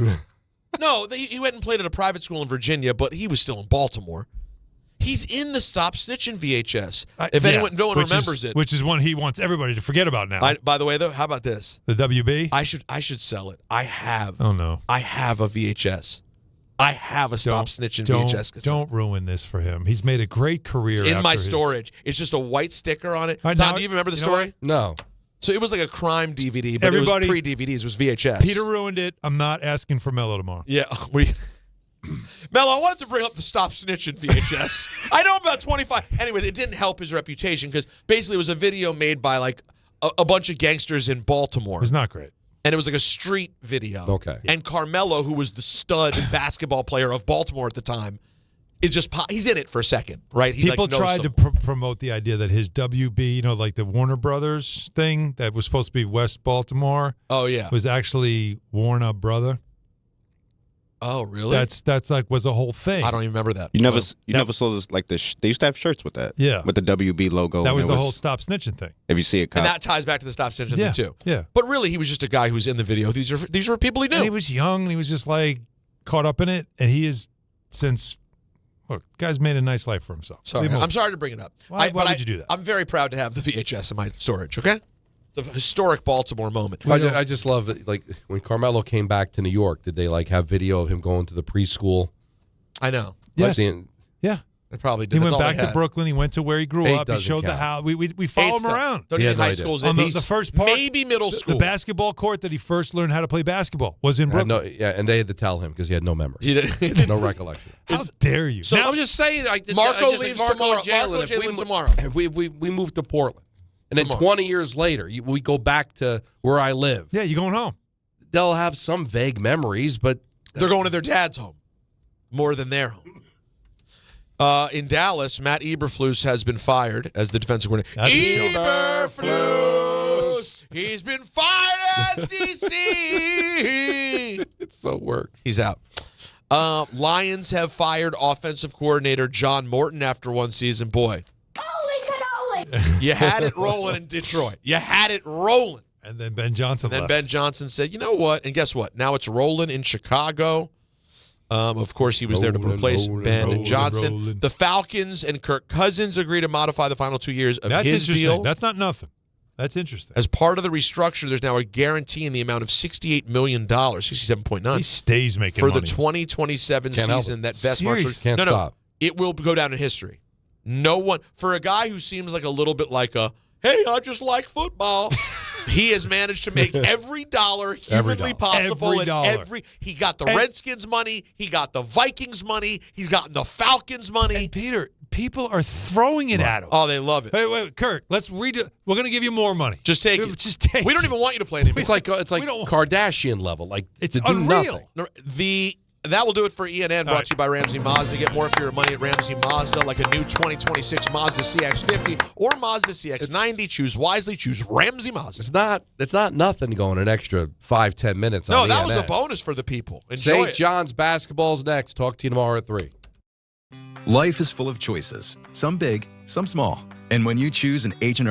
No, he went and played at a private school in Virginia, but he was still in Baltimore. He's in the Stop Snitching VHS. If
Yeah,
no one
which
remembers it.
Which is one he wants everybody to forget about now.
By the way, though, how about this?
The WB?
I should sell it. I have.
Oh, no.
I have a VHS. I have a Stop Snitching VHS cassette.
Don't ruin this for him. He's made a great career.
It's in
after
my
his-
storage. It's just a white sticker on it.
All right,
Tom,
now-
do you remember the
you know
story?
No.
So it was like a crime DVD, but
Everybody-
it was pre-DVDs. It was VHS.
Peter ruined it. I'm not asking for Mello tomorrow.
Yeah, Mel, I wanted to bring up the Stop Snitching VHS. I know about 25. Anyways, it didn't help his reputation because basically it was a video made by like a bunch of gangsters in Baltimore.
It was not great.
And it was like a street video.
Okay.
And Carmelo, who was the stud basketball player of Baltimore at the time, is just he's in it for a second, right? He
People
knows
tried to
someone.
promote the idea that his WB, like the Warner Brothers thing that was supposed to be West Baltimore.
Oh yeah.
Was actually Warner Brother.
Oh really?
That's like was a whole thing.
I don't even remember that.
You never saw this like this. They used to have shirts with that.
Yeah.
With the WB logo.
That
and
was
it
the whole Stop Snitching thing.
If you see a cop.
And that ties back to the Stop Snitching
Yeah,
thing too.
yeah.
But really, he was just a guy who was in the video. These were people he knew.
And he was young and he was just like caught up in it. And he is since look, guy's made a nice life for himself.
Sorry,
Leave him
I'm sorry to bring it up.
Why would you do that?
I'm very proud to have the VHS in my storage. Okay, it's a historic Baltimore moment.
I just love it. Like when Carmelo came back to New York, did they like have video of him going to the preschool?
I know.
Yes.
Seeing-
Yeah.
They probably did.
He
That's
went
all
back
they
to
had.
Brooklyn. He went to where he grew
Eight
up. He
doesn't
showed the
count.
house. We follow him around.
Don't even high schools.
On the first part,
maybe middle school.
The basketball court that he first learned how to play basketball was in Brooklyn.
And they had to tell him because he had no memory. No recollection.
How dare you?
So I'm just saying.
Marco leaves tomorrow.
Jalen,
Marco leaves tomorrow.
If we move to Portland, and then 20 years later, we go back to where I live.
Yeah, you're going home.
They'll have some vague memories, but
they're going to their dad's home more than their home. In Dallas, Matt Eberflus has been fired as the defensive coordinator. Eberflus! He's been fired as DC!
It so works.
He's out. Lions have fired offensive coordinator John Morton after one season. Boy.
Holy cannoli!
You had it rolling in Detroit. You had it rolling.
And then Ben Johnson
left.
left.
Ben Johnson said, you know what? And guess what? Now it's rolling in Chicago. Of course, he was there to replace Ben Johnson. The Falcons and Kirk Cousins agreed to modify the final 2 years of his deal.
That's not nothing. That's interesting.
As part of the restructure, there's now a guarantee in the amount of $68 million, 67.9.
He stays making
for
money.
the 2027 season that Vest Marshall.
Can't stop.
It will go down in history. No one, for a guy who seems like a little bit like a, hey, I just like football. He has managed to make every dollar humanly possible. He got the Redskins money. He got the Vikings money. He's gotten the Falcons money.
And Peter, people are throwing it at him.
Oh, they love it.
Wait, Kurt, let's read it. We're going to give you more money.
Just take it.
Just take
We don't even want you to play anymore.
It's like Kardashian level. Like
it's
to do
unreal.
nothing.
That will do it for ENN, brought to you by Ramsey Mazda. Get more for your money at Ramsey Mazda, like a new 2026 Mazda CX-50 or Mazda CX-90. Choose wisely. Choose Ramsey Mazda.
It's not nothing going an extra 5-10 minutes.
No,
on
that
ENN.
was a bonus for the people. Enjoy
St. John's basketball's next. Talk to you tomorrow at 3.
Life is full of choices, some big, some small. And when you choose an H&R